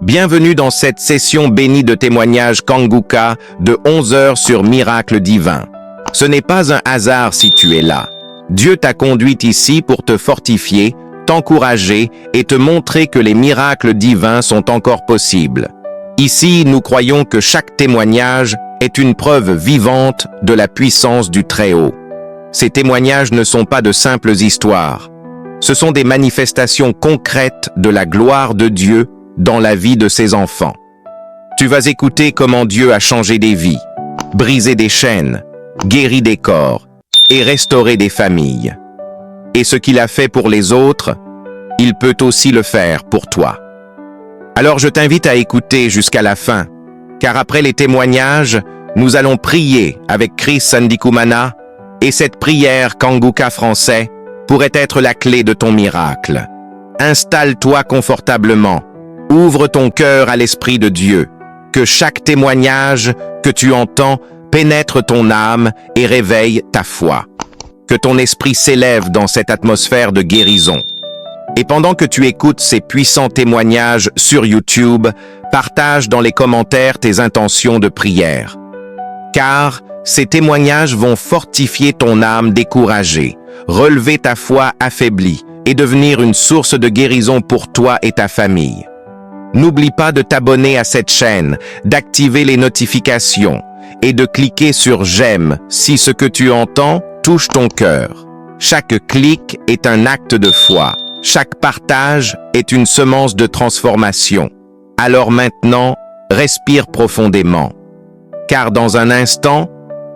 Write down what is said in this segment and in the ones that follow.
Bienvenue dans cette session bénie de témoignages Kanguka de 11 heures sur Miracle Divin. Ce n'est pas un hasard si tu es là. Dieu t'a conduit ici pour te fortifier, t'encourager et te montrer que les miracles divins sont encore possibles. Ici, nous croyons que chaque témoignage est une preuve vivante de la puissance du Très-Haut. Ces témoignages ne sont pas de simples histoires. Ce sont des manifestations concrètes de la gloire de Dieu dans la vie de ses enfants. Tu vas écouter comment Dieu a changé des vies, brisé des chaînes, guéri des corps et restauré des familles. Et ce qu'il a fait pour les autres, il peut aussi le faire pour toi. Alors je t'invite à écouter jusqu'à la fin, car après les témoignages, nous allons prier avec Chris Sandikumana et cette prière Kanguka français pourrait être la clé de ton miracle. Installe-toi confortablement. Ouvre ton cœur à l'Esprit de Dieu, que chaque témoignage que tu entends pénètre ton âme et réveille ta foi. Que ton esprit s'élève dans cette atmosphère de guérison. Et pendant que tu écoutes ces puissants témoignages sur YouTube, partage dans les commentaires tes intentions de prière. Car ces témoignages vont fortifier ton âme découragée, relever ta foi affaiblie et devenir une source de guérison pour toi et ta famille. N'oublie pas de t'abonner à cette chaîne, d'activer les notifications et de cliquer sur « J'aime » si ce que tu entends touche ton cœur. Chaque clic est un acte de foi. Chaque partage est une semence de transformation. Alors maintenant, respire profondément. Car dans un instant,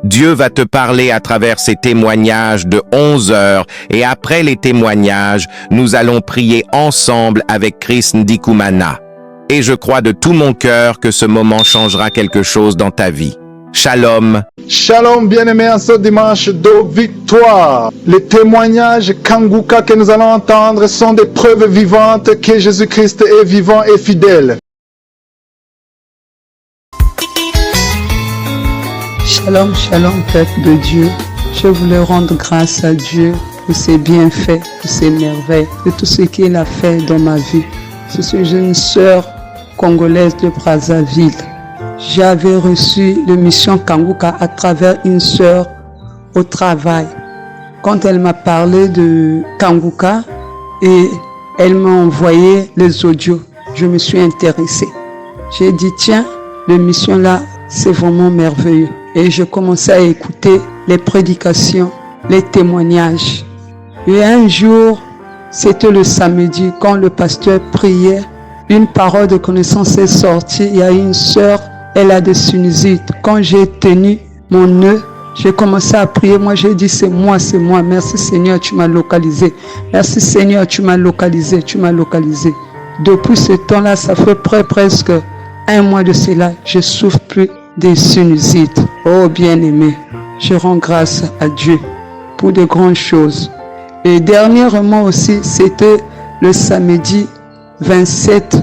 Dieu va te parler à travers ces témoignages de 11 heures et après les témoignages, nous allons prier ensemble avec Chris Ndikumana. Et je crois de tout mon cœur que ce moment changera quelque chose dans ta vie. Shalom. Shalom bien-aimés en ce dimanche de victoire. Les témoignages Kanguka que nous allons entendre sont des preuves vivantes que Jésus-Christ est vivant et fidèle. Shalom, shalom, peuple de Dieu. Je voulais rendre grâce à Dieu pour ses bienfaits, pour ses merveilles, pour tout ce qu'il a fait dans ma vie. Je suis une sœur congolaise de Brazzaville. J'avais reçu la mission Kanguka à travers une sœur au travail. Quand elle m'a parlé de Kanguka et elle m'a envoyé les audios, je me suis intéressée. J'ai dit tiens, la mission là, c'est vraiment merveilleux. Et je commençais à écouter les prédications, les témoignages. Et un jour, c'était le samedi, quand le pasteur priait, une parole de connaissance est sortie. Il y a une sœur, elle a des sinusites. Quand j'ai tenu mon nœud, j'ai commencé à prier. Moi, j'ai dit, c'est moi. Merci Seigneur, tu m'as localisé. Merci Seigneur, tu m'as localisé. Depuis ce temps-là, ça fait presque un mois de cela, je souffre plus des sinusites. Oh bien-aimé, je rends grâce à Dieu pour de grandes choses. Et dernièrement aussi, c'était le samedi 27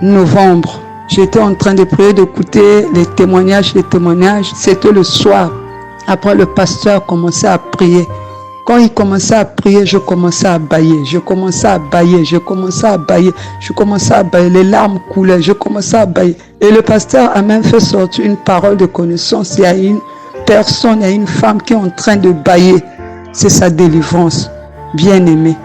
novembre. J'étais en train de prier, d'écouter les témoignages. C'était le soir. Après, le pasteur commençait à prier. Quand il commençait à prier, je commençais à bâiller. Les larmes coulaient, je commençais à bâiller. Et le pasteur a même fait sortir une parole de connaissance. Il y a une femme qui est en train de bâiller. C'est sa délivrance. Bien-aimé,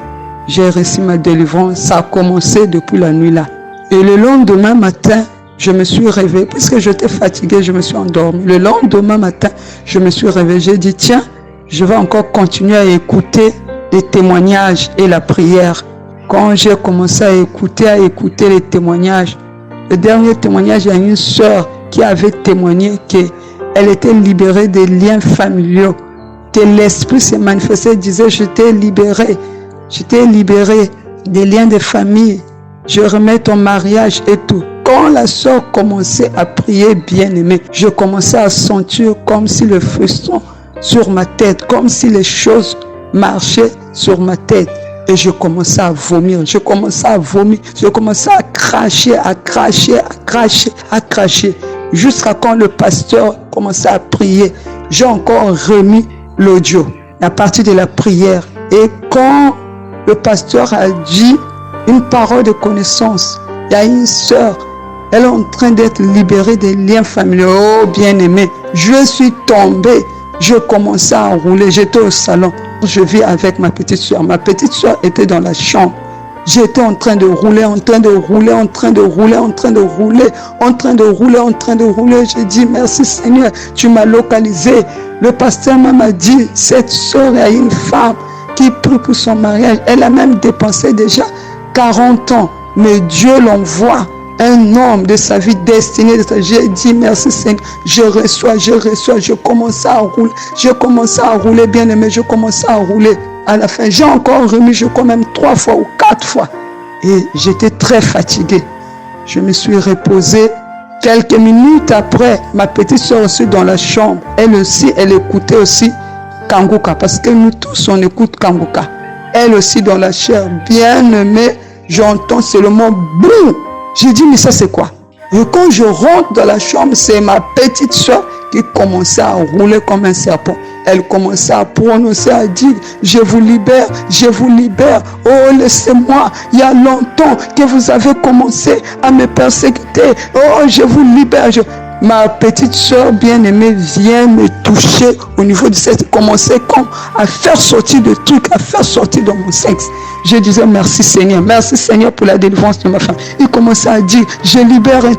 j'ai reçu ma délivrance. Ça a commencé depuis la nuit là. Et le lendemain matin, je me suis réveillée. Parce que j'étais fatiguée, je me suis endormie. Le lendemain matin, je me suis réveillée. J'ai dit, tiens, je vais encore continuer à écouter les témoignages et la prière. Quand j'ai commencé à écouter les témoignages, le dernier témoignage, il y a une sœur qui avait témoigné qu'elle était libérée des liens familiaux. Que l'esprit s'est manifesté, disait, j'étais libérée des liens de famille. Je remets ton mariage et tout. Quand la sœur commençait à prier, bien-aimé, je commençais à sentir comme si le frisson sur ma tête, comme si les choses marchaient sur ma tête. Et je commençais à vomir, je commençais à cracher. Jusqu'à quand le pasteur commençait à prier, j'ai encore remis l'audio à partir de la prière. Et quand le pasteur a dit une parole de connaissance, il y a une sœur Elle est en train d'être libérée des liens familiaux. Oh, bien-aimé, je suis tombée. Je commençais à rouler. J'étais au salon. Je vis avec ma petite soeur. Ma petite soeur était dans la chambre. J'étais en train de rouler, en train de rouler, en train de rouler, en train de rouler, en train de rouler, en train de rouler. J'ai dit, merci Seigneur, tu m'as localisé. Le pasteur m'a dit, cette soeur a une femme qui prie pour son mariage. Elle a même dépensé déjà 40 ans. Mais Dieu l'envoie un homme de sa vie destinée. J'ai dit, merci Seigneur, je reçois, je commence à rouler, bien aimé, je commence à rouler. À la fin, j'ai encore remis, je crois même 3 fois ou 4 fois. Et j'étais très fatigué. Je me suis reposé. Quelques minutes après, ma petite soeur aussi dans la chambre. Elle aussi, elle écoutait aussi Kanguka. Parce que nous tous, on écoute Kanguka. Elle aussi dans la chair. Bien aimée, j'entends seulement boum. J'ai dit, mais ça c'est quoi? Et quand je rentre dans la chambre, c'est ma petite soeur qui commençait à rouler comme un serpent. Elle commençait à prononcer, à dire, je vous libère, oh laissez-moi, il y a longtemps que vous avez commencé à me persécuter, oh je vous libère. Ma petite soeur bien-aimée vient me toucher au niveau du sexe, commençait comme à faire sortir des trucs, à faire sortir de mon sexe. Je disais merci Seigneur pour la délivrance de ma femme. Il commençait à dire, je libère un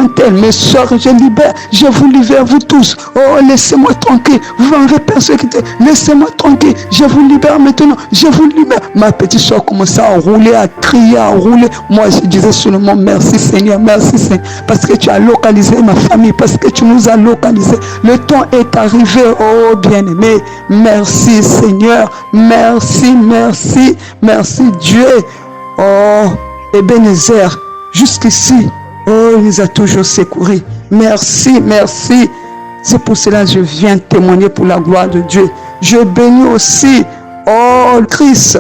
tel, mes soeurs, je vous libère vous tous. Oh, laissez-moi tranquille, vous m'avez persécuté, laissez-moi tranquille, je vous libère maintenant, je vous libère. Ma petite soeur commençait à rouler, à crier, à rouler. Moi, je disais seulement merci Seigneur, parce que tu as localisé ma famille, parce que tu nous as localisé. Le temps est arrivé, oh bien-aimé, merci Seigneur, merci Dieu. Oh, Ebenezer, jusqu'ici, oh, il nous a toujours secourus. Merci. C'est pour cela que je viens témoigner pour la gloire de Dieu. Je bénis aussi, oh, Christ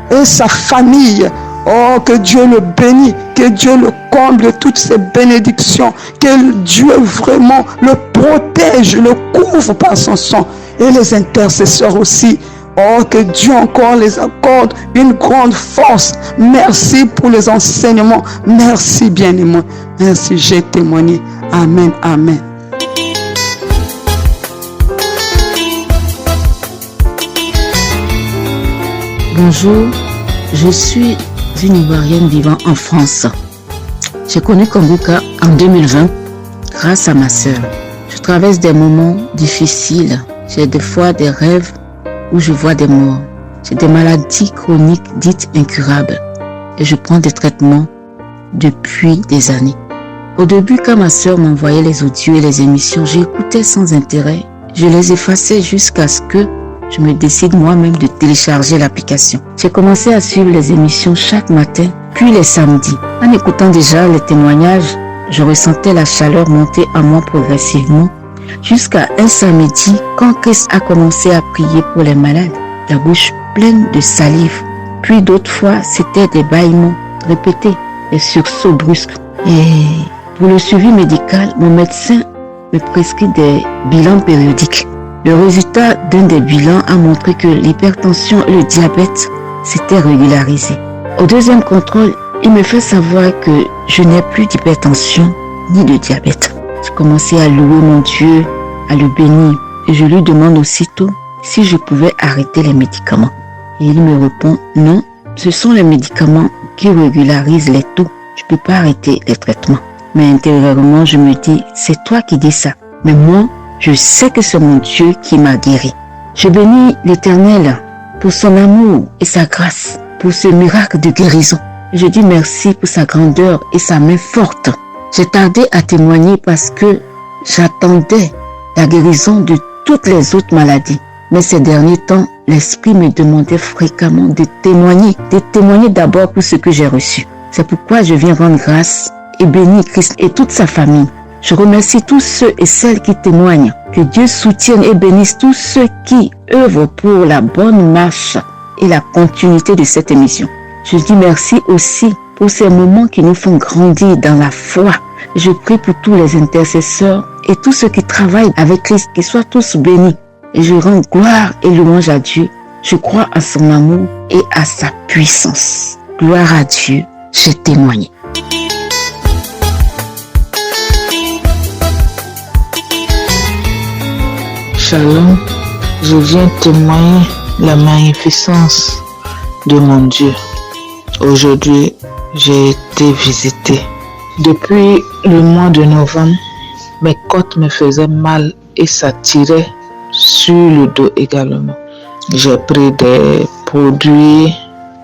et sa famille. Oh, que Dieu le bénisse, que Dieu le comble de toutes ses bénédictions, que Dieu vraiment le protège, le couvre par son sang. Et les intercesseurs aussi. Oh, que Dieu encore les accorde une grande force. Merci pour les enseignements. Merci bien-aimé. Merci, j'ai témoigné. Amen. Bonjour, je suis une Ivoirienne vivant en France. J'ai connu Kanguka en 2020 grâce à ma sœur. Je traverse des moments difficiles. J'ai des fois des rêves où je vois des morts. J'ai des maladies chroniques dites incurables et je prends des traitements depuis des années. Au début, quand ma sœur m'envoyait les audios et les émissions, j'écoutais sans intérêt. Je les effaçais jusqu'à ce que je me décide moi-même de télécharger l'application. J'ai commencé à suivre les émissions chaque matin, puis les samedis. En écoutant déjà les témoignages, je ressentais la chaleur monter en moi progressivement. Jusqu'à un samedi, quand Christ a commencé à prier pour les malades, la bouche pleine de salive. Puis d'autres fois, c'était des bâillements répétés, des sursauts brusques. Et pour le suivi médical, mon médecin me prescrit des bilans périodiques. Le résultat d'un des bilans a montré que l'hypertension et le diabète s'étaient régularisés. Au deuxième contrôle, il me fait savoir que je n'ai plus d'hypertension ni de diabète. Je commençais à louer mon Dieu, à le bénir. Et je lui demande aussitôt si je pouvais arrêter les médicaments. Et il me répond, non, ce sont les médicaments qui régularisent les taux. Je ne peux pas arrêter les traitements. Mais intérieurement, je me dis, c'est toi qui dis ça. Mais moi, je sais que c'est mon Dieu qui m'a guéri. Je bénis l'Éternel pour son amour et sa grâce, pour ce miracle de guérison. Je dis merci pour sa grandeur et sa main forte. J'ai tardé à témoigner parce que j'attendais la guérison de toutes les autres maladies. Mais ces derniers temps, l'Esprit me demandait fréquemment de témoigner d'abord pour ce que j'ai reçu. C'est pourquoi je viens rendre grâce et bénir Christ et toute sa famille. Je remercie tous ceux et celles qui témoignent. Que Dieu soutienne et bénisse tous ceux qui œuvrent pour la bonne marche et la continuité de cette émission. Je dis merci aussi pour ces moments qui nous font grandir dans la foi. Je prie pour tous les intercesseurs et tous ceux qui travaillent avec Christ, qu'ils soient tous bénis. Et je rends gloire et louange à Dieu. Je crois à son amour et à sa puissance. Gloire à Dieu, j'ai témoigné. Shalom, je viens témoigner la magnificence de mon Dieu. Aujourd'hui, j'ai été visitée. Depuis le mois de novembre, mes côtes me faisaient mal et ça tirait sur le dos également. J'ai pris des produits,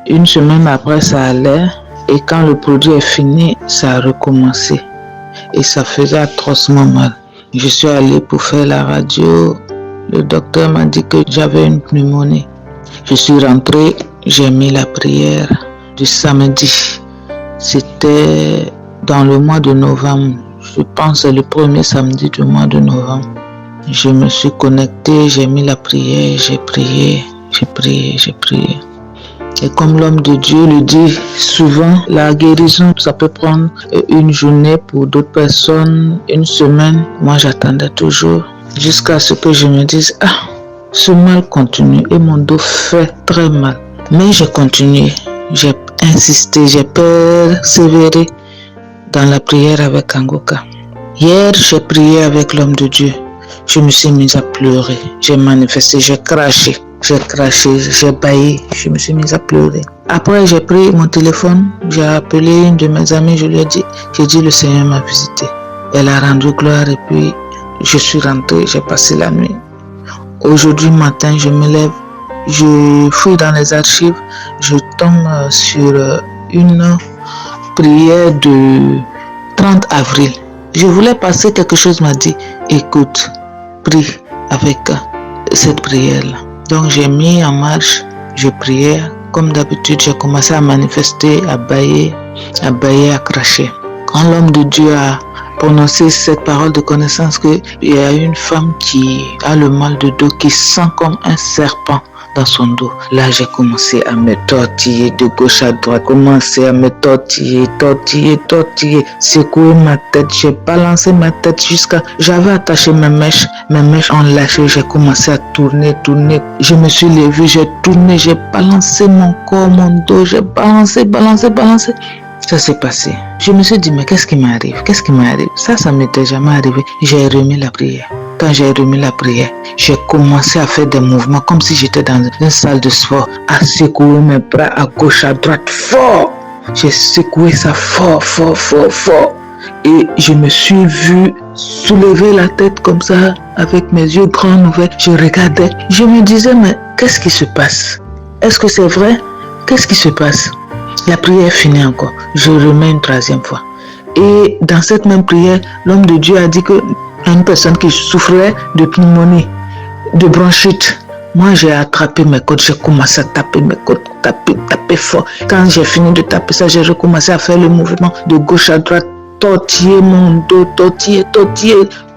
une semaine après ça allait et quand le produit est fini, ça a recommencé et ça faisait atrocement mal. Je suis allée pour faire la radio, le docteur m'a dit que j'avais une pneumonie. Je suis rentrée, j'ai mis la prière du samedi. C'était dans le mois de novembre, je pense que c'est le premier samedi du mois de novembre. Je me suis connectée, j'ai mis la prière, j'ai prié. Et comme l'homme de Dieu le dit souvent, la guérison, ça peut prendre une journée, pour d'autres personnes, une semaine. Moi, j'attendais toujours jusqu'à ce que je me dise, ce mal continue et mon dos fait très mal. Mais j'ai continué, j'ai insisté, j'ai persévéré dans la prière avec Kanguka. Hier, j'ai prié avec l'homme de Dieu. Je me suis mise à pleurer, j'ai manifesté, j'ai craché, j'ai bâillé, je me suis mise à pleurer. Après, j'ai pris mon téléphone, j'ai appelé une de mes amies, je lui ai dit, le Seigneur m'a visité. Elle a rendu gloire et puis je suis rentrée, j'ai passé la nuit. Aujourd'hui matin, je me lève, je fouille dans les archives, je tombe sur une prière de 30 avril. Je voulais passer quelque chose, m'a dit, écoute, prie avec cette prière-là. Donc j'ai mis en marche, je priais. Comme d'habitude, j'ai commencé à manifester, à bailler, à cracher. Quand l'homme de Dieu a prononcé cette parole de connaissance qu'il y a une femme qui a le mal de dos, qui sent comme un serpent dans son dos. Là, j'ai commencé à me tortiller de gauche à droite, tortiller, secouer ma tête. J'ai balancé ma tête j'avais attaché mes mèches ont lâché, j'ai commencé à tourner. Je me suis levée, j'ai tourné, j'ai balancé mon corps, mon dos, j'ai balancé. Ça s'est passé. Je me suis dit, mais qu'est-ce qui m'arrive? Ça m'était jamais arrivé. J'ai remis la prière. Quand j'ai remis la prière, j'ai commencé à faire des mouvements comme si j'étais dans une salle de sport, à secouer mes bras à gauche, à droite, fort. J'ai secoué ça fort. Et je me suis vue soulever la tête comme ça, avec mes yeux grands ouverts. Je regardais. Je me disais, mais qu'est-ce qui se passe? Est-ce que c'est vrai? Qu'est-ce qui se passe? La prière finit encore. Je remets une troisième fois. Et dans cette même prière, l'homme de Dieu a dit que une personne qui souffrait de pneumonie, de bronchite. Moi, j'ai attrapé mes côtes, j'ai commencé à taper mes côtes, taper fort. Quand j'ai fini de taper ça, j'ai recommencé à faire le mouvement de gauche à droite, tortiller mon dos, tortiller.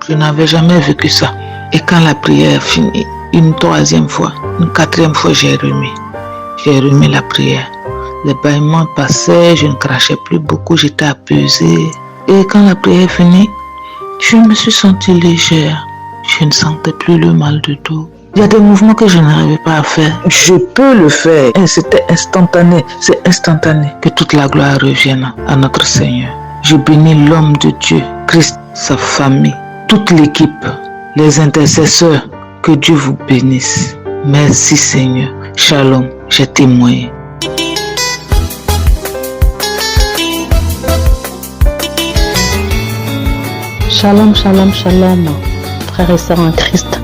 Je n'avais jamais vécu ça. Et quand la prière finit, une troisième fois, une quatrième fois, j'ai remis la prière. Les bâillements passaient, je ne crachais plus beaucoup, j'étais apaisée. Et quand la prière finit, je me suis sentie légère. Je ne sentais plus le mal de dos. Il y a des mouvements que je n'arrivais pas à faire. Je peux le faire. Et c'était instantané. C'est instantané. Que toute la gloire revienne à notre Seigneur. Je bénis l'homme de Dieu, Christ, sa famille, toute l'équipe, les intercesseurs. Que Dieu vous bénisse. Merci Seigneur. Shalom. J'ai témoigné. Shalom, frères et sœurs en Christ.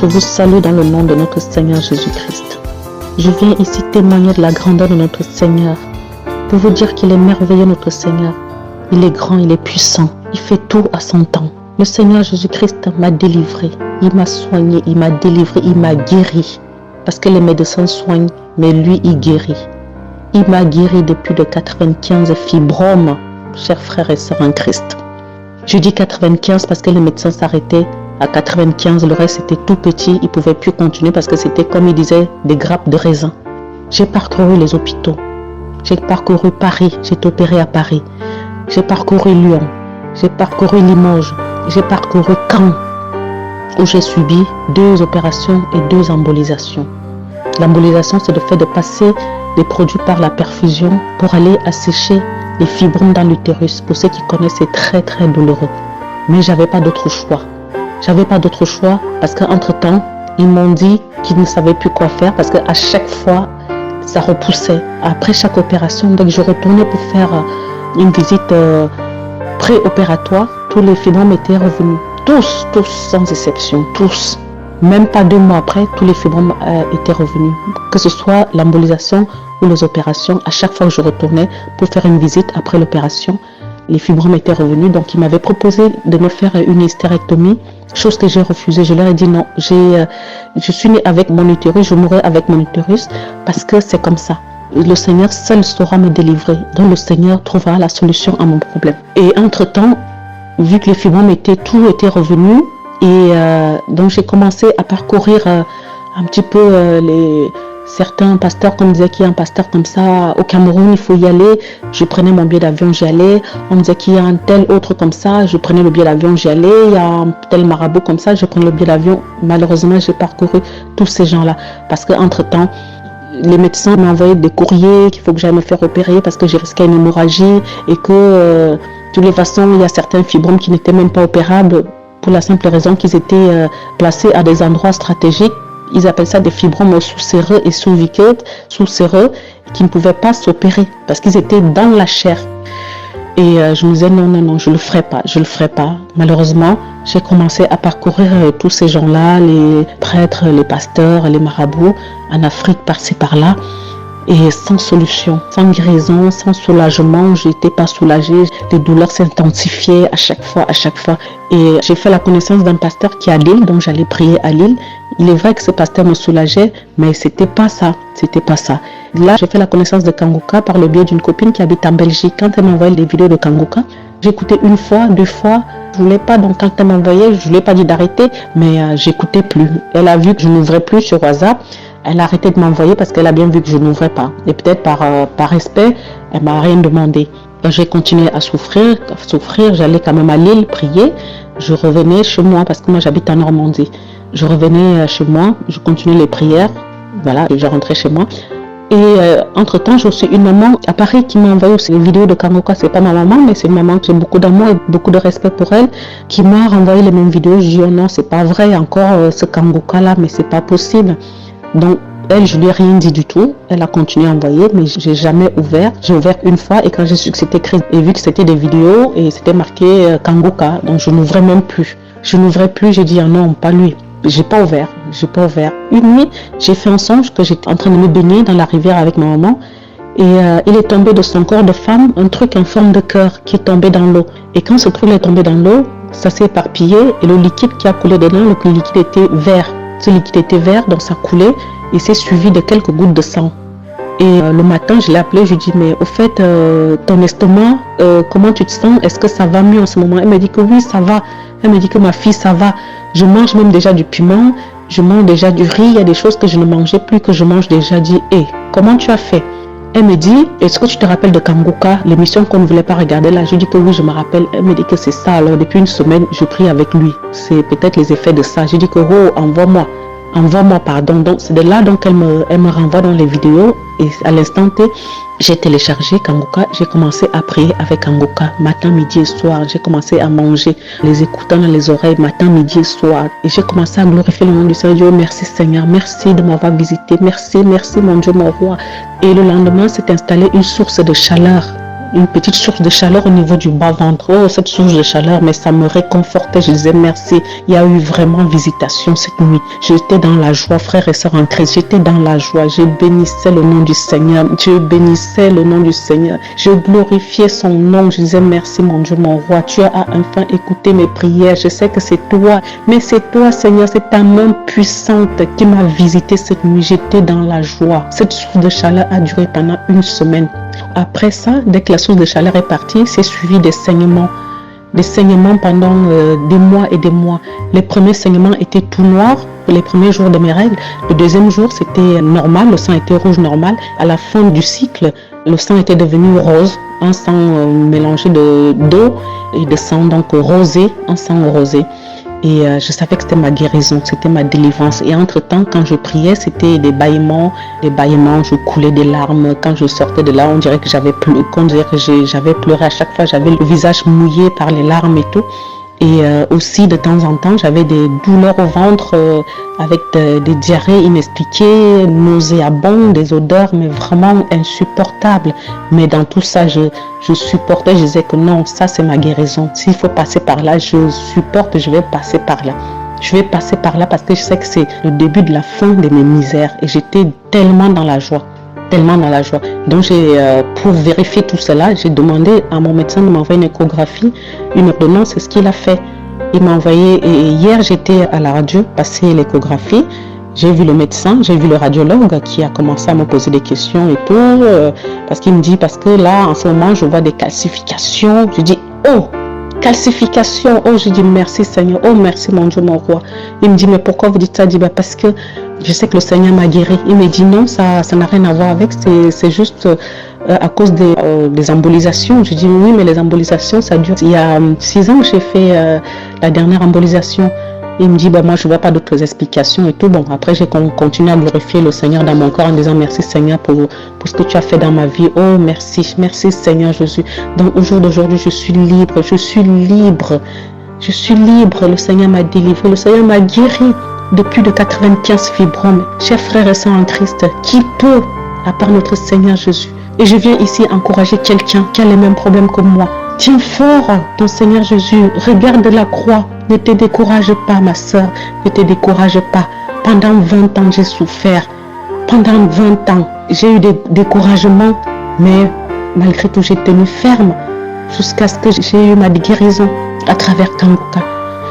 Je vous salue dans le nom de notre Seigneur Jésus-Christ. Je viens ici témoigner de la grandeur de notre Seigneur, pour vous dire qu'il est merveilleux notre Seigneur. Il est grand, il est puissant, il fait tout à son temps. Le Seigneur Jésus-Christ m'a délivré, il m'a soigné, il m'a délivré, il m'a guéri. Parce que les médecins soignent, mais lui il guérit. Il m'a guéri depuis de 95 fibromes, chers frères et sœurs en Christ. Je dis 95 parce que les médecins s'arrêtaient à 95, le reste était tout petit, ils ne pouvaient plus continuer parce que c'était, comme ils disaient, des grappes de raisin. J'ai parcouru les hôpitaux, j'ai parcouru Paris, j'ai été opéré à Paris, j'ai parcouru Lyon, j'ai parcouru Limoges, j'ai parcouru Caen, où j'ai subi 2 opérations et 2 embolisations. L'embolisation, c'est le fait de passer des produits par la perfusion pour aller assécher les fibromes dans l'utérus. Pour ceux qui connaissent, c'est très très douloureux. Mais j'avais pas d'autre choix. J'avais pas d'autre choix parce qu'entre-temps, ils m'ont dit qu'ils ne savaient plus quoi faire parce qu'à chaque fois, ça repoussait. Après chaque opération, dès que je retournais pour faire une visite préopératoire, tous les fibromes étaient revenus. Tous, sans exception, tous. Même pas 2 mois après, tous les fibromes étaient revenus. Que ce soit l'embolisation ou les opérations, à chaque fois que je retournais pour faire une visite après l'opération, les fibromes étaient revenus. Donc, ils m'avaient proposé de me faire une hystérectomie, chose que j'ai refusée. Je leur ai dit non, je suis née avec mon utérus, je mourrai avec mon utérus parce que c'est comme ça. Le Seigneur seul saura me délivrer. Donc, le Seigneur trouvera la solution à mon problème. Et entre-temps, vu que les fibromes tout était revenu, et donc j'ai commencé à parcourir un petit peu certains pasteurs, comme disaient qu'il y a un pasteur comme ça au Cameroun, il faut y aller. Je prenais mon billet d'avion, j'y allais. On me disait qu'il y a un tel autre comme ça, je prenais le billet d'avion, j'y allais. Il y a un tel marabout comme ça, je prenais le billet d'avion. Malheureusement, j'ai parcouru tous ces gens-là parce qu'entre-temps, les médecins m'ont envoyé des courriers qu'il faut que j'aille me faire opérer parce que j'ai risqué une hémorragie et que de toutes les façons, il y a certains fibromes qui n'étaient même pas opérables pour la simple raison qu'ils étaient placés à des endroits stratégiques. Ils appellent ça des fibromes sous-séreux et sous-séreux qui ne pouvaient pas s'opérer parce qu'ils étaient dans la chair. Et je me disais non, je le ferai pas. Malheureusement, j'ai commencé à parcourir tous ces gens-là, les prêtres, les pasteurs, les marabouts, en Afrique, par-ci, par-là. Et sans solution, sans guérison, sans soulagement, je n'étais pas soulagée. Les douleurs s'intensifiaient à chaque fois. Et j'ai fait la connaissance d'un pasteur qui est à Lille, donc j'allais prier à Lille. Il est vrai que ce pasteur me soulageait, mais c'était pas ça. Là, j'ai fait la connaissance de Kanguka par le biais d'une copine qui habite en Belgique. Quand elle m'envoyait des vidéos de Kanguka, j'écoutais 1 fois, 2 fois. Je voulais pas, donc quand elle m'envoyait, je lui ai pas dit d'arrêter, mais j'écoutais plus. Elle a vu que je n'ouvrais plus sur WhatsApp. Elle a arrêté de m'envoyer parce qu'elle a bien vu que je n'ouvrais pas. Et peut-être par respect, elle m'a rien demandé. J'ai continué à souffrir. J'allais quand même à Lille prier. Je revenais chez moi parce que moi j'habite en Normandie. Je revenais chez moi, je continuais les prières. Voilà, je rentrais chez moi. Et entre-temps, j'ai aussi une maman à Paris qui m'a envoyé aussi les vidéos de Kanguka. C'est pas ma maman, mais c'est une maman que j'ai beaucoup d'amour et beaucoup de respect pour elle, qui m'a renvoyé les mêmes vidéos. Je dis oh non, c'est pas vrai encore ce Kanguka là, mais c'est pas possible. Donc, elle, je lui ai rien dit du tout. Elle a continué à envoyer, mais j'ai jamais ouvert. J'ai ouvert 1 fois et quand j'ai su que c'était écrit et vu que c'était des vidéos et c'était marqué Kanguka, donc je n'ouvrais même plus. J'ai dit ah non, pas lui. J'ai pas ouvert. Une nuit, j'ai fait un songe que j'étais en train de me baigner dans la rivière avec ma maman et il est tombé de son corps de femme un truc en forme de cœur qui est tombé dans l'eau. Et quand ce truc est tombé dans l'eau, ça s'est éparpillé et le liquide qui a coulé dedans, le liquide était vert. Ce liquide était vert, donc ça coulait et c'est suivi de quelques gouttes de sang. Et le matin, je l'ai appelé, je lui ai dit, mais au fait, ton estomac, comment tu te sens? Est-ce que ça va mieux en ce moment? Elle m'a dit que oui, ça va. Elle m'a dit que ma fille, ça va. Je mange même déjà du piment, je mange déjà du riz, il y a des choses que je ne mangeais plus, que je mange déjà. Dit, comment tu as fait? Elle me dit, est-ce que tu te rappelles de Kanguka, l'émission qu'on ne voulait pas regarder là? Je dis que oui, je me rappelle. Elle me dit que c'est ça. Alors depuis 1 semaine, je prie avec lui. C'est peut-être les effets de ça. J'ai dit que envoie-moi, pardon. Donc c'est de là donc elle me renvoie dans les vidéos et à l'instant T, j'ai téléchargé Kanguka, j'ai commencé à prier avec Kanguka matin, midi et soir. J'ai commencé à manger, les écoutant dans les oreilles matin, midi et soir. Et j'ai commencé à glorifier le nom du Seigneur. Dieu, merci Seigneur, merci de m'avoir visité, merci mon Dieu, mon roi. Et le lendemain s'est installée une source de chaleur. Une petite source de chaleur au niveau du bas-ventre. Oh, cette source de chaleur, mais ça me réconfortait. Je disais merci. Il y a eu vraiment visitation cette nuit. J'étais dans la joie, frères et sœurs en Christ. J'étais dans la joie. Je bénissais le nom du Seigneur. Je glorifiais son nom. Je disais merci, mon Dieu, mon roi. Tu as enfin écouté mes prières. Je sais que c'est toi. Mais c'est toi, Seigneur. C'est ta main puissante qui m'a visité cette nuit. J'étais dans la joie. Cette source de chaleur a duré pendant 1 semaine. Après ça, dès que la source de chaleur est partie, c'est suivi des saignements pendant des mois et des mois. Les premiers saignements étaient tout noirs pour les premiers jours de mes règles. Le deuxième jour, c'était normal, le sang était rouge normal. À la fin du cycle, le sang était devenu rose, un sang mélangé d'eau et de sang donc rosé, un sang rosé. Et je savais que c'était ma guérison, c'était ma délivrance. Et entre-temps, quand je priais, c'était des bâillements, je coulais des larmes. Quand je sortais de là, on dirait que j'avais pleuré à chaque fois. J'avais le visage mouillé par les larmes et tout. Et aussi, de temps en temps, j'avais des douleurs au ventre avec des diarrhées inexpliquées, nauséabondes, des odeurs, mais vraiment insupportables. Mais dans tout ça, je supportais, je disais que non, ça c'est ma guérison. S'il faut passer par là, je supporte, je vais passer par là. Je vais passer par là parce que je sais que c'est le début de la fin de mes misères. Et j'étais tellement dans la joie. Tellement dans la joie. Donc, pour vérifier tout cela, j'ai demandé à mon médecin de m'envoyer une échographie, une ordonnance, c'est ce qu'il a fait. Il m'a envoyé, et hier j'étais à la radio, passer l'échographie, j'ai vu le médecin, j'ai vu le radiologue qui a commencé à me poser des questions et tout, parce qu'il me dit, parce que là, en ce moment, je vois des calcifications. Je dis, oh, calcification, oh, je dis merci Seigneur, oh merci mon Dieu, mon roi. Il me dit, mais pourquoi vous dites ça? Je dis, parce que je sais que le Seigneur m'a guéri. Il me dit, non, ça n'a rien à voir avec, c'est juste à cause des embolisations. Je dis, oui, mais les embolisations, ça dure. Il y a 6 ans que j'ai fait la dernière embolisation. Il me dit, moi, je ne vois pas d'autres explications et tout. Bon, après, j'ai continué à glorifier le Seigneur dans mon corps en disant, merci Seigneur pour ce que tu as fait dans ma vie. Oh, merci, merci Seigneur Jésus. Donc, au jour d'aujourd'hui, je suis libre, je suis libre. Je suis libre. Le Seigneur m'a délivré, le Seigneur m'a guéri de plus de 95 fibromes. Chers frères et sœurs en Christ, qui peut, à part notre Seigneur Jésus? Et je viens ici encourager quelqu'un qui a les mêmes problèmes que moi. Tiens fort ton Seigneur Jésus, regarde la croix. Ne te décourage pas, ma soeur, ne te décourage pas. Pendant 20 ans, j'ai souffert. Pendant 20 ans, j'ai eu des découragements, mais malgré tout, j'ai tenu ferme jusqu'à ce que j'ai eu ma guérison à travers Kanguka.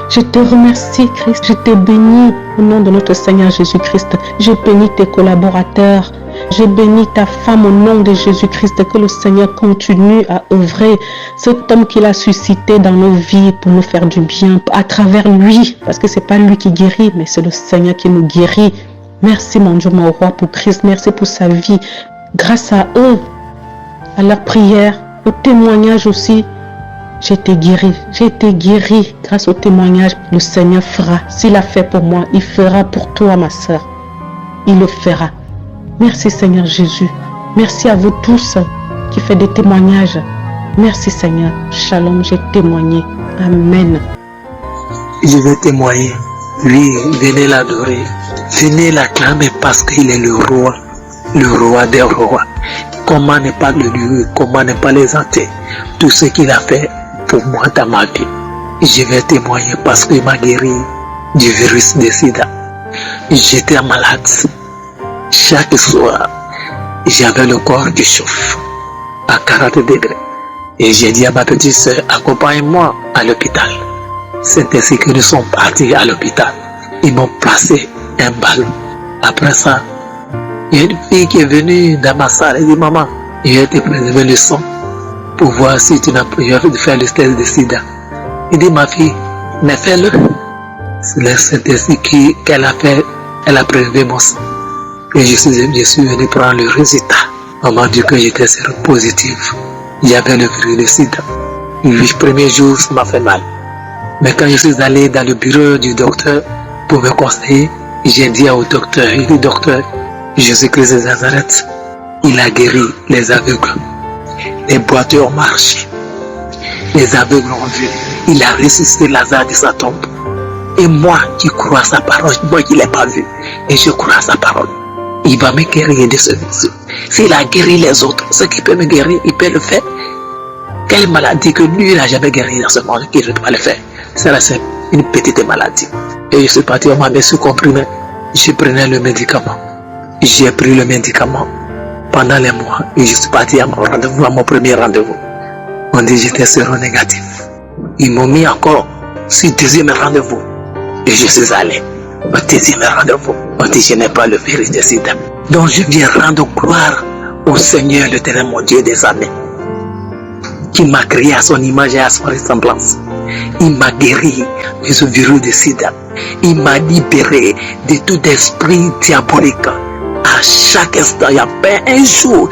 Je te remercie, Christ. Je te bénis au nom de notre Seigneur Jésus-Christ. Je bénis tes collaborateurs. Je bénis ta femme au nom de Jésus-Christ. Que le Seigneur continue à œuvrer. Cet homme qu'il a suscité dans nos vies pour nous faire du bien à travers lui. Parce que ce n'est pas lui qui guérit, mais c'est le Seigneur qui nous guérit. Merci mon Dieu, mon roi, pour Christ. Merci pour sa vie. Grâce à eux, à leur prière, au témoignage aussi, j'ai été guéri grâce au témoignage. Le Seigneur fera. S'il a fait pour moi, il fera pour toi, ma soeur. Il le fera. Merci Seigneur Jésus. Merci à vous tous qui faites des témoignages. Merci Seigneur. Shalom, j'ai témoigné. Amen. Je vais témoigner. Oui, venez l'adorer. Venez l'acclamer parce qu'il est le roi des rois. Comment ne pas le louer, comment ne pas l'exalter. Tout ce qu'il a fait pour moi dans ma vie. Je vais témoigner parce qu'il m'a guéri du virus de sida. J'étais malade. Chaque soir, j'avais le corps qui chauffe à 40 degrés. Et j'ai dit à ma petite soeur, accompagne-moi à l'hôpital. C'est ainsi que nous sommes partis à l'hôpital. Ils m'ont placé un ballon. Après ça, il y a une fille qui est venue dans ma salle et dit, maman, il a été prélevé le sang pour voir si tu n'as pas faire le test de sida. Il dit, ma fille, mais fais-le. C'est ainsi qu'elle a fait, elle a prélevé mon sang. Et je suis venu prendre le résultat. On m'a dit que j'étais séropositif. Il y avait le virus de sida. Le premier jour, ça m'a fait mal. Mais quand je suis allé dans le bureau du docteur pour me conseiller, j'ai dit au docteur, il dit, docteur, Jésus-Christ de Nazareth, il a guéri les aveugles. Les boiteux ont marché. Les aveugles ont vu. Il a ressuscité Lazare de sa tombe. Et moi qui crois à sa parole, moi qui ne l'ai pas vu, et je crois à sa parole. Il va me guérir de ce virus. S'il a guéri les autres, ce qui peut me guérir, il peut le faire. Quelle maladie que lui n'a jamais guéri dans ce monde, qu'il ne peut pas le faire. C'est une petite maladie. Et je suis parti à ma maison comprimée. Je prenais le médicament. J'ai pris le médicament pendant les mois. Et je suis parti à mon rendez-vous, à mon premier rendez-vous. On dit que j'étais séronégatif. Ils m'ont mis encore sur le deuxième rendez-vous. Et je suis allé. Au deuxième rendez-vous, on dit je n'ai pas le virus de sida. Donc je viens rendre gloire au Seigneur, l'Éternel, mon Dieu des armées, qui m'a créé à son image et à son ressemblance. Il m'a guéri de ce virus de sida. Il m'a libéré de tout esprit diabolique. À chaque instant, il y a pas un jour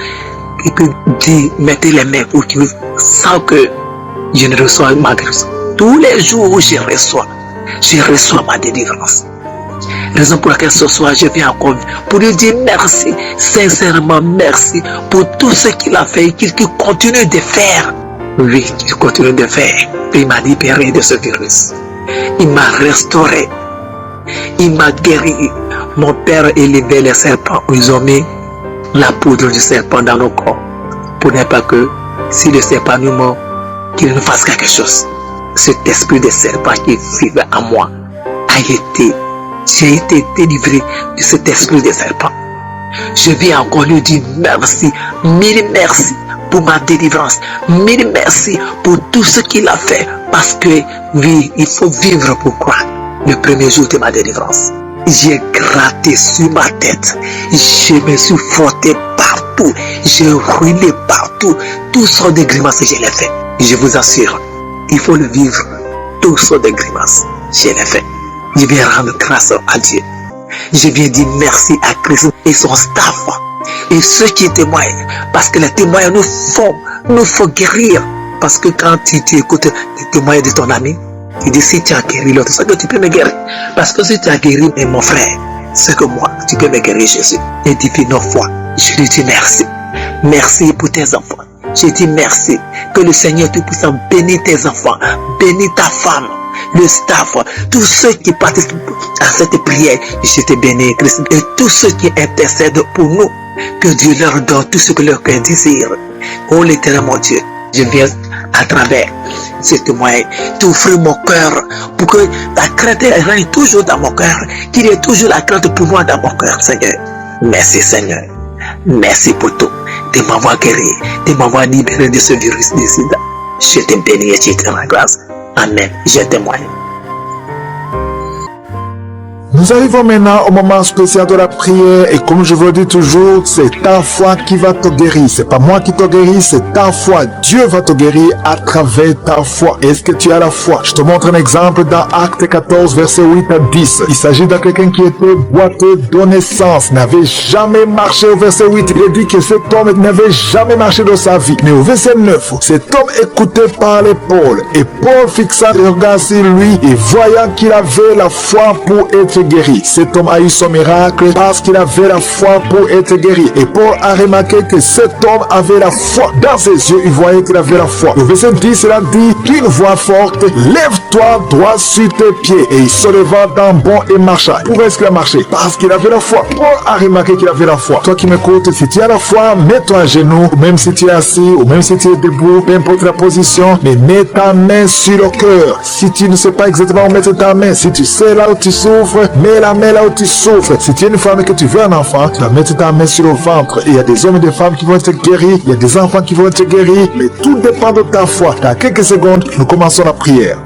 qui peut dire mettez les mains pour qu'il sans que je ne reçois ma guérison. Tous les jours où je reçois ma délivrance. Raison pour laquelle ce soir je viens encore pour lui dire merci, sincèrement merci pour tout ce qu'il a fait et qu'il continue de faire Oui, il continue de faire. Il m'a libéré de ce virus. Il m'a restauré. Il m'a guéri. Mon père élevait les serpents. Ils ont mis la poudre du serpent dans nos corps. Pour ne pas que, si le serpent nous mord, qu'il nous fasse quelque chose. Cet esprit de serpent qui vivait en moi j'ai été délivré de cet esprit de serpent. Je viens encore lui dire merci, mille merci pour ma délivrance, mille merci pour tout ce qu'il a fait, parce que oui, il faut vivre pour croire. Le premier jour de ma délivrance, j'ai gratté sur ma tête, je me suis frotté partout, j'ai roulé partout, toutes sortes de grimaces je l'ai fait. Je vous assure, il faut le vivre, toutes sortes de grimaces, je l'ai fait. Je viens rendre grâce à Dieu. Je viens dire merci à Christ et son staff et ceux qui témoignent, parce que les témoignages nous font guérir. Parce que quand tu écoutes les témoignages de ton ami, il dit si tu as guéri l'autre, c'est que tu peux me guérir. Parce que si tu as guéri mon frère, c'est que moi, tu peux me guérir Jésus. Et depuis 9 fois, je lui dis merci. Merci pour tes enfants. Je dis merci. Que le Seigneur Tout-Puissant bénisse tes enfants, bénisse ta femme, le staff, tous ceux qui participent à cette prière. Je te bénis, Christ, et tous ceux qui intercèdent pour nous. Que Dieu leur donne tout ce que leur cœur désire. Oh l'Éternel mon Dieu, je viens à travers ce témoignage t'offrir mon cœur pour que la crainte règne toujours dans mon cœur, qu'il y ait toujours la crainte pour moi dans mon cœur, Seigneur. Merci Seigneur. Merci pour tout. De m'avoir guéri, de m'avoir libéré de ce virus du sida. Je te bénis et je te rends grâce. Amen. Je témoigne. Nous arrivons maintenant au moment spécial de la prière et comme je vous le dis toujours, c'est ta foi qui va te guérir. C'est pas moi qui te guéris, c'est ta foi. Dieu va te guérir à travers ta foi. Est-ce que tu as la foi? Je te montre un exemple dans Acte 14, verset 8 à 10. Il s'agit de quelqu'un qui était boiteux de naissance, n'avait jamais marché au verset 8. Il dit que cet homme n'avait jamais marché dans sa vie. Mais au verset 9, cet homme écouté par l'épaule et Paul fixa le regard sur lui et voyant qu'il avait la foi pour être guéri. Cet homme a eu son miracle parce qu'il avait la foi pour être guéri. Et Paul a remarqué que cet homme avait la foi. Dans ses yeux, il voyait qu'il avait la foi. Au verset 10, il a dit d'une voix forte, lève-toi droit sur tes pieds. Et il se leva d'un bond et marcha. Pourquoi est-ce qu'il a marché? Parce qu'il avait la foi. Paul a remarqué qu'il avait la foi. Toi qui m'écoutes, si tu as la foi, mets-toi à genoux, ou même si tu es assis, ou même si tu es debout, peu importe la position, mais mets ta main sur le cœur. Si tu ne sais pas exactement où mettre ta main, si tu sais là où tu souffres, mets la main là où tu souffres. Si tu es une femme et que tu veux un enfant, tu vas mettre ta main sur le ventre. Et il y a des hommes et des femmes qui vont être guéris. Il y a des enfants qui vont être guéris. Mais tout dépend de ta foi. Dans quelques secondes, nous commençons la prière.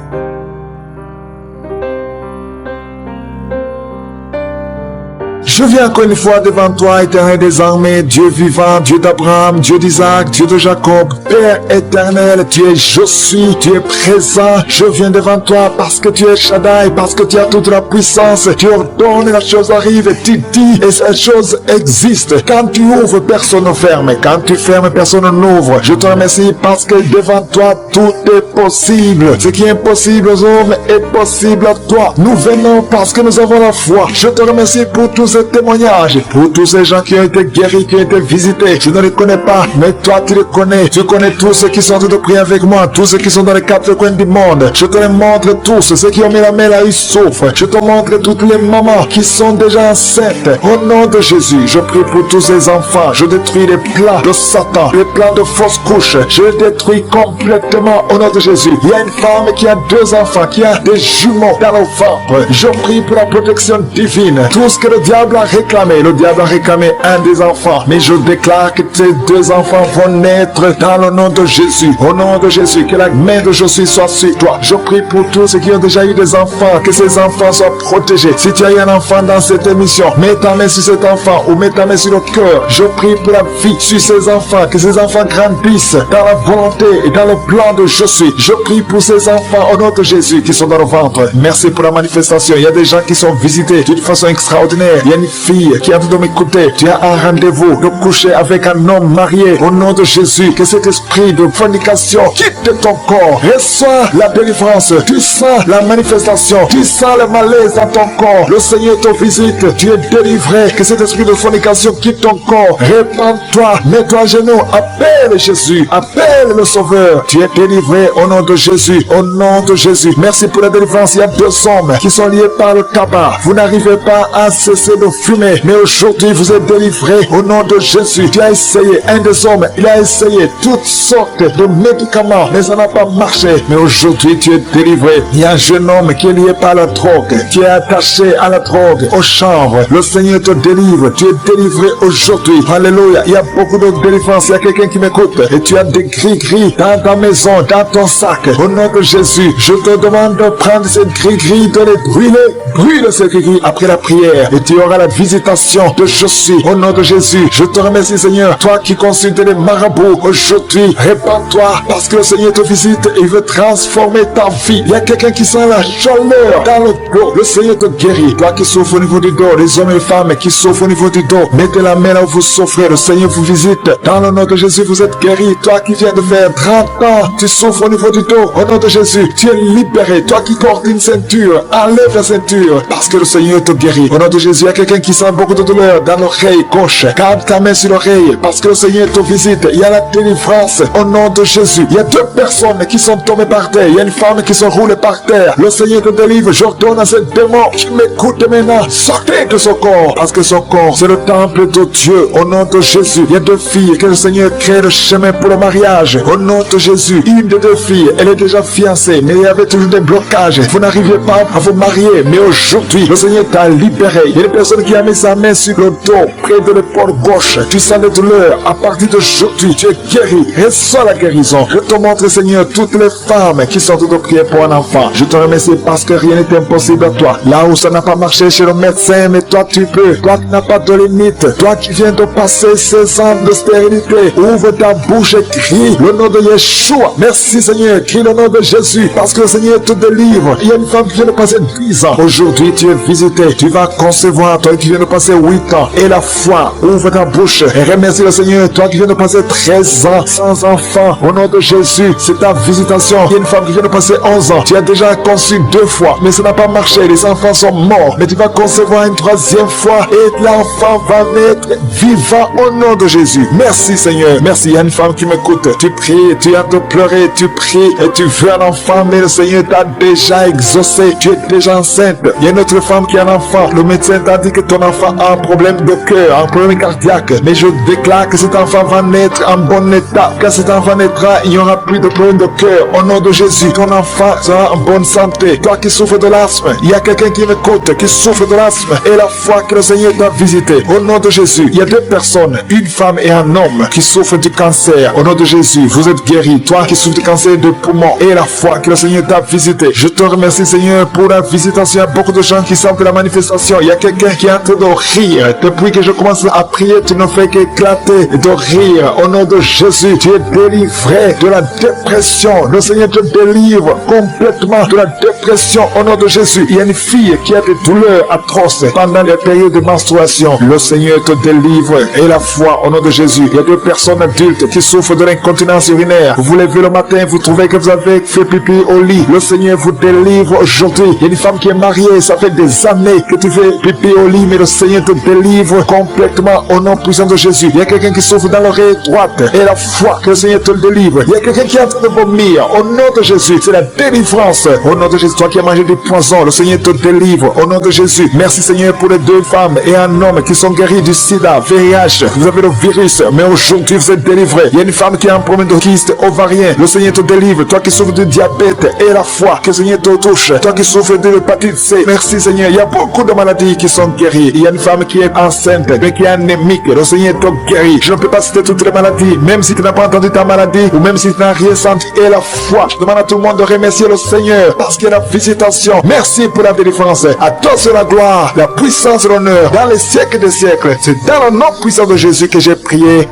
Je viens encore une fois devant toi, éternel des armées, Dieu vivant, Dieu d'Abraham, Dieu d'Isaac, Dieu de Jacob, Père éternel, tu es je suis, tu es présent. Je viens devant toi parce que tu es Shaddai, parce que tu as toute la puissance. Tu ordonnes, la chose arrive, et tu dis, et cette chose existe. Quand tu ouvres, personne ne ferme. Quand tu fermes, personne n'ouvre. Je te remercie parce que devant toi, tout est possible. Ce qui est impossible aux hommes est possible à toi. Nous venons parce que nous avons la foi. Je te remercie pour tous ces témoignages, pour tous ces gens qui ont été guéris, qui ont été visités. Je ne les connais pas, mais toi tu les connais. Tu connais tous ceux qui sont en train de prier avec moi, tous ceux qui sont dans les quatre coins du monde. Je te les montre tous, ceux qui ont mis la main là, ils souffrent. Je te montre toutes les mamans qui sont déjà enceintes. Au nom de Jésus, je prie pour tous ces enfants. Je détruis les plans de Satan, les plans de fausses couches. Je les détruis complètement au nom de Jésus. Il y a une femme qui a 2 enfants, qui a des jumeaux dans le ventre. Je prie pour la protection divine. Tout ce que le diable a réclamé, le diable a réclamé un des enfants. Mais je déclare que ces 2 enfants vont naître dans le nom de Jésus. Au nom de Jésus, que la main de Jésus soit sur toi. Je prie pour tous ceux qui ont déjà eu des enfants, que ces enfants soient protégés. Si tu as eu un enfant dans cette émission, mets ta main sur cet enfant ou mets ta main sur le cœur. Je prie pour la vie sur ces enfants, que ces enfants grandissent dans la volonté et dans le plan de Jésus. Je prie pour ces enfants au nom de Jésus qui sont dans le ventre. Merci pour la manifestation. Il y a des gens qui sont visités d'une façon extraordinaire. Il y a une une fille qui a de m'écouter. Tu as un rendez-vous de coucher avec un homme marié. Au nom de Jésus, que cet esprit de fornication quitte ton corps. Reçois la délivrance. Tu sens la manifestation. Tu sens le malaise dans ton corps. Le Seigneur te visite. Tu es délivré. Que cet esprit de fornication quitte ton corps. Répands-toi. Mets-toi à genoux. Appelle Jésus. Appelle le Sauveur. Tu es délivré au nom de Jésus. Au nom de Jésus. Merci pour la délivrance. Il y a 2 hommes qui sont liés par le tabac. Vous n'arrivez pas à cesser de fumer. Mais aujourd'hui, vous êtes délivré au nom de Jésus. Tu as essayé. Un des hommes, il a essayé toutes sortes de médicaments. Mais ça n'a pas marché. Mais aujourd'hui, tu es délivré. Il y a un jeune homme qui est lié par la drogue. Tu es attaché à la drogue, au chanvre. Le Seigneur te délivre. Tu es délivré aujourd'hui. Alléluia. Il y a beaucoup de délivrance. Il y a quelqu'un qui m'écoute. Et tu as des gris-gris dans ta maison, dans ton sac. Au nom de Jésus, je te demande de prendre ces gris-gris, de les brûler. Brûle ces gris-gris après la prière. Et tu auras la visitation de Jésus. Au nom de Jésus, je te remercie Seigneur. Toi qui consultes les marabouts, aujourd'hui, répands-toi parce que le Seigneur te visite et il veut transformer ta vie. Il y a quelqu'un qui sent la chaleur dans le dos. Le Seigneur te guérit. Toi qui souffres au niveau du dos, les hommes et les femmes qui souffrent au niveau du dos, mettez la main là où vous souffrez. Le Seigneur vous visite. Dans le nom de Jésus, vous êtes guéri. Toi qui viens de faire 30 ans, tu souffres au niveau du dos. Au nom de Jésus, tu es libéré. Toi qui portes une ceinture, enlève la ceinture parce que le Seigneur te guérit. Au nom de Jésus, il y a quelqu'un qui sent beaucoup de douleur dans l'oreille gauche. Garde ta main sur l'oreille parce que le Seigneur te visite. Il y a la délivrance au nom de Jésus. Il y a 2 personnes qui sont tombées par terre. Il y a une femme qui se roule par terre. Le Seigneur te délivre. J'ordonne à ce démon qui m'écoute maintenant, sortez de son corps parce que son corps, c'est le temple de Dieu. Au nom de Jésus, il y a 2 filles que le Seigneur crée le chemin pour le mariage. Au nom de Jésus, une des 2 filles, elle est déjà fiancée, mais il y avait toujours des blocages. Vous n'arriviez pas à vous marier, mais aujourd'hui, le Seigneur t'a libéré. Il y a une personne qui a mis sa main sur le dos, près de l'épaule gauche. Tu sens des douleurs. À partir d'aujourd'hui, tu es guéri. Reçois la guérison. Je te montre, Seigneur, toutes les femmes qui sont toutes priées pour un enfant. Je te remercie parce que rien n'est impossible à toi. Là où ça n'a pas marché chez le médecin, mais toi tu peux. Toi qui n'as pas de limite. Toi qui viens de passer 16 ans de stérilité. Ouvre ta bouche et crie le nom de Yeshua. Merci Seigneur. Crie le nom de Jésus parce que le Seigneur te délivre. Il y a une femme qui vient de passer 10 ans. Aujourd'hui, tu es visité. Tu vas concevoir. Toi qui viens de passer 8 ans. Et la foi. Ouvre ta bouche et remercie le Seigneur. Toi qui viens de passer 13 ans sans enfant. Au nom de Jésus, c'est ta visitation. Il y a une femme qui vient de passer 11 ans. Tu as déjà conçu 2 fois, mais ça n'a pas marché. Les enfants sont morts. Mais tu vas concevoir une 3e fois et l'enfant va naître vivant au nom de Jésus. Merci Seigneur. Merci. Il y a une femme qui m'écoute. Tu pries, tu as de pleurer, tu pries et tu veux un enfant, mais le Seigneur t'a déjà exaucé. Tu es déjà enceinte. Il y a une autre femme qui a un enfant. Le médecin t'a dit que ton enfant a un problème de cœur, un problème cardiaque. Mais je déclare que cet enfant va naître en bon état. Quand cet enfant naîtra, il n'y aura plus de problème de cœur. Au nom de Jésus, ton enfant sera en bonne santé. Toi qui souffres de l'asthme, il y a quelqu'un qui m'écoute, qui souffre de l'asthme. Et la foi que le Seigneur t'a visité. Au nom de Jésus, il y a 2 personnes, une femme et un homme, qui souffrent du cancer. Au nom de Jésus, vous êtes guéris. Toi qui souffres du cancer de poumon et la foi que le Seigneur t'a visité. Je te remercie Seigneur pour la visitation. Il y a beaucoup de gens qui sentent la manifestation. Il y a quelqu'un qui est en train de rire. Depuis que je commence à prier, tu ne fais qu'éclater de rire. Au nom de Jésus, tu es délivré de la dépression. Le Seigneur te délivre complètement de la dépression. Au nom de Jésus, il y a une fille qui a des douleurs atroces pendant les périodes de menstruation. Le Seigneur te délivre et la foi au nom de Jésus. Il y a 2 personnes adultes qui souffrent de l'incontinence urinaire. Vous vous levez le matin, vous trouvez que vous avez fait pipi au lit. Le Seigneur vous délivre aujourd'hui. Il y a une femme qui est mariée, ça fait des années que tu fais pipi au lit, mais le Seigneur te délivre complètement au nom puissant de Jésus. Il y a quelqu'un qui souffre dans l'oreille droite et la foi que le Seigneur te délivre. Il y a quelqu'un qui est en train de vomir au nom de Jésus. C'est la délivrance au nom de Jésus. Toi qui as mangé du poison, le Seigneur te délivre au nom de Jésus. Merci Seigneur pour les 2 femmes et un homme qui sont guéris du sida, VIH. Vous avez le virus, mais aujourd'hui vous êtes délivrés. Il y a une femme qui a un problème de kyste ovarien. Le Seigneur te délivre. Toi qui souffres du diabète et la foi que le Seigneur te touche. Toi qui souffres de l'hépatite C. Merci Seigneur. Il y a beaucoup de maladies qui sont guéries. Il y a une femme qui est enceinte, mais qui est anémique. Le Seigneur te guérit. Je ne peux pas citer toutes les maladies, même si tu n'as pas entendu ta maladie, ou même si tu n'as rien senti. Et la foi. Je demande à tout le monde de remercier le Seigneur parce qu'il y a la visitation. Merci pour la délivrance. À toi c'est la gloire, la puissance et l'honneur dans les siècles des siècles. C'est dans le nom puissant de Jésus que j'ai prié.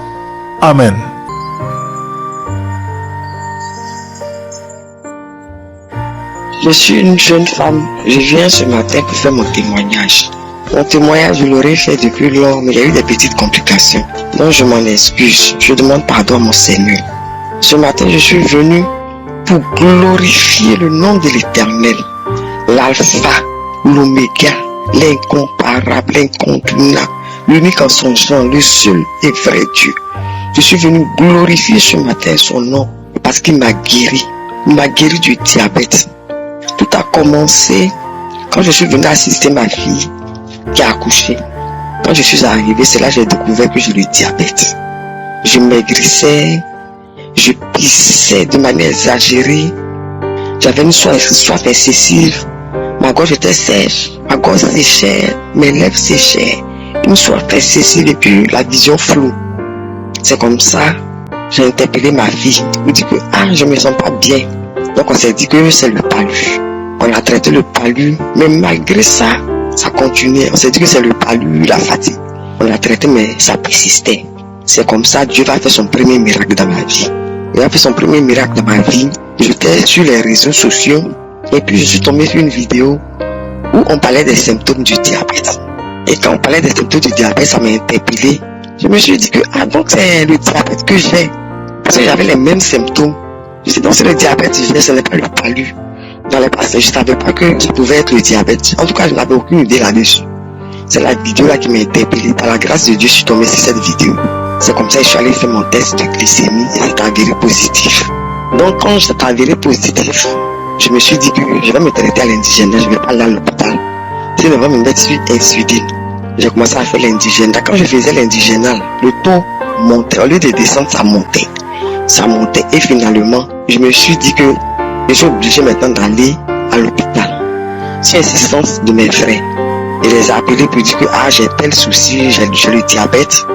Amen. Je suis une jeune femme. Je viens ce matin pour faire mon témoignage. Mon témoignage, je l'aurais fait depuis lors, mais il y a eu des petites complications. Donc je m'en excuse. Je demande pardon à mon Seigneur. Ce matin, je suis venu pour glorifier le nom de l'Éternel. L'alpha, l'oméga, l'incomparable, l'incontournable, l'unique en son genre, le seul et vrai Dieu. Je suis venu glorifier ce matin son nom parce qu'il m'a guéri. Il m'a guéri du diabète. Tout a commencé quand je suis venu assister ma fille qui a accouché. Quand je suis arrivé, c'est là que j'ai découvert que j'ai le diabète. Je maigrissais, je pissais de manière exagérée. J'avais une soif excessive. Ma gorge était sèche, ma gorge séchait, mes lèvres séchaient. Une soif excessive et puis la vision floue. C'est comme ça, j'ai interpellé ma fille. Je lui dit que je me sens pas bien. Donc on s'est dit que c'est le palu. On a traité le palu, mais malgré ça, ça continuait. On s'est dit que c'est le palu, la fatigue. On l'a traité, mais ça persistait. C'est comme ça, Dieu va faire son premier miracle dans ma vie. Il a fait son premier miracle dans ma vie. J'étais sur les réseaux sociaux et puis je suis tombé sur une vidéo où on parlait des symptômes du diabète. Et quand on parlait des symptômes du diabète, ça m'a interpellé. Je me suis dit que, donc c'est le diabète que j'ai. Parce que j'avais les mêmes symptômes. Je me suis dit, donc c'est le diabète que j'ai, ce n'est pas le palu. Dans les passés, je ne savais pas que ça pouvait être le diabète. En tout cas, je n'avais aucune idée là-dessus. C'est la vidéo là qui m'a interpellé. Par la grâce de Dieu, je suis tombé sur cette vidéo. C'est comme ça que je suis allé faire mon test de glycémie et c'est avéré positif. Donc quand c'est avéré positif, je me suis dit que je vais me traiter à l'indigène, je ne vais pas aller à l'hôpital. Je vais me mettre sur insuline. J'ai commencé à faire l'indigène. Quand je faisais l'indigénal, le taux montait. Au lieu de descendre, ça montait. Ça montait et finalement, je me suis dit que je suis obligé maintenant d'aller à l'hôpital. Sur insistance de mes frères. Je les ai appelés pour dire que j'ai tel souci, j'ai le diabète.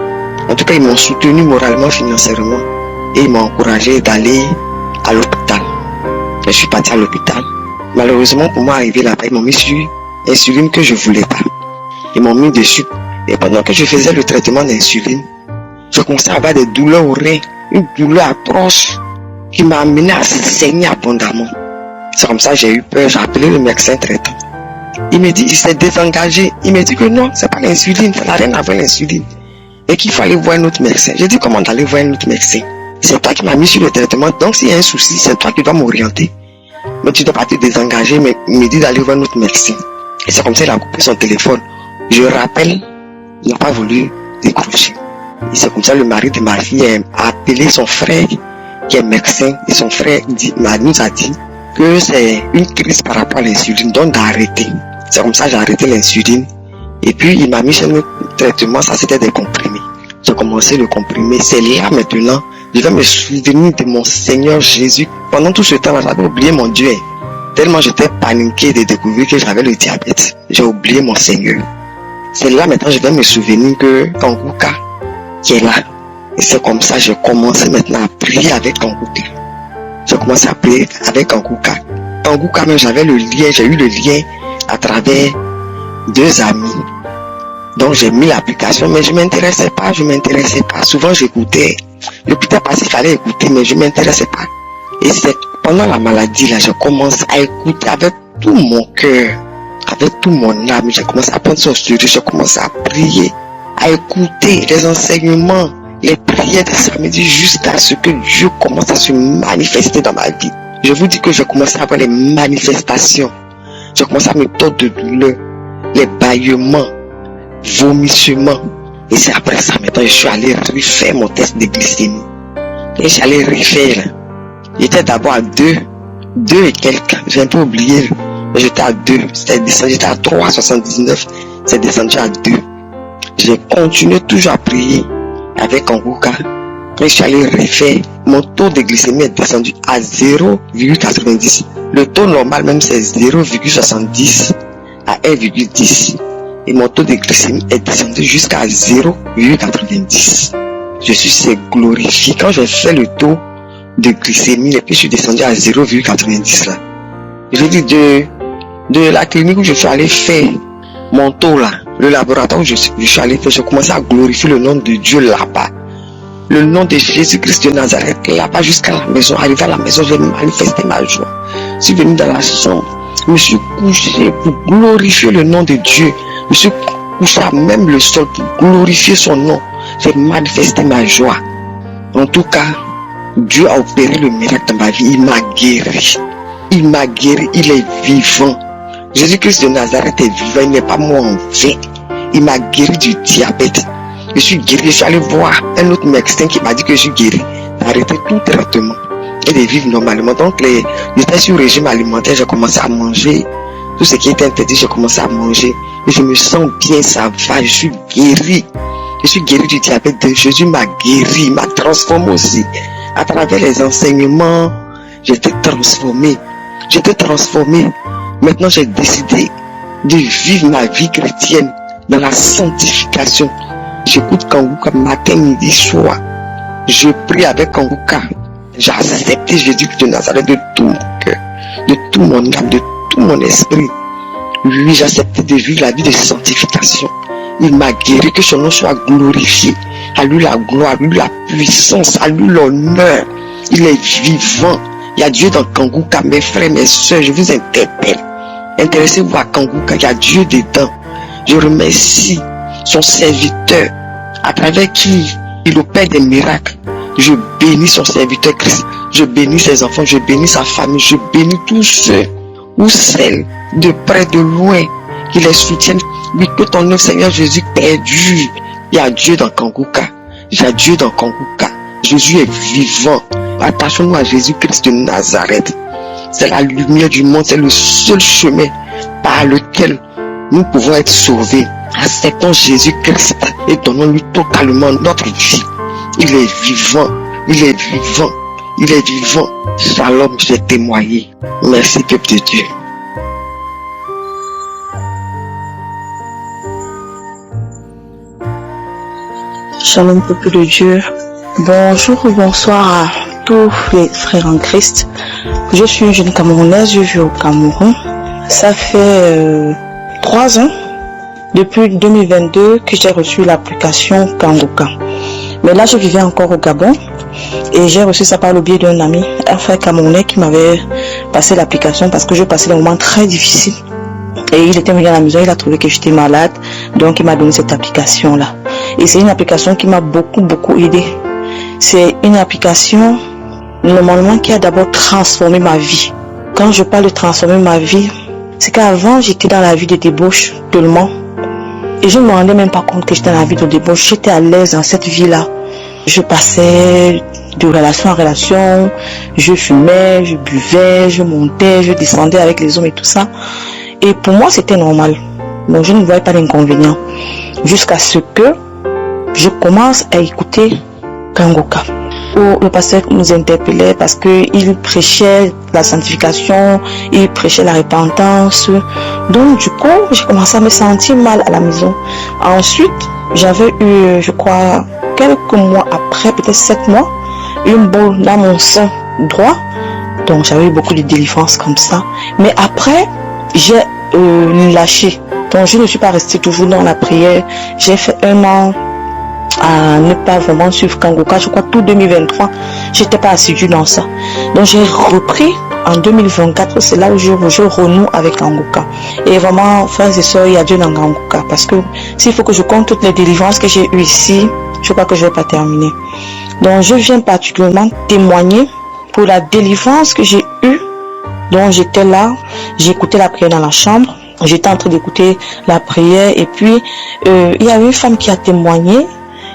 En tout cas, ils m'ont soutenu moralement, financièrement. Et ils m'ont encouragé d'aller à l'hôpital. Je suis parti à l'hôpital. Malheureusement, pour moi, arriver là-bas, ils m'ont mis sur insuline que je ne voulais pas. Ils m'ont mis dessus. Et pendant que je faisais le traitement d'insuline, je commençais à avoir des douleurs au rein. Une douleur atroce qui m'a amené à saigner abondamment. C'est comme ça que j'ai eu peur. J'ai appelé le médecin traitant. Il me dit, il s'est désengagé. Il me dit que non, c'est pas l'insuline, ça n'a rien à voir l'insuline. Et qu'il fallait voir un autre médecin. J'ai dit, comment d'aller voir un autre médecin? C'est toi qui m'as mis sur le traitement, donc s'il y a un souci, c'est toi qui dois m'orienter. Mais tu dois pas te désengager, mais il me dit d'aller voir un autre médecin. Et c'est comme ça qu'il a coupé son téléphone. Je rappelle, il n'a pas voulu décrocher. Et c'est comme ça que le mari de ma fille a appelé son frère, qui est médecin, et son frère nous a dit que c'est une crise par rapport à l'insuline, donc d'arrêter. C'est comme ça que j'ai arrêté l'insuline. Et puis il m'a mis chez le traitement, ça c'était des comprimés. J'ai commencé le comprimé. C'est là maintenant, je vais me souvenir de mon Seigneur Jésus. Pendant tout ce temps-là, j'avais oublié mon Dieu. Tellement j'étais paniqué de découvrir que j'avais le diabète. J'ai oublié mon Seigneur. C'est là maintenant, je vais me souvenir que Kangouka qui est là. Et c'est comme ça que j'ai commencé maintenant à prier avec Kangouka. J'ai commencé à prier avec Kangouka. Kangouka, même j'avais le lien, j'ai eu le lien à travers 2 amis. Donc j'ai mis l'application, mais je ne m'intéressais pas. Souvent j'écoutais. Le plus tard passé, il fallait écouter, mais je ne m'intéressais pas. Et c'est pendant la maladie, là, je commence à écouter avec tout mon cœur, avec tout mon âme. J'ai commencé à prendre son sérieux, j'ai commencé à prier, à écouter les enseignements, les prières de samedi jusqu'à ce que Dieu commence à se manifester dans ma vie. Je vous dis que j'ai commencé à avoir les manifestations. J'ai commencé à me tordre de douleur, les bâillements, vomissements. Et c'est après ça, maintenant, je suis allé refaire mon test de glycémie. Et j'allais refaire. J'étais d'abord à 2 et quelques. J'ai un peu oublié. J'étais à 2. C'était descendu, j'étais à 3,79. C'est descendu à 2. J'ai continué toujours à prier avec Kangouka. Et je suis allé refaire. Mon taux de glycémie est descendu à 0,90. Le taux normal même c'est 0,70 à 1,10. Et mon taux de glycémie est descendu jusqu'à 0,90. Je suis glorifié. Quand j'ai fait le taux de glycémie, et puis je suis descendu à 0,90 là. Je dis de la clinique où je suis allé faire mon taux là, le laboratoire où je suis allé faire, je commençais à glorifier le nom de Dieu là-bas. Le nom de Jésus-Christ de Nazareth là-bas jusqu'à la maison. Arrivé à la maison, j'ai manifesté ma joie. Je suis venu dans la chambre, je me suis couché pour glorifier le nom de Dieu. Je me suis couché à même le sol pour glorifier son nom. J'ai manifesté ma joie. En tout cas, Dieu a opéré le miracle dans ma vie. Il m'a guéri. Il m'a guéri. Il est vivant. Jésus-Christ de Nazareth est vivant. Il n'est pas mort en vain. Il m'a guéri du diabète. Je suis guéri. Je suis allé voir un autre médecin qui m'a dit que je suis guéri. J'ai arrêté tout traitement et de vivre normalement. Donc, j'étais sur le régime alimentaire. J'ai commencé à manger. Tout ce qui était interdit, j'ai commencé à manger. Et je me sens bien, ça va. Je suis guéri. Je suis guéri du diabète. Jésus m'a guéri. Il m'a transformé aussi. À travers les enseignements, j'étais transformé. J'étais transformé. Maintenant, j'ai décidé de vivre ma vie chrétienne dans la sanctification. J'écoute Kanguka matin, midi, soir. Je prie avec Kanguka. J'ai accepté Jésus de Nazareth de tout mon cœur, de tout mon âme, de tout mon esprit. Oui, j'ai accepté de vivre la vie de sanctification. Il m'a guéri, que son nom soit glorifié. À lui la gloire, à lui la puissance, à lui l'honneur. Il est vivant. Il y a Dieu dans Kanguka, mes frères, mes soeurs, je vous interpelle. Intéressez-vous à Kanguka, il y a Dieu dedans. Je remercie son serviteur, à travers qui il opère des miracles. Je bénis son serviteur Christ. Je bénis ses enfants, je bénis sa famille, je bénis tous ceux ou celles de près, de loin, qui les soutiennent. Oui, que ton nom, Seigneur Jésus, perdu. Il y a Dieu dans Kanguka. Il y a Dieu dans Kanguka. Jésus est vivant. Attachons-nous à Jésus-Christ de Nazareth. C'est la lumière du monde, c'est le seul chemin par lequel nous pouvons être sauvés. Acceptons Jésus-Christ et donnons-lui totalement notre vie. Il est vivant, il est vivant, il est vivant. Shalom, j'ai témoigné. Merci, peuple de Dieu. Shalom, peuple de Dieu. Bonjour ou bonsoir à tous les frères en Christ. Je suis une jeune Camerounaise, je vis au Cameroun. Ça fait 3 ans, depuis 2022, que j'ai reçu l'application Kanguka. Mais là, je vivais encore au Gabon et j'ai reçu ça par le biais d'un ami, un frère camerounais qui m'avait passé l'application parce que je passais des moments très difficiles. Et il était venu à la maison, il a trouvé que j'étais malade, donc il m'a donné cette application-là. Et c'est une application qui m'a beaucoup aidé. C'est une application, normalement, qui a d'abord transformé ma vie. Quand je parle de transformer ma vie, c'est qu'avant, j'étais dans la vie de débauche, tellement. Et je ne me rendais même pas compte que j'étais dans la vie de débauche. J'étais à l'aise dans cette vie-là. Je passais de relation en relation, je fumais, je buvais, je montais, je descendais avec les hommes et tout ça. Et pour moi, c'était normal. Donc, je ne voyais pas d'inconvénient. Jusqu'à ce que je commence à écouter Kanguka, où le pasteur nous interpellait parce qu'il prêchait la sanctification, il prêchait la repentance. Donc du coup, j'ai commencé à me sentir mal à la maison. Ensuite, j'avais eu, je crois, quelques mois après, peut-être 7 mois, une boule dans mon sein droit. Donc j'avais eu beaucoup de délivrance comme ça. Mais après, j'ai lâché. Donc je ne suis pas restée toujours dans la prière. J'ai fait 1 an à ne pas vraiment suivre Kanguka. Je crois tout 2023, j'étais pas assidue dans ça. Donc j'ai repris en 2024, c'est là où je renoue avec Kanguka. Et vraiment, frères et sœurs, il y a Dieu dans Kanguka. Parce que s'il faut que je compte toutes les délivrances que j'ai eues ici, je crois que je ne vais pas terminer. Donc je viens particulièrement témoigner pour la délivrance que j'ai eue. Donc j'étais là, j'écoutais la prière dans la chambre. J'étais en train d'écouter la prière. Et puis, il y avait une femme qui a témoigné,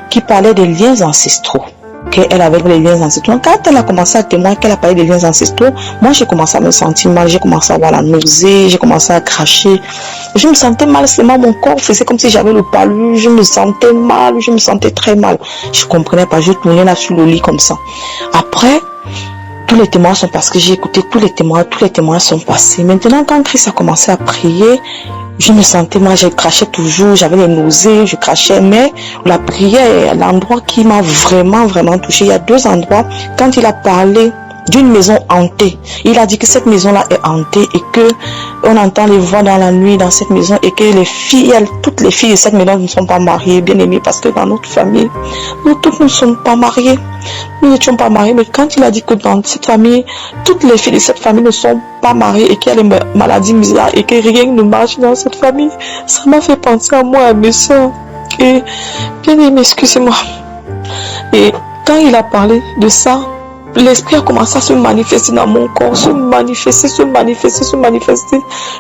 qui parlait des liens ancestraux, qu'elle avait des liens ancestraux. Quand elle a commencé à témoigner qu'elle a parlé des liens ancestraux, moi j'ai commencé à me sentir mal, j'ai commencé à avoir la nausée, j'ai commencé à cracher. Je me sentais mal, seulement mon corps faisait comme si j'avais le palu, je me sentais mal, je me sentais très mal. Je comprenais pas, je tournais là sur le lit comme ça. Après, tous les témoins sont passés, j'ai écouté tous les témoins sont passés. Maintenant, quand Christ a commencé à prier, je me sentais mal, je crachais toujours, j'avais les nausées, je crachais, mais la prière est l'endroit qui m'a vraiment touché. Il y a 2 endroits. Quand il a parlé d'une maison hantée. Il a dit que cette maison-là est hantée et que on entend les voix dans la nuit dans cette maison et que les filles, toutes les filles de cette maison ne sont pas mariées, bien aimées, parce que dans notre famille, nous toutes ne sommes pas mariées. Nous n'étions pas mariés, mais quand il a dit que dans cette famille, toutes les filles de cette famille ne sont pas mariées et qu'il y a des maladies bizarres et que rien ne marche dans cette famille, ça m'a fait penser à moi, à mes soeurs. Et bien aimé, excusez-moi. Et quand il a parlé de ça, l'esprit a commencé à se manifester dans mon corps, se manifester.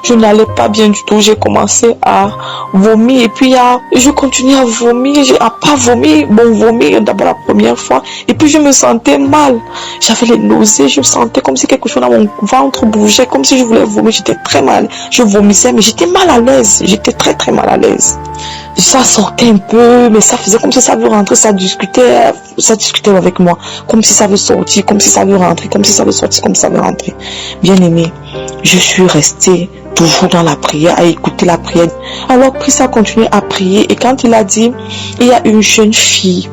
Je n'allais pas bien du tout. J'ai commencé à vomir et puis je continuais à vomir. À pas vomir, vomir d'abord la première fois. Et puis je me sentais mal. J'avais les nausées, je me sentais comme si quelque chose dans mon ventre bougeait, comme si je voulais vomir. J'étais très mal. Je vomissais, mais j'étais mal à l'aise. J'étais très très mal à l'aise. Ça sortait un peu, mais ça faisait comme si ça veut rentrer, ça discutait avec moi, comme si ça veut sortir, comme si ça veut rentrer, comme si ça veut sortir, comme si ça veut rentrer. Bien aimé, je suis restée toujours dans la prière, à écouter la prière. Alors Christ a continué à prier et quand il a dit, il y a une jeune fille,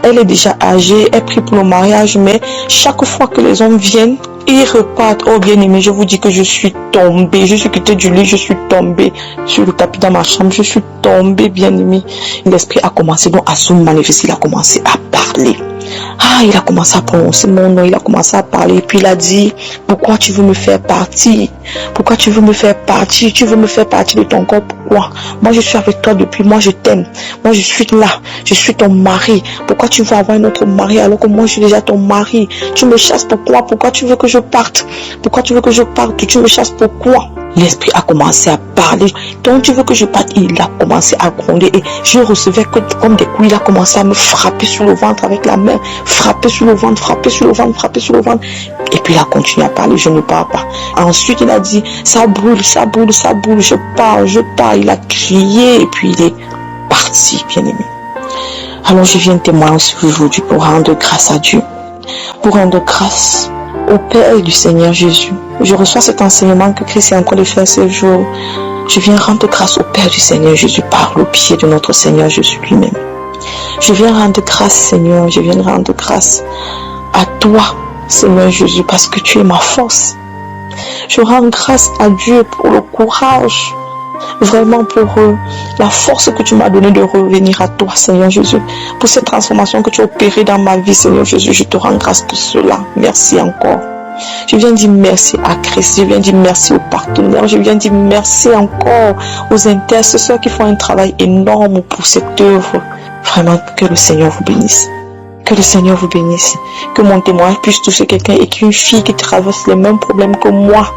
elle est déjà âgée, elle prie pour le mariage, mais chaque fois que les hommes viennent, ils repartent. Oh bien aimé, je vous dis que je suis tombée, je suis quittée du lit, je suis tombée sur le tapis dans ma chambre, je suis tombée, bien aimé. L'esprit a commencé donc à se manifester, il a commencé à parler. Il a commencé à prononcer mon nom, il a commencé à parler, et puis il a dit, pourquoi tu veux me faire partir? Pourquoi tu veux me faire partir? Tu veux me faire partir de ton corps, pourquoi? Moi je suis avec toi depuis, moi je t'aime, moi je suis là, je suis ton mari. Pourquoi tu veux avoir un autre mari alors que moi je suis déjà ton mari? Tu me chasses pourquoi? Pourquoi tu veux que je parte? Pourquoi tu veux que je parte? Tu me chasses pourquoi? L'esprit a commencé à parler. Donc tu veux que je parte? Il a commencé à gronder et je recevais comme des coups. Il a commencé à me frapper sur le ventre avec la main, frapper sur le ventre, frapper sur le ventre, frapper sur le ventre. Et puis il a continué à parler, je ne parle pas. Ensuite il a dit, ça brûle, ça brûle, ça brûle, je pars. Il a crié et puis il est parti, bien aimé. Alors je viens témoigner aujourd'hui pour rendre grâce à Dieu, pour rendre grâce au Père du Seigneur Jésus. Je reçois cet enseignement que Christ est en train de faire ce jour. Je viens rendre grâce au Père du Seigneur Jésus par le pied de notre Seigneur Jésus lui-même. Je viens rendre grâce, Seigneur, je viens rendre grâce à toi, Seigneur Jésus, parce que tu es ma force. Je rends grâce à Dieu pour le courage, vraiment pour la force que tu m'as donnée de revenir à toi, Seigneur Jésus, pour cette transformation que tu as opérée dans ma vie, Seigneur Jésus. Je te rends grâce pour cela. Merci encore. Je viens dire merci à Christ, je viens dire merci aux partenaires, je viens dire merci encore aux intercesseurs qui font un travail énorme pour cette œuvre. Vraiment, que le Seigneur vous bénisse. Que le Seigneur vous bénisse. Que mon témoignage puisse toucher quelqu'un et qu'une fille qui traverse les mêmes problèmes que moi,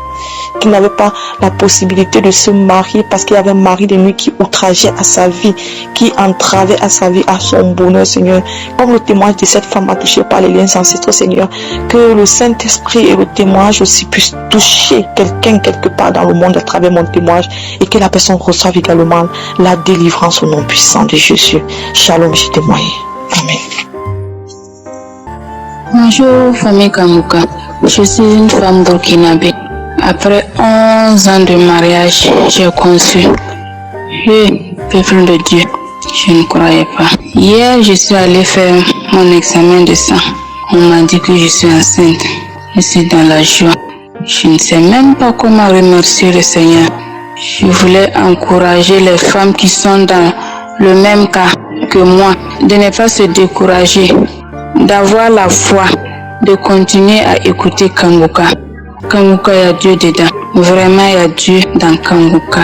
qui n'avait pas la possibilité de se marier parce qu'il y avait un mari de nuit qui outrageait à sa vie, qui entravait à sa vie, à son bonheur, Seigneur. Comme le témoignage de cette femme a touché par les liens ancestraux, Seigneur, que le Saint-Esprit et le témoignage aussi puissent toucher quelqu'un quelque part dans le monde à travers mon témoignage et que la personne reçoive également la délivrance au nom puissant de Jésus. Shalom, j'ai témoigné. Amen. Bonjour, famille Kanguka. Je suis une femme burkinabé. Après 11 ans de mariage, j'ai conçu. Peuple de Dieu, je ne croyais pas. Hier, je suis allée faire mon examen de sang. On m'a dit que je suis enceinte. Je suis dans la joie. Je ne sais même pas comment remercier le Seigneur. Je voulais encourager les femmes qui sont dans le même cas que moi, de ne pas se décourager, d'avoir la foi, de continuer à écouter Kanguka. Kanguka, il y a Dieu dedans. Vraiment, il y a Dieu dans Kanguka.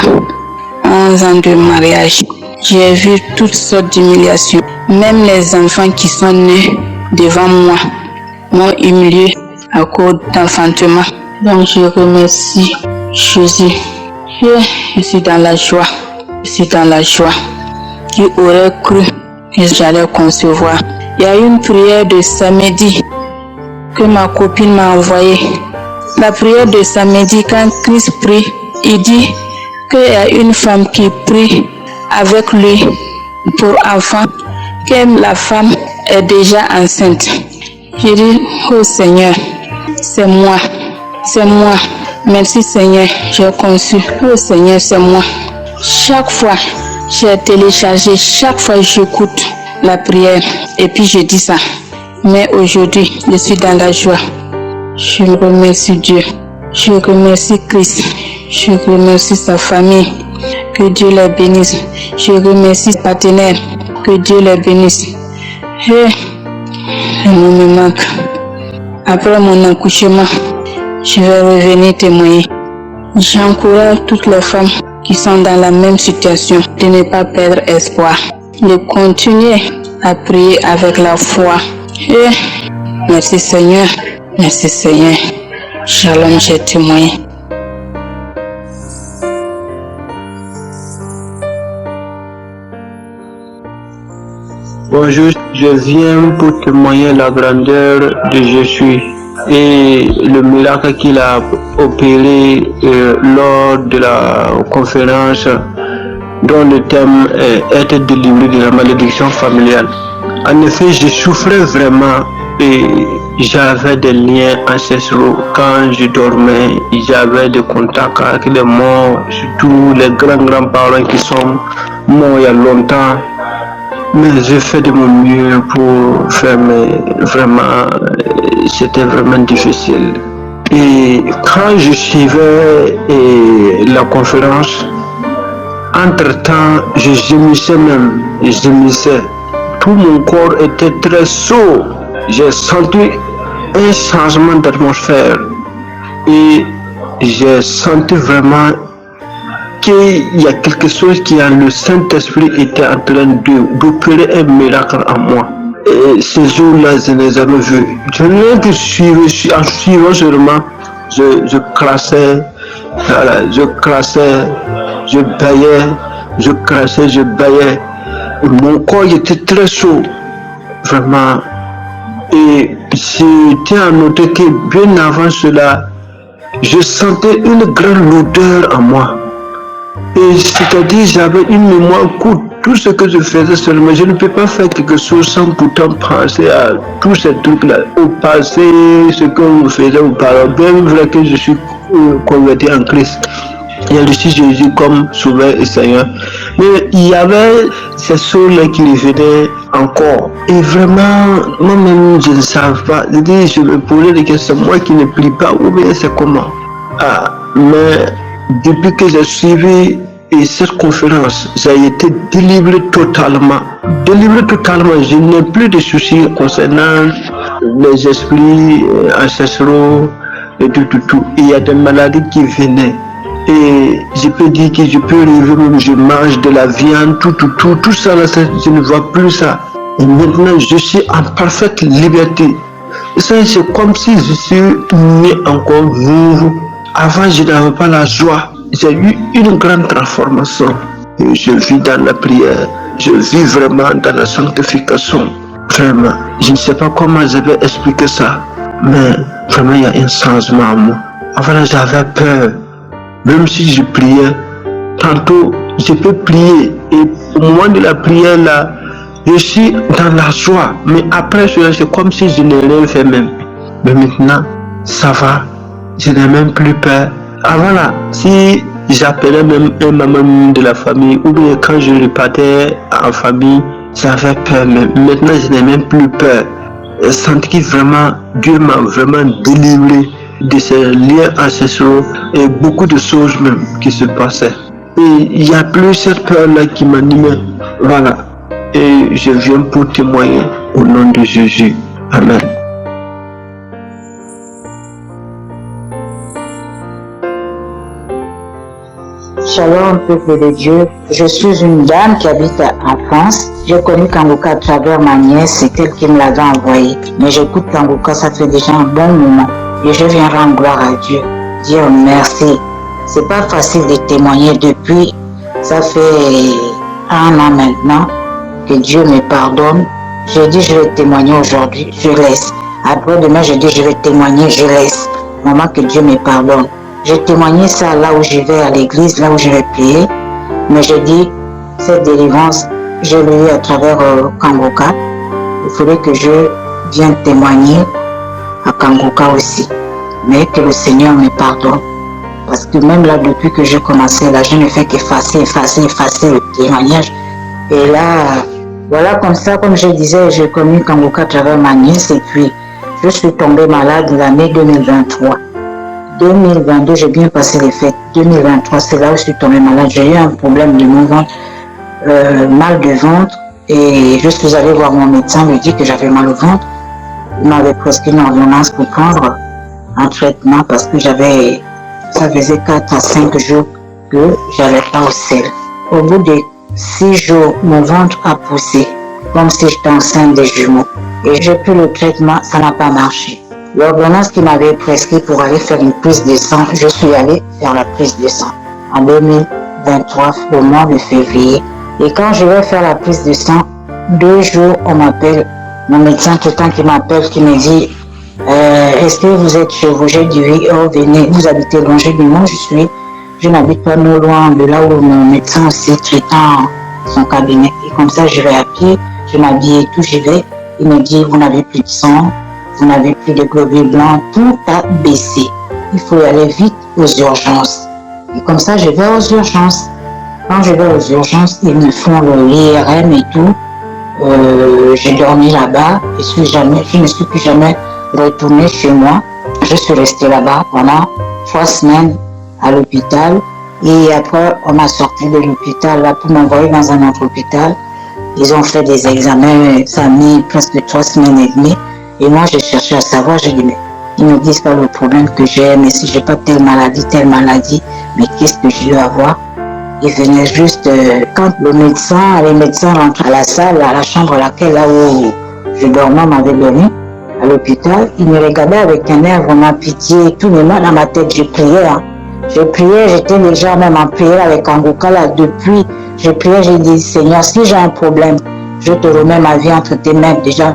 11 ans de mariage. J'ai vu toutes sortes d'humiliations. Même les enfants qui sont nés devant moi m'ont humilié à cause d'enfantement. Donc, je remercie Jésus. Je suis dans la joie. Je suis dans la joie. Qui aurait cru que j'allais concevoir? Il y a une prière de samedi que ma copine m'a envoyée. La prière de samedi, quand Christ prie, il dit qu'il y a une femme qui prie avec lui pour enfant, que la femme est déjà enceinte. Je dis, oh Seigneur, c'est moi. Merci Seigneur, j'ai conçu. Oh Seigneur, c'est moi. Chaque fois, j'ai téléchargé, chaque fois j'écoute la prière et puis je dis ça. Mais aujourd'hui, je suis dans la joie. Je remercie Dieu. Je remercie Christ. Je remercie sa famille. Que Dieu les bénisse. Je remercie ses partenaires. Que Dieu les bénisse. Et nous me manque. Après mon accouchement, je vais revenir témoigner. J'encourage toutes les femmes qui sont dans la même situation de ne pas perdre espoir, de continuer à prier avec la foi. Et merci Seigneur, merci Seigneur. Shalom, j'ai témoigné. Bonjour, je viens pour témoigner la grandeur de Jésus et le miracle qu'il a opéré lors de la conférence dont le thème est être délivré de la malédiction familiale. En effet, je souffrais vraiment et j'avais des liens ancestraux. Quand je dormais, j'avais des contacts avec les morts, surtout les grands-parents qui sont morts il y a longtemps. Mais j'ai fait de mon mieux pour faire, mais vraiment, c'était vraiment difficile. Et quand je suivais la conférence, entre-temps, je gémissais même, je gémissais. Tout mon corps était très chaud. J'ai senti un changement d'atmosphère et j'ai senti vraiment qu'il y a quelque chose qui a le Saint-Esprit était en train d'opérer un miracle en moi. Et ces jours-là, je ne les avais vus. Je n'ai que suivi, en suivant seulement, je classais, voilà, je classais, je baillais, je classais, je baillais. Mon corps était très chaud, vraiment. Et j'étais à noter que bien avant cela, je sentais une grande lourdeur en moi. Et c'est-à-dire j'avais une mémoire courte. Tout ce que je faisais seulement, je ne peux pas faire quelque chose sans pourtant penser à tous ces trucs-là. Au passé, ce que vous faisiez auparavant, bien vrai que je suis converti en Christ. Il y a aussi Jésus comme Sauveur et Seigneur. Mais il y avait ces choses-là qui revenaient encore. Et vraiment, moi-même, je ne savais pas. Je me posais des questions, moi qui ne prie pas, ou bien c'est comment. Mais depuis que j'ai suivi cette conférence, j'ai été délivré totalement. Je n'ai plus de soucis concernant les esprits ancestraux et tout. Il y a des maladies qui venaient. Et je peux dire que je peux rêver même, je mange de la viande, tout ça, là, je ne vois plus ça. Et maintenant, je suis en parfaite liberté. C'est comme si je suis né encore nouveau. Avant, je n'avais pas la joie. J'ai eu une grande transformation. Et je vis dans la prière. Je vis vraiment dans la sanctification. Vraiment. Je ne sais pas comment je vais expliquer ça. Mais vraiment, il y a un changement en moi. Avant, j'avais peur. Même si je priais, tantôt, je peux prier. Et au moment de la prière, là, je suis dans la joie. Mais après cela, c'est comme si je n'ai rien fait même. Mais maintenant, ça va. Je n'ai même plus peur. Avant là, si j'appelais même un membre de la famille, ou bien quand je repartais en famille, j'avais peur même. Maintenant, je n'ai même plus peur. Je sens que vraiment, Dieu m'a vraiment délivré de ces liens ancestraux et beaucoup de choses même qui se passaient. Et il n'y a plus cette peur-là qui m'animait. Voilà. Et je viens pour témoigner au nom de Jésus. Amen. Shalom, peuple de Dieu. Je suis une dame qui habite en France. J'ai connu Kanguka à travers ma nièce, c'est elle qui me l'avait envoyé. Mais j'écoute Kanguka, ça fait déjà un bon moment. Et je viens rendre gloire à Dieu. Dire merci. C'est pas facile de témoigner depuis. Ça fait 1 an maintenant que Dieu me pardonne. Je dis je vais témoigner aujourd'hui, je laisse. Après-demain, je dis je vais témoigner, je laisse. Maman, que Dieu me pardonne. J'ai témoigné ça là où je vais à l'église, là où je vais prier. Mais je dis, cette délivrance, je l'ai eu à travers Kanguka. Il faudrait que je vienne témoigner à Kanguka aussi. Mais que le Seigneur me pardonne. Parce que même là, depuis que j'ai commencé, là, je ne fais qu'effacer le témoignage. Et là, voilà, comme ça, comme je disais, j'ai connu Kanguka à travers ma nièce. Et puis, Je suis tombée malade l'année 2023. 2022, j'ai bien passé les fêtes. 2023, c'est là où je suis tombée malade. J'ai eu un problème de mon ventre, mal de ventre. Et je suis allée voir mon médecin, lui dit que j'avais mal au ventre. Il m'avait prescrit une ordonnance pour prendre un traitement parce que ça faisait 4 à 5 jours que j'allais pas au sel. Au bout de 6 jours, mon ventre a poussé, comme si j'étais enceinte des jumeaux. Et j'ai pris le traitement, ça n'a pas marché. L'ordonnance qui m'avait prescrit pour aller faire une prise de sang, je suis allée faire la prise de sang en 2023, au mois de février. Et quand je vais faire la prise de sang, 2 jours, on m'appelle, mon médecin tout le temps qui m'appelle, qui me dit est-ce que vous êtes chez vous? J'ai dit oui, oh venez, vous habitez loin. J'ai dit non, je n'habite pas non loin de là où mon médecin aussi traitant son cabinet. Et comme ça, je vais à pied, je m'habille et tout, j'y vais. Il me dit, vous n'avez plus de sang, vous n'avez plus de globules blancs, tout a baissé. Il faut y aller vite aux urgences. Et comme ça, je vais aux urgences. Quand je vais aux urgences, ils me font l'IRM et tout. J'ai dormi là-bas. Je ne suis plus jamais retournée chez moi. Je suis restée là-bas pendant 3 semaines à l'hôpital. Et après, on m'a sorti de l'hôpital là pour m'envoyer dans un autre hôpital. Ils ont fait des examens, ça a mis presque 3 semaines et demie. Et moi, j'ai cherché à savoir, j'ai dit, mais ils ne me disent pas le problème que j'ai, mais si j'ai pas telle maladie, mais qu'est-ce que je dois avoir? Ils venaient juste, quand les médecins rentrent à la salle, à la chambre là où je dormais, m'avait donné, à l'hôpital, ils me regardaient avec un air vraiment pitié et tout, mais moi, dans ma tête, je priais, hein. Je priais, j'étais déjà même en prière avec Kangoka là, depuis, je priais, j'ai dit, Seigneur, si j'ai un problème, je te remets ma vie entre tes mains déjà.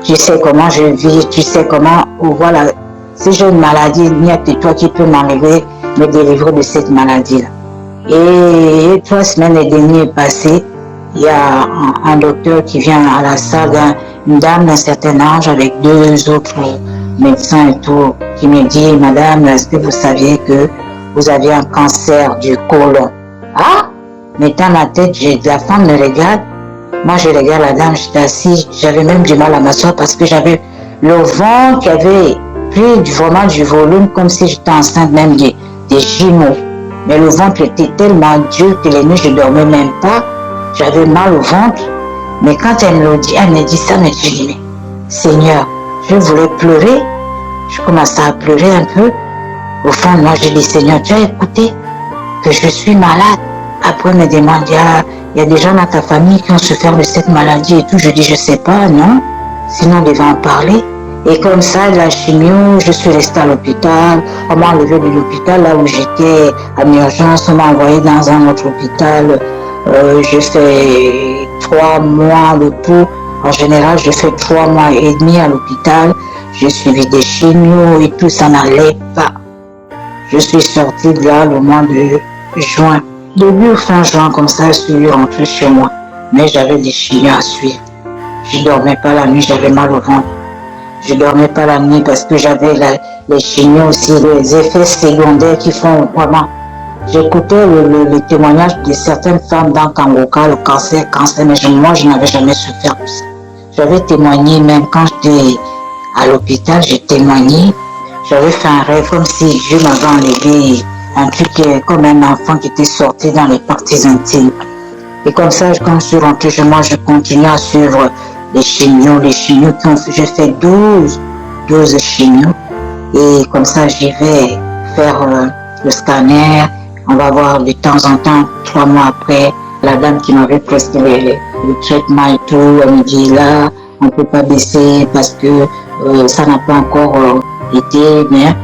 Tu sais comment je vis, tu sais comment, voilà, si j'ai une maladie, il n'y a que toi qui peux m'enlever, me délivrer de cette maladie-là. Et 3 semaines et demie est passé, il y a un docteur qui vient à la salle, une dame d'un certain âge avec 2 autres médecins et tout, qui me dit, madame, est-ce que vous saviez que vous aviez un cancer du côlon? Ah! Mais dans ma tête, la femme me regarde. Moi, je regarde la dame, j'étais assise. J'avais même du mal à m'asseoir parce que j'avais le ventre qui avait pris vraiment du volume, comme si j'étais enceinte même des jumeaux. Mais le ventre était tellement dur que les nuits, je ne dormais même pas. J'avais mal au ventre. Mais quand elle me dit ça, mais je dis, mais Seigneur, je voulais pleurer. Je commençais à pleurer un peu. Au fond de moi, je dis, Seigneur, tu as écouté que je suis malade. Après, elle me demande, il y a des gens dans ta famille qui ont souffert de cette maladie et tout. Je dis, je sais pas, non. Sinon, on devait en parler. Et comme ça, la chimio, je suis restée à l'hôpital. On m'a enlevé de l'hôpital là où j'étais en urgence. On m'a envoyé dans un autre hôpital. J'ai fait 3 mois le tout. En général, j'ai fait 3 mois et demi à l'hôpital. J'ai suivi des chimios et tout, ça n'allait pas. Je suis sortie de là le mois de juin. Début fin juin, comme ça, je suis rentrée chez moi. Mais j'avais des chimios à suivre. Je ne dormais pas la nuit, j'avais mal au ventre. Je ne dormais pas la nuit parce que j'avais les chimios aussi, les effets secondaires qui font vraiment. J'écoutais le témoignage de certaines femmes dans Kangoka, le cancer, mais moi, je n'avais jamais souffert de ça. J'avais témoigné même quand j'étais à l'hôpital, j'ai témoigné. J'avais fait un rêve comme si Dieu m'avait enlevé un truc comme un enfant qui était sorti dans les parties intimes. Et comme ça, quand je suis rentrée chez moi, je continue à suivre les chimios qui ont fait, j'ai fait 12 chimios. Et comme ça, j'y vais faire le scanner. On va voir de temps en temps, 3 mois après, la dame qui m'avait prescrit le traitement et tout, elle me dit là, on ne peut pas baisser parce que ça n'a pas encore été bien.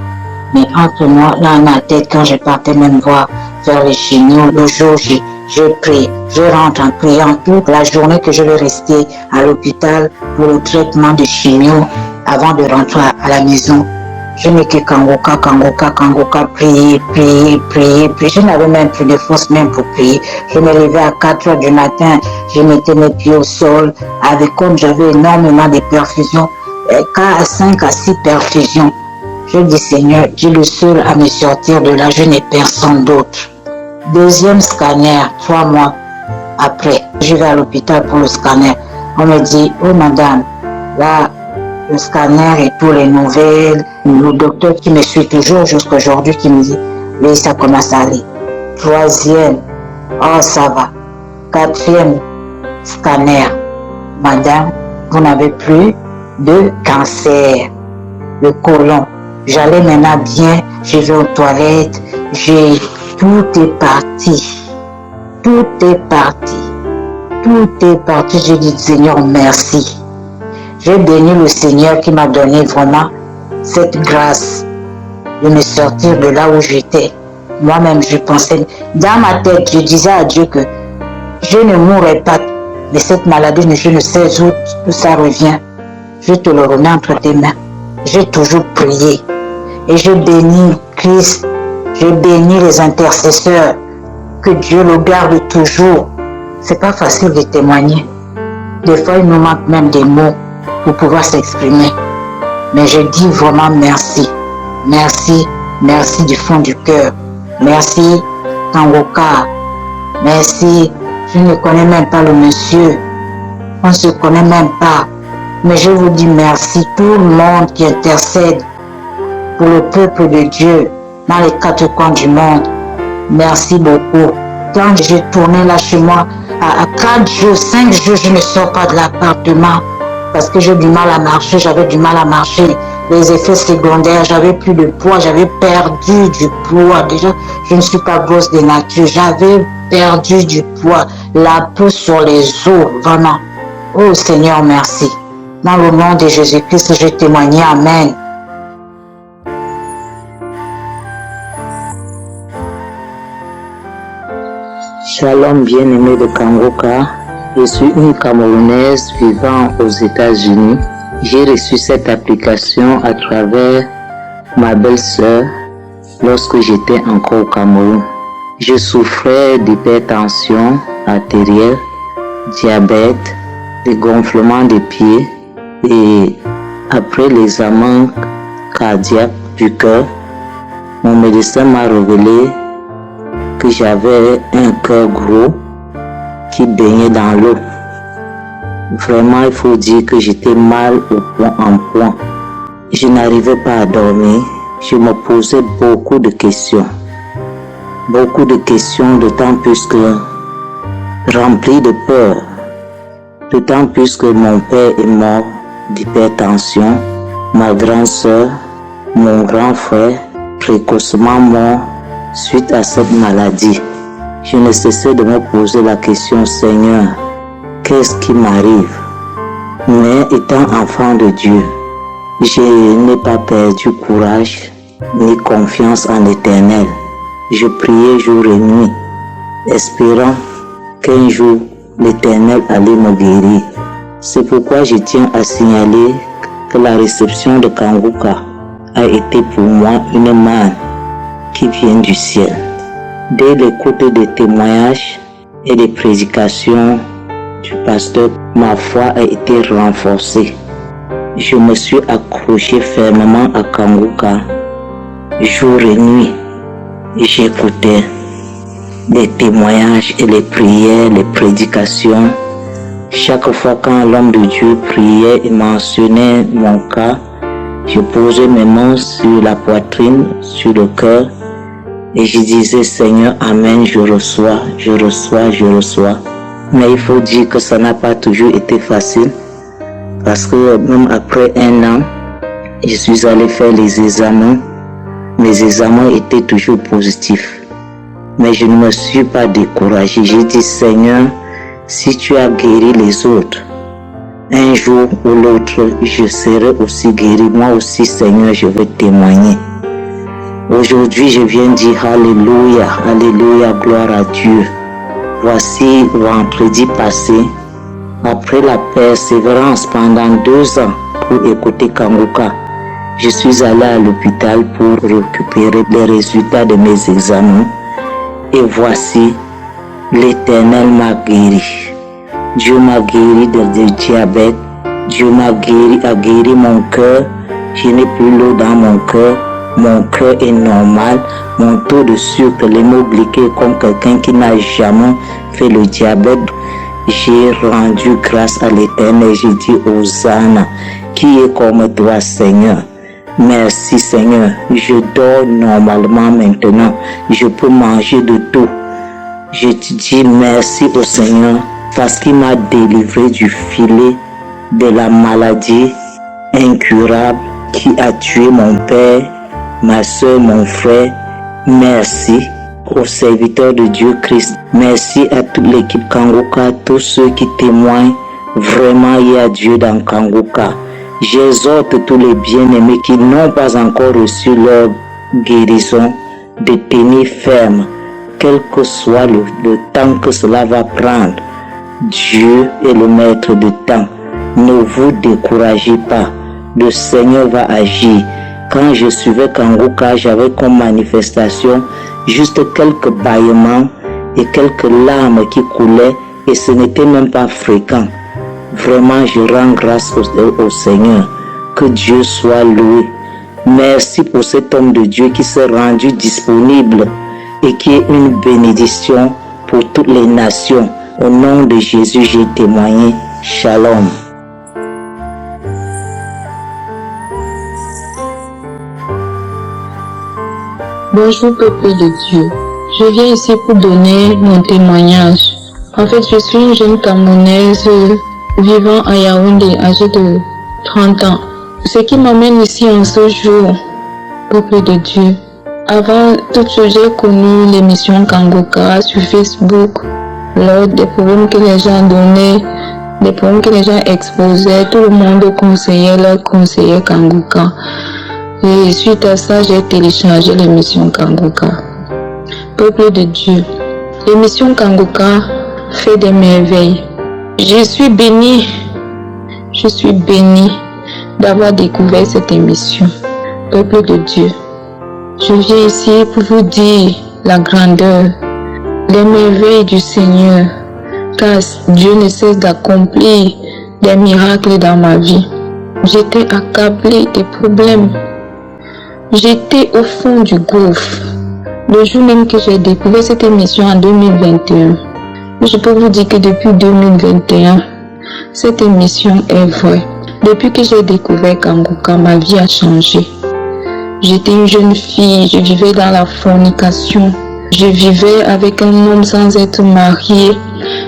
Mais entre moi, là, dans ma tête, quand je partais même voir faire les chimios, le jour, je prie, je rentre en priant toute la journée que je vais rester à l'hôpital pour le traitement de chimio avant de rentrer à la maison. Je n'ai que Kangoka, prier. Je n'avais même plus de force même pour prier. Je me levais à 4 heures du matin, je mettais mes pieds au sol, comme j'avais énormément de perfusions, 5 à 6 perfusions. Je dis, Seigneur, tu es le seul à me sortir de là, je n'ai personne d'autre. Deuxième scanner, 3 mois après, je vais à l'hôpital pour le scanner. On me dit, oh madame, là, le scanner et toutes les nouvelles. Le docteur qui me suit toujours jusqu'à aujourd'hui qui me dit, oui, ça commence à aller. 3e, oh ça va. 4e, scanner. Madame, vous n'avez plus de cancer. Le côlon. J'allais maintenant bien, je vais aux toilettes, tout est parti. Tout est parti. Tout est parti. Je dis, Seigneur, merci. J'ai béni le Seigneur qui m'a donné vraiment cette grâce de me sortir de là où j'étais. Moi-même, je pensais, dans ma tête, je disais à Dieu que je ne mourrai pas. Mais cette maladie, je ne sais où ça revient. Je te le remets entre tes mains. J'ai toujours prié. Et je bénis Christ. Je bénis les intercesseurs. Que Dieu le garde toujours. C'est pas facile de témoigner. Des fois, il nous manque même des mots pour pouvoir s'exprimer. Mais je dis vraiment merci. Merci. Merci du fond du cœur. Merci, Kangoka. Merci. Je ne connais même pas le monsieur. On ne se connaît même pas. Mais je vous dis merci. Tout le monde qui intercède pour le peuple de Dieu dans les 4 coins du monde. Merci beaucoup. Quand j'ai tourné là chez moi, à 4 jours, 5 jours, je ne sors pas de l'appartement parce que j'ai du mal à marcher, j'avais du mal à marcher. Les effets secondaires, j'avais plus de poids, j'avais perdu du poids. Déjà, je ne suis pas grosse de nature, j'avais perdu du poids, la peau sur les os, vraiment. Oh Seigneur, merci. Dans le nom de Jésus-Christ, je témoigne. Amen. Shalom bien-aimé de Kangoka, je suis une Camerounaise vivant aux États-Unis. J'ai reçu cette application à travers ma belle-sœur lorsque j'étais encore au Cameroun. Je souffrais d'hypertension artérielle, diabète, de gonflement des pieds et après l'examen cardiaque du cœur, mon médecin m'a révélé que j'avais un cœur gros qui baignait dans l'eau. Vraiment, il faut dire que j'étais mal au point en point. Je n'arrivais pas à dormir. Je me posais beaucoup de questions. Beaucoup de questions, d'autant plus que rempli de peur. D'autant plus que mon père est mort d'hypertension, ma grande sœur, mon grand frère, précocement mort suite à cette maladie. Je ne cessais de me poser la question, Seigneur, qu'est-ce qui m'arrive? Mais étant enfant de Dieu, je n'ai pas perdu courage ni confiance en l'Éternel. Je priais jour et nuit, espérant qu'un jour l'Éternel allait me guérir. C'est pourquoi je tiens à signaler que la réception de Kangoka a été pour moi une manne qui vient du ciel. Dès l'écoute des témoignages et des prédications du pasteur, ma foi a été renforcée. Je me suis accroché fermement à Kangoka jour et nuit. J'écoutais les témoignages et les prières, les prédications. Chaque fois quand l'homme de Dieu priait et mentionnait mon cas, je posais mes mains sur la poitrine, sur le cœur, et je disais, Seigneur, Amen, je reçois, je reçois, je reçois. Mais il faut dire que ça n'a pas toujours été facile, parce que même après 1 an, je suis allé faire les examens. Mes examens étaient toujours positifs. Mais je ne me suis pas découragé. J'ai dit, Seigneur, si tu as guéri les autres, un jour ou l'autre, je serai aussi guéri. Moi aussi, Seigneur, je vais témoigner. Aujourd'hui, je viens dire Alléluia, Alléluia, gloire à Dieu. Voici vendredi passé, après la persévérance pendant 2 ans pour écouter Kangoka, je suis allé à l'hôpital pour récupérer les résultats de mes examens. Et voici, l'Éternel m'a guéri. Dieu m'a guéri du diabète. Dieu m'a guéri mon cœur. Je n'ai plus l'eau dans mon cœur. Mon cœur est normal. Mon taux de sucre, l'hémoglycé, comme quelqu'un qui n'a jamais fait le diabète. J'ai rendu grâce à l'Éternel. J'ai dit Hosanna. Qui est comme toi, Seigneur? Merci, Seigneur. Je dors normalement maintenant. Je peux manger de tout. Je te dis merci au Seigneur parce qu'il m'a délivré du filet de la maladie incurable qui a tué mon père, ma soeur, mon frère. Merci aux serviteurs de Dieu Christ. Merci à toute l'équipe Kanguka, tous ceux qui témoignent. Vraiment, il y a Dieu dans Kanguka. J'exhorte tous les bien-aimés qui n'ont pas encore reçu leur guérison de tenir ferme, quel que soit le temps que cela va prendre. Dieu est le maître du temps. Ne vous découragez pas. Le Seigneur va agir. Quand je suivais Kanguka, j'avais comme manifestation juste quelques bâillements et quelques larmes qui coulaient et ce n'était même pas fréquent. Vraiment, je rends grâce au Seigneur. Que Dieu soit loué. Merci pour cet homme de Dieu qui s'est rendu disponible et qui est une bénédiction pour toutes les nations. Au nom de Jésus, j'ai témoigné. Shalom. Bonjour peuple de Dieu. Je viens ici pour donner mon témoignage. En fait, je suis une jeune Camerounaise vivant à Yaoundé, âgée de 30 ans. Ce qui m'amène ici en ce jour, peuple de Dieu. Avant toute chose, j'ai connu l'émission Kanguka sur Facebook. Lors des problèmes que les gens donnaient, des problèmes que les gens exposaient, tout le monde conseillait leur conseiller Kanguka. Et suite à ça, j'ai téléchargé l'émission Kanguka. Peuple de Dieu, l'émission Kanguka fait des merveilles. Je suis bénie d'avoir découvert cette émission. Peuple de Dieu, je viens ici pour vous dire la grandeur, les merveilles du Seigneur, car Dieu ne cesse d'accomplir des miracles dans ma vie. J'étais accablée des problèmes. J'étais au fond du gouffre. Le jour même que j'ai découvert cette émission en 2021, je peux vous dire que depuis 2021, cette émission est vraie. Depuis que j'ai découvert Kanguka, ma vie a changé. J'étais une jeune fille, je vivais dans la fornication. Je vivais avec un homme sans être mariée.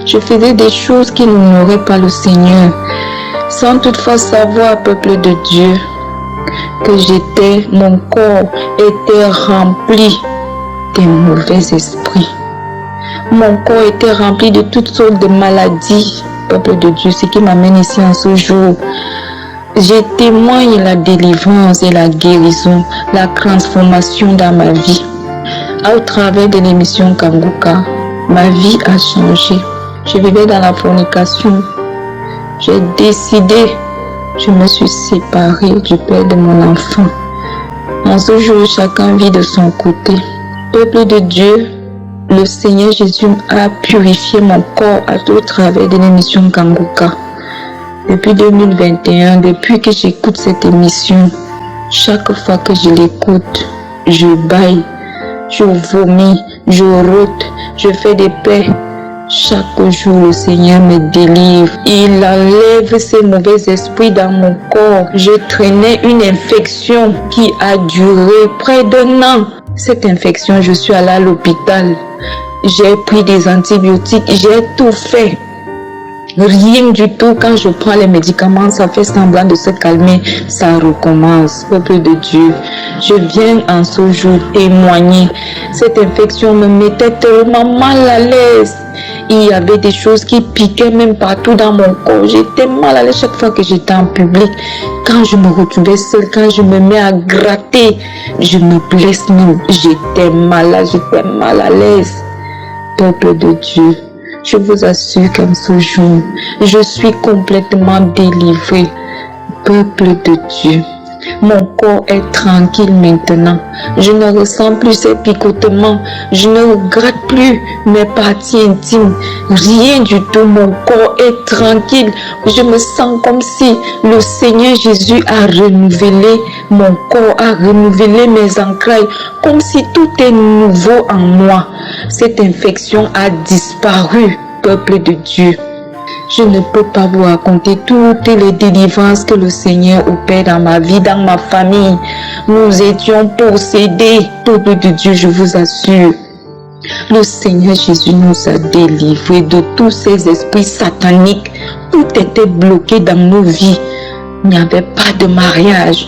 Je faisais des choses qui n'honoraient pas le Seigneur. Sans toutefois savoir, peuple de Dieu, que mon corps était rempli de mauvais esprits. Mon corps était rempli de toutes sortes de maladies, peuple de Dieu, ce qui m'amène ici en ce jour. Je témoigne la délivrance et la guérison, la transformation dans ma vie. Au travers de l'émission Kanguka, ma vie a changé. Je vivais dans la fornication. J'ai décidé, je me suis séparée du père de mon enfant. En ce jour, chacun vit de son côté. Peuple de Dieu, le Seigneur Jésus a purifié mon corps au travers de l'émission Kanguka. Depuis 2021, depuis que j'écoute cette émission, chaque fois que je l'écoute, je bâille, je vomis, je rote, je fais des paix. Chaque jour, le Seigneur me délivre. Il enlève ces mauvais esprits dans mon corps. Je traînais une infection qui a duré près d'1 an. Cette infection, je suis allée à l'hôpital. J'ai pris des antibiotiques, j'ai tout fait. Rien du tout. Quand je prends les médicaments, ça fait semblant de se calmer. Ça recommence. Peuple de Dieu, je viens en ce jour témoigner. Cette infection me mettait tellement mal à l'aise. Il y avait des choses qui piquaient même partout dans mon corps. J'étais mal à l'aise chaque fois que j'étais en public. Quand je me retrouvais seule, quand je me mets à gratter, je me blesse même. J'étais mal à l'aise. Peuple de Dieu, je vous assure qu'en ce jour, je suis complètement délivrée. Peuple de Dieu, mon corps est tranquille maintenant. Je ne ressens plus ces picotements. Je ne regrette plus mes parties intimes. Rien du tout. Mon corps est tranquille. Je me sens comme si le Seigneur Jésus a renouvelé mon corps, a renouvelé mes entrailles. Comme si tout est nouveau en moi. Cette infection a disparu, peuple de Dieu. Je ne peux pas vous raconter toutes les délivrances que le Seigneur opère dans ma vie, dans ma famille. Nous étions possédés. Peuple de Dieu, je vous assure. Le Seigneur Jésus nous a délivrés de tous ces esprits sataniques. Tout était bloqué dans nos vies. Il n'y avait pas de mariage,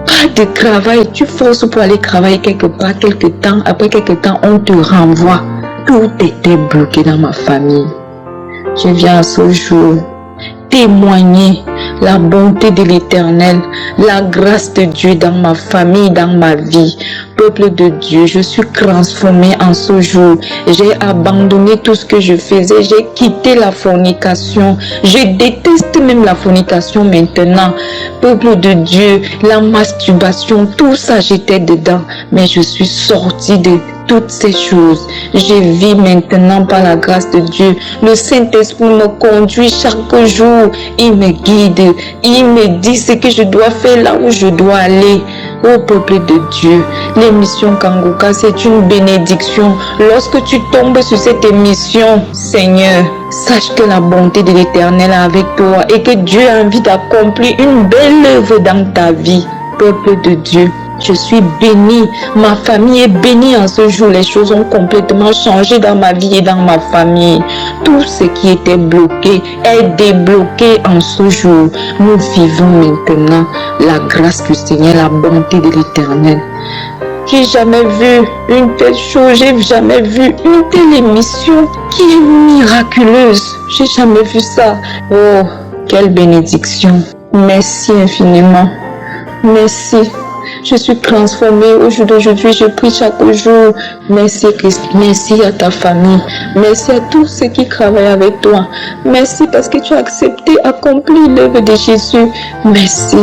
pas de travail. Tu forces pour aller travailler quelque part, quelque temps. Après quelque temps, on te renvoie. Tout était bloqué dans ma famille. Je viens à ce jour témoigner la bonté de l'Éternel, la grâce de Dieu dans ma famille, dans ma vie. Peuple de Dieu, je suis transformé en ce jour. J'ai abandonné tout ce que je faisais. J'ai quitté la fornication. Je déteste même la fornication maintenant. Peuple de Dieu, la masturbation, tout ça j'étais dedans. Mais je suis sortie de toutes ces choses. Je vis maintenant par la grâce de Dieu. Le Saint-Esprit me conduit chaque jour. Il me guide. Il me dit ce que je dois faire là où je dois aller. Ô peuple de Dieu, l'émission Kanguka, c'est une bénédiction. Lorsque tu tombes sur cette émission, Seigneur, sache que la bonté de l'Éternel est avec toi et que Dieu a envie d'accomplir une belle œuvre dans ta vie. Peuple de Dieu, je suis bénie, ma famille est bénie en ce jour. Les choses ont complètement changé dans ma vie et dans ma famille. Tout ce qui était bloqué est débloqué en ce jour. Nous vivons maintenant la grâce du Seigneur, la bonté de l'Éternel. J'ai jamais vu une telle chose, j'ai jamais vu une telle émission qui est miraculeuse. J'ai jamais vu ça. Oh, quelle bénédiction. Merci infiniment. Merci. Je suis transformée au jour d'aujourd'hui. Je prie chaque jour. Merci Christ. Merci à ta famille. Merci à tous ceux qui travaillent avec toi. Merci parce que tu as accepté d'accomplir l'œuvre de Jésus. Merci.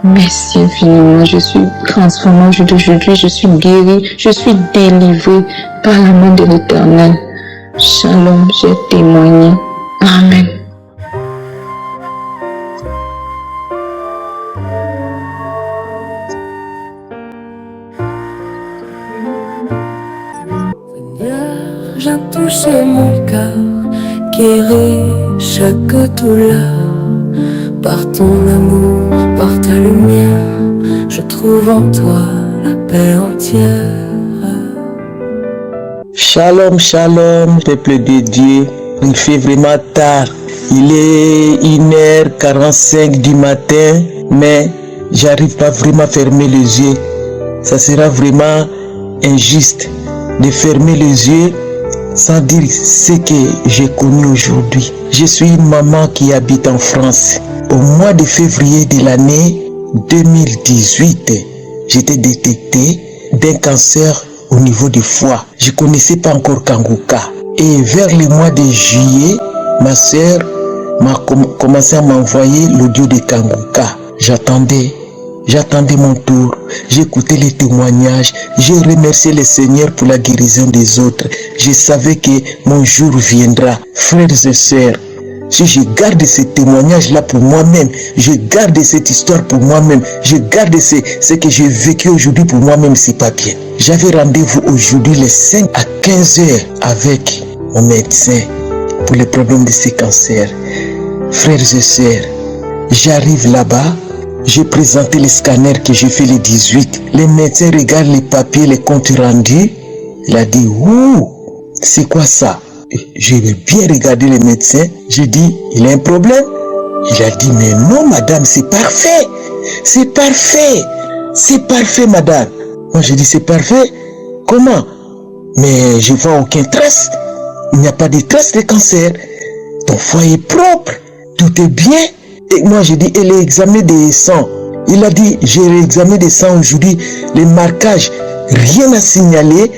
Merci infiniment. Je suis transformée au jour d'aujourd'hui. Je suis guérie. Je suis délivrée par la main de l'Éternel. Shalom. J'ai témoigné. Amen. Viens toucher mon cœur, guérir chaque douleur. Par ton amour, par ta lumière, je trouve en toi la paix entière. Shalom, shalom, peuple de Dieu. Il fait vraiment tard. Il est 1h45 du matin, mais j'arrive pas vraiment à fermer les yeux. Ça sera vraiment injuste de fermer les yeux sans dire ce que j'ai connu aujourd'hui. Je suis une maman qui habite en France. Au mois de février de l'année 2018, j'étais détecté d'un cancer au niveau du foie. Je ne connaissais pas encore Kanguka. Et vers le mois de juillet, ma soeur m'a commencé à m'envoyer l'audio de Kanguka. J'attendais mon tour, j'écoutais les témoignages, j'ai remercié le Seigneur pour la guérison des autres. Je savais que mon jour viendra. Frères et sœurs, si je garde ce témoignage-là pour moi-même, je garde cette histoire pour moi-même, je garde ce que j'ai vécu aujourd'hui pour moi-même, c'est pas bien. J'avais rendez-vous aujourd'hui les 5 à 15 heures avec mon médecin pour les problèmes de ce cancer. Frères et sœurs, j'arrive là-bas. J'ai présenté le scanner que j'ai fait le 18. Les médecins regardent les papiers, les comptes rendus. Il a dit, ouh, c'est quoi ça? J'ai bien regardé les médecins. J'ai dit, il a un problème? Il a dit, mais non madame, c'est parfait. C'est parfait. C'est parfait madame. Moi j'ai dit, c'est parfait? Comment? Mais je vois aucune trace. Il n'y a pas de trace de cancer. Ton foie est propre. Tout est bien. Et moi j'ai dit, et l'examen des sangs? Il a dit, j'ai l'examen des sangs aujourd'hui, les marquages, rien à signaler.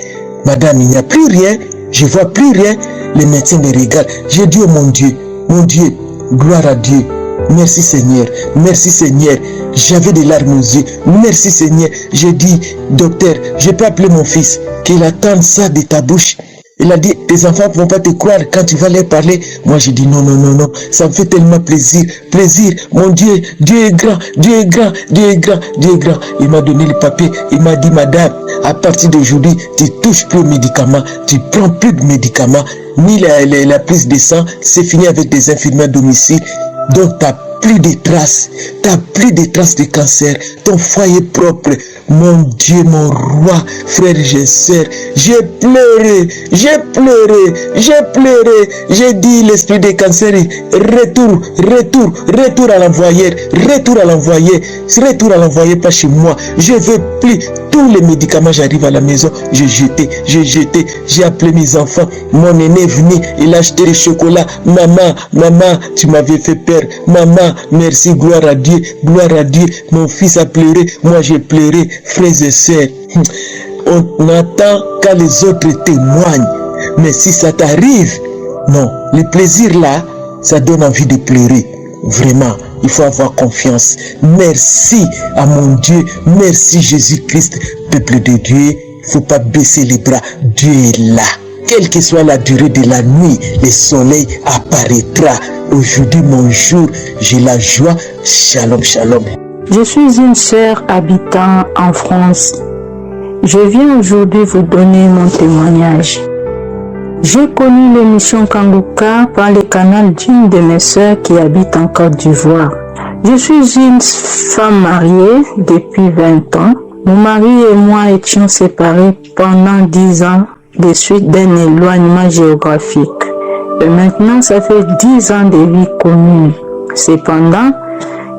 Madame, il n'y a plus rien, je vois plus rien. Les médecins me regardent. J'ai dit, oh mon Dieu, gloire à Dieu. Merci Seigneur, merci Seigneur. J'avais des larmes aux yeux. Merci Seigneur. J'ai dit, docteur, je peux appeler mon fils, qu'il attende ça de ta bouche. Il a dit, tes enfants ne vont pas te croire quand tu vas leur parler. Moi, j'ai dit non, non, non, non. Ça me fait tellement plaisir. Plaisir. Mon Dieu, Dieu est grand, Dieu est grand, Dieu est grand, Dieu est grand. Il m'a donné le papier. Il m'a dit, madame, à partir d'aujourd'hui, tu ne touches plus aux médicaments. Tu ne prends plus de médicaments. Ni la prise de sang. C'est fini avec des infirmiers à domicile. Donc, tu n'as plus de traces. Tu n'as plus de traces de cancer. Ton foyer propre. Mon Dieu, mon roi, frère et sœurs, j'ai pleuré, j'ai pleuré, j'ai pleuré. J'ai dit l'esprit des cancers, retour à l'envoyeur, retour à l'envoyeur, pas chez moi. Je veux plus tous les médicaments. J'arrive à la maison, j'ai jeté, j'ai appelé mes enfants. Mon aîné est venu, il a acheté le chocolat. Maman, tu m'avais fait peur. Maman, merci, gloire à Dieu, gloire à Dieu. Mon fils a pleuré, moi j'ai pleuré. Frères et sœurs, on attend quand les autres témoignent. Mais si ça t'arrive, non, le plaisir là, ça donne envie de pleurer. Vraiment, il faut avoir confiance. Merci à mon Dieu, merci Jésus-Christ, peuple de Dieu. Il ne faut pas baisser les bras, Dieu est là. Quelle que soit la durée de la nuit, le soleil apparaîtra. Aujourd'hui, mon jour, j'ai la joie. Shalom, shalom. Je suis une sœur habitant en France. Je viens aujourd'hui vous donner mon témoignage. J'ai connu l'émission Kanguka par le canal d'une de mes sœurs qui habite en Côte d'Ivoire. Je suis une femme mariée depuis 20 ans. Mon mari et moi étions séparés pendant 10 ans de suite d'un éloignement géographique. Et maintenant, ça fait 10 ans de vie commune. Cependant,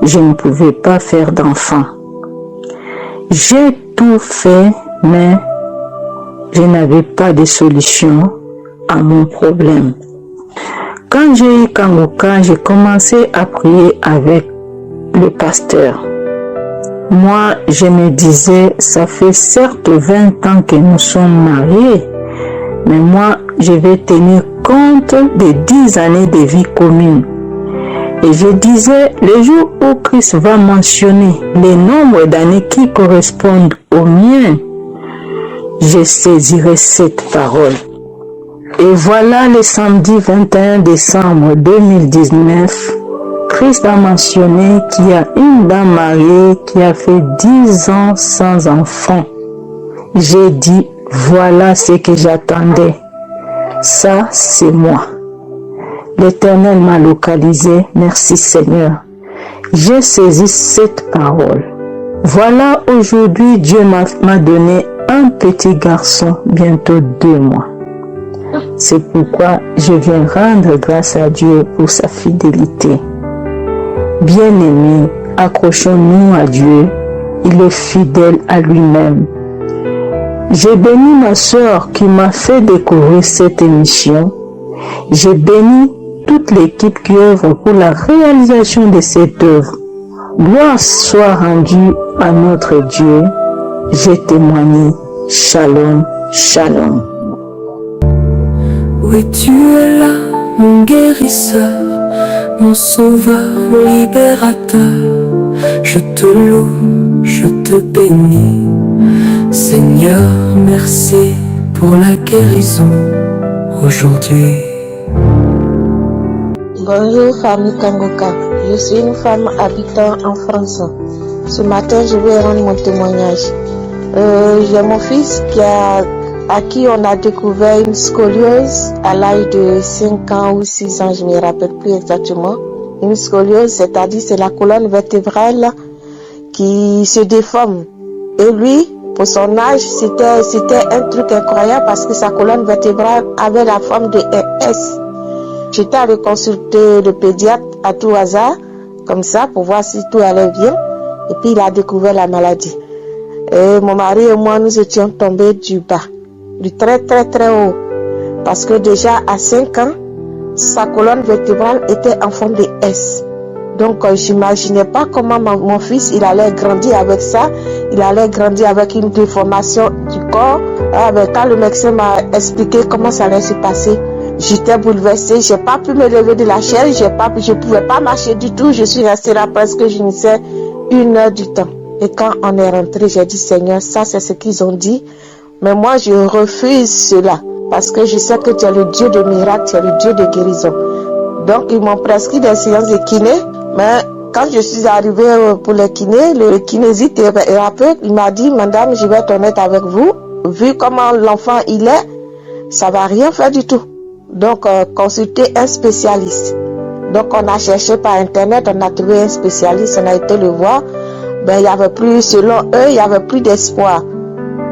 je ne pouvais pas faire d'enfant. J'ai tout fait, mais je n'avais pas de solution à mon problème. Quand j'ai eu Kanguka, j'ai commencé à prier avec le pasteur. Moi, je me disais, ça fait certes 20 ans que nous sommes mariés, mais moi, je vais tenir compte des 10 années de vie commune. Et je disais, le jour où Christ va mentionner les nombres d'années qui correspondent aux miens, je saisirai cette parole. Et voilà le samedi 21 décembre 2019, Christ a mentionné qu'il y a une dame mariée qui a fait 10 ans sans enfant. J'ai dit, voilà ce que j'attendais. Ça, c'est moi. L'Éternel m'a localisé, merci Seigneur. J'ai saisi cette parole. Voilà, aujourd'hui, Dieu m'a donné un petit garçon, bientôt 2 mois. C'est pourquoi je viens rendre grâce à Dieu pour sa fidélité. Bien-aimés, accrochons-nous à Dieu, il est fidèle à lui-même. J'ai béni ma sœur qui m'a fait découvrir cette émission. J'ai béni toute l'équipe qui œuvre pour la réalisation de cette œuvre. Gloire soit rendue à notre Dieu. J'ai témoigné. Shalom, shalom. Oui, tu es là, mon guérisseur, mon sauveur, mon libérateur. Je te loue, je te bénis. Seigneur, merci pour la guérison aujourd'hui. Bonjour famille Kanguka, je suis une femme habitant en France. Ce matin, je vais rendre mon témoignage. J'ai mon fils à qui on a découvert une scoliose à l'âge de 5 ans ou 6 ans, je ne me rappelle plus exactement. Une scoliose, c'est-à-dire c'est la colonne vertébrale qui se déforme. Et lui, pour son âge, c'était un truc incroyable parce que sa colonne vertébrale avait la forme de S. J'étais allée consulter le pédiatre à tout hasard, comme ça, pour voir si tout allait bien. Et puis il a découvert la maladie. Et mon mari et moi, nous étions tombés du bas, du très très très haut. Parce que déjà à 5 ans, sa colonne vertébrale était en forme de S. Donc j'imaginais pas comment mon fils, il allait grandir avec ça. Il allait grandir avec une déformation du corps. Quand le médecin m'a expliqué comment ça allait se passer, j'étais bouleversée. J'ai pas pu me lever de la chaise. Je pouvais pas marcher du tout. Je suis restée là presque, je ne sais, 1 heure du temps. Et quand on est rentré, j'ai dit, Seigneur, ça c'est ce qu'ils ont dit. Mais moi, je refuse cela. parce que je sais que tu es le Dieu de miracles, tu es le Dieu de guérison. Donc ils m'ont prescrit des séances de kiné, mais quand je suis arrivée pour les kinés, le kinésithérapeute, il m'a dit, madame, je vais être honnête avec vous, vu comment l'enfant il est, ça va rien faire du tout. Donc consultez un spécialiste. Donc on a cherché par internet, on a trouvé un spécialiste, on a été le voir. Ben il y avait plus, selon eux, il y avait plus d'espoir.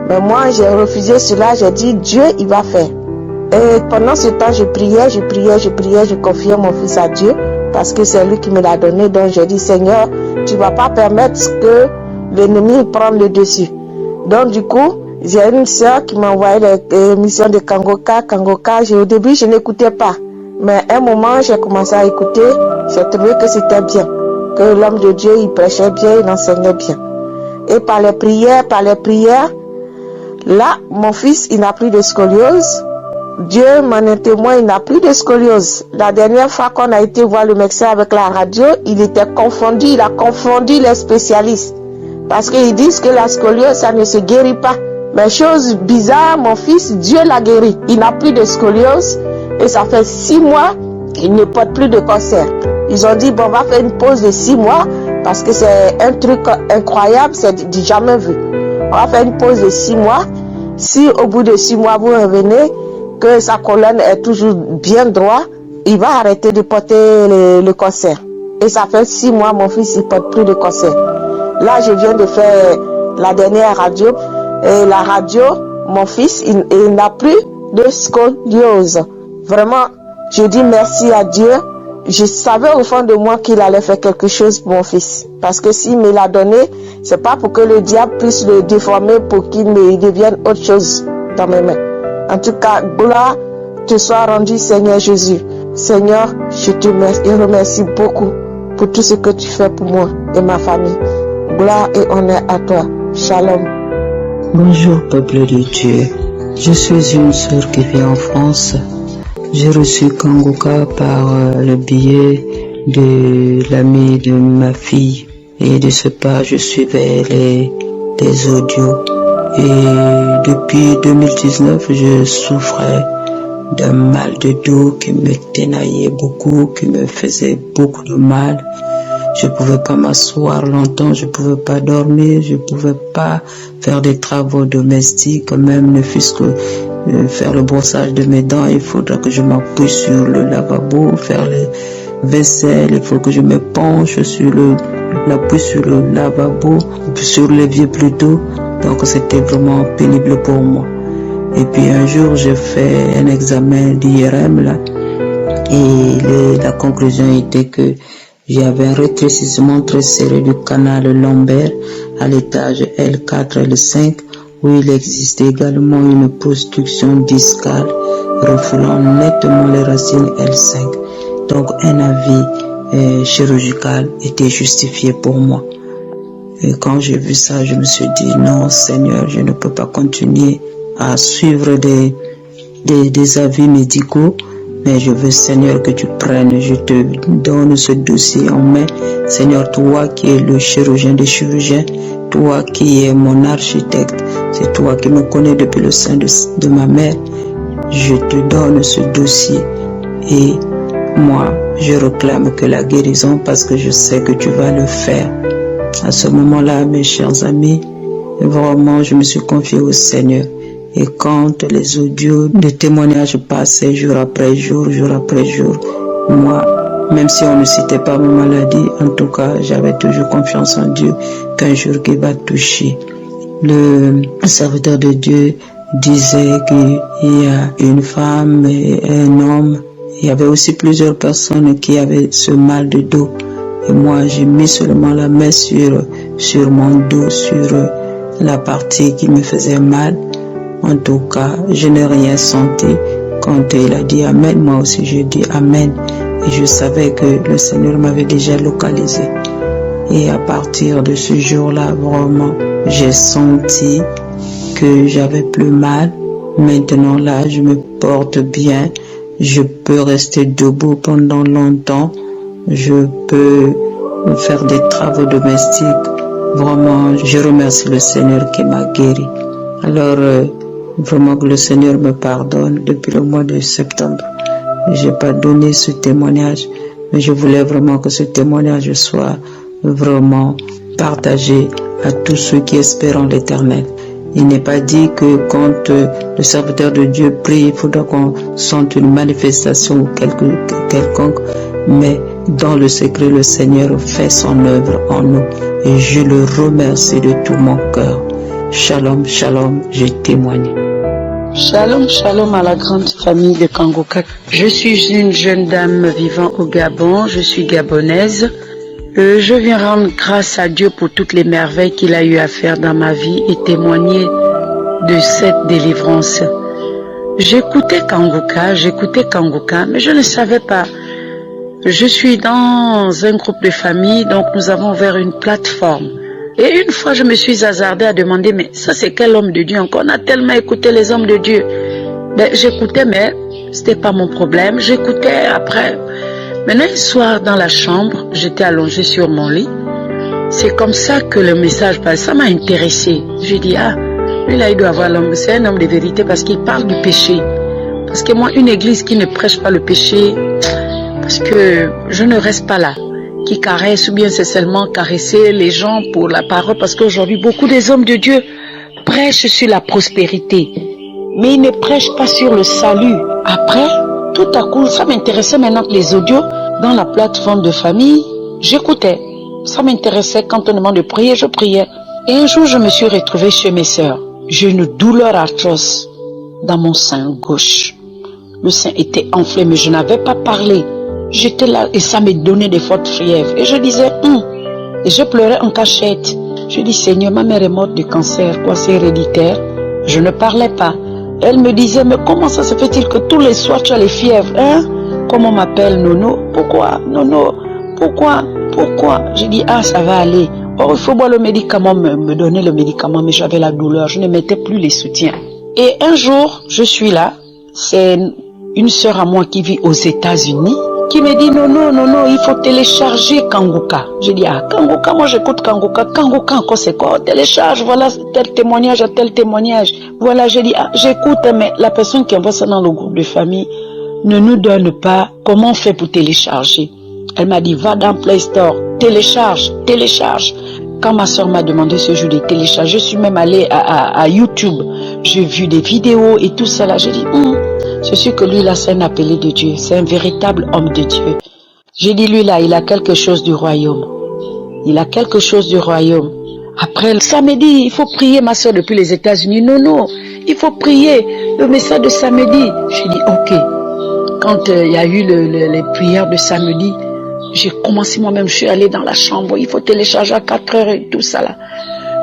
Mais moi j'ai refusé cela, j'ai dit Dieu il va faire. Et pendant ce temps je priais, je confiais mon fils à Dieu parce que c'est lui qui me l'a donné. Donc j'ai dit Seigneur, tu vas pas permettre que l'ennemi prenne le dessus. Donc du coup, j'ai une soeur qui m'a envoyé l'émission de Kangoka. Au début je n'écoutais pas. Mais à un moment, j'ai commencé à écouter, j'ai trouvé que c'était bien, que l'homme de Dieu, il prêchait bien, il enseignait bien. Et par les prières, là, mon fils, il n'a plus de scoliose. Dieu m'en est témoin, il n'a plus de scoliose. La dernière fois qu'on a été voir le médecin avec la radio, il était confondu, il a confondu les spécialistes. Parce qu'ils disent que la scoliose, ça ne se guérit pas. Mais chose bizarre, mon fils, Dieu l'a guéri. Il n'a plus de scoliose. Et ça fait 6 mois, il ne porte plus de cancer. Ils ont dit, bon, on va faire une pause de 6 mois, parce que c'est un truc incroyable, c'est du jamais vu. On va faire une pause de 6 mois. Si au bout de 6 mois, vous revenez, que sa colonne est toujours bien droite, il va arrêter de porter le cancer. Et ça fait 6 mois, mon fils, il ne porte plus de cancer. Là, je viens de faire la dernière radio. Et la radio, mon fils, il n'a plus de scoliose. Vraiment, je dis merci à Dieu. Je savais au fond de moi qu'il allait faire quelque chose pour mon fils. Parce que s'il me l'a donné, c'est pas pour que le diable puisse le déformer pour qu'il me devienne autre chose dans mes mains. En tout cas, gloire te soit rendue, Seigneur Jésus. Seigneur, je te remercie beaucoup pour tout ce que tu fais pour moi et ma famille. Gloire et honneur à toi. Shalom. Bonjour, peuple de Dieu. Je suis une sœur qui vit en France. J'ai reçu Kangoka par le biais de l'ami de ma fille. Et de ce pas, je suivais les audios. Et depuis 2019, je souffrais d'un mal de dos qui me ténaillait beaucoup, qui me faisait beaucoup de mal. Je ne pouvais pas m'asseoir longtemps, je ne pouvais pas dormir, je ne pouvais pas faire des travaux domestiques, même ne fût-ce que faire le brossage de mes dents. Il faudra que je m'appuie sur le lavabo, faire les vaisselles, il faut que je me penche sur l'appui sur le lavabo, sur l'évier plutôt. Donc c'était vraiment pénible pour moi. Et puis un jour j'ai fait un examen d'IRM là, et la conclusion était que j'avais un rétrécissement très serré du canal lombaire à l'étage L4 et L5, où il existait également une obstruction discale refoulant nettement les racines L5. Donc un avis chirurgical était justifié pour moi. Et quand j'ai vu ça, je me suis dit non Seigneur, je ne peux pas continuer à suivre des avis médicaux. Mais je veux, Seigneur, que tu prennes, je te donne ce dossier en main. Seigneur, toi qui es le chirurgien des chirurgiens, toi qui es mon architecte, c'est toi qui me connais depuis le sein de ma mère. Je te donne ce dossier et moi, je réclame que la guérison parce que je sais que tu vas le faire. À ce moment-là, mes chers amis, vraiment, je me suis confié au Seigneur. Et quand les audios de témoignages passaient jour après jour, moi, même si on ne citait pas ma maladie, en tout cas, j'avais toujours confiance en Dieu qu'un jour il va toucher. Le serviteur de Dieu disait qu'il y a une femme et un homme. Il y avait aussi plusieurs personnes qui avaient ce mal de dos. Et moi, j'ai mis seulement la main sur mon dos, sur la partie qui me faisait mal. En tout cas, je n'ai rien senti. Quand il a dit Amen, moi aussi j'ai dit Amen. Et je savais que le Seigneur m'avait déjà localisé. Et à partir de ce jour-là, vraiment, j'ai senti que j'avais plus mal. Maintenant là, je me porte bien. Je peux rester debout pendant longtemps. Je peux faire des travaux domestiques. Vraiment, je remercie le Seigneur qui m'a guéri. Alors, Vraiment que le Seigneur me pardonne. Depuis le mois de septembre, je n'ai pas donné ce témoignage, mais je voulais vraiment que ce témoignage soit vraiment partagé à tous ceux qui espèrent en l'Éternel. Il n'est pas dit que quand le serviteur de Dieu prie, il faudra qu'on sente une manifestation quelconque, mais dans le secret, le Seigneur fait son œuvre en nous et je le remercie de tout mon cœur. Shalom, shalom, je témoigne. Shalom, shalom à la grande famille de Kangoka. Je suis une jeune dame vivant au Gabon, je suis gabonaise. Je viens rendre grâce à Dieu pour toutes les merveilles qu'il a eu à faire dans ma vie et témoigner de cette délivrance. J'écoutais Kangoka, mais je ne savais pas. Je suis dans un groupe de famille, donc nous avons ouvert une plateforme. Et une fois, je me suis hasardée à demander, mais ça c'est quel homme de Dieu encore? On a tellement écouté les hommes de Dieu. Ben, j'écoutais, mais c'était pas mon problème. J'écoutais après. Maintenant, un soir, dans la chambre, j'étais allongée sur mon lit. C'est comme ça que le message passe. Ça m'a intéressée. J'ai dit, lui là, il doit avoir l'homme. C'est un homme de vérité parce qu'il parle du péché. Parce que moi, une église qui ne prêche pas le péché, parce que je ne reste pas là. Qui caresse ou bien c'est seulement caresser les gens pour la parole. Parce qu'aujourd'hui, beaucoup des hommes de Dieu prêchent sur la prospérité. Mais ils ne prêchent pas sur le salut. Après, tout à coup, ça m'intéressait maintenant que les audios dans la plateforme de famille, j'écoutais. Ça m'intéressait quand on demande de prier, je priais. Et un jour, je me suis retrouvée chez mes sœurs. J'ai une douleur atroce dans mon sein gauche. Le sein était enflé, mais je n'avais pas parlé. J'étais là et ça me donnait des fortes fièvres. Et je disais, Et je pleurais en cachette. Je dis, Seigneur, ma mère est morte de cancer, quoi, c'est héréditaire. Je ne parlais pas. Elle me disait, mais comment ça se fait-il que tous les soirs tu as les fièvres, hein? Comme on m'appelle Nono, pourquoi? Nono, pourquoi? J'ai dit, ça va aller. Oh, il faut boire le médicament, me donner le médicament, mais j'avais la douleur, je ne mettais plus les soutiens. Et un jour, je suis là, c'est une sœur à moi qui vit aux États-Unis, qui me dit, non, il faut télécharger Kangoka. J'ai dit, Kangoka, moi j'écoute Kangoka. Kangoka encore c'est quoi? Télécharge, voilà tel témoignage à tel témoignage. Voilà, j'ai dit, j'écoute, mais la personne qui envoie ça dans le groupe de famille ne nous donne pas comment on fait pour télécharger. Elle m'a dit, va dans Play Store, télécharge. Quand ma soeur m'a demandé ce jour de télécharger, je suis même allée à YouTube. J'ai vu des vidéos et tout ça là, j'ai dit, je suis que lui là c'est un appelé de Dieu, c'est un véritable homme de Dieu. J'ai dit lui là, il a quelque chose du royaume. Après le samedi, il faut prier ma soeur depuis les États-Unis. Non, il faut prier le message de samedi. J'ai dit ok. Quand il y a eu les prières de samedi, j'ai commencé moi-même, je suis allée dans la chambre, il faut télécharger à 4 heures et tout ça là.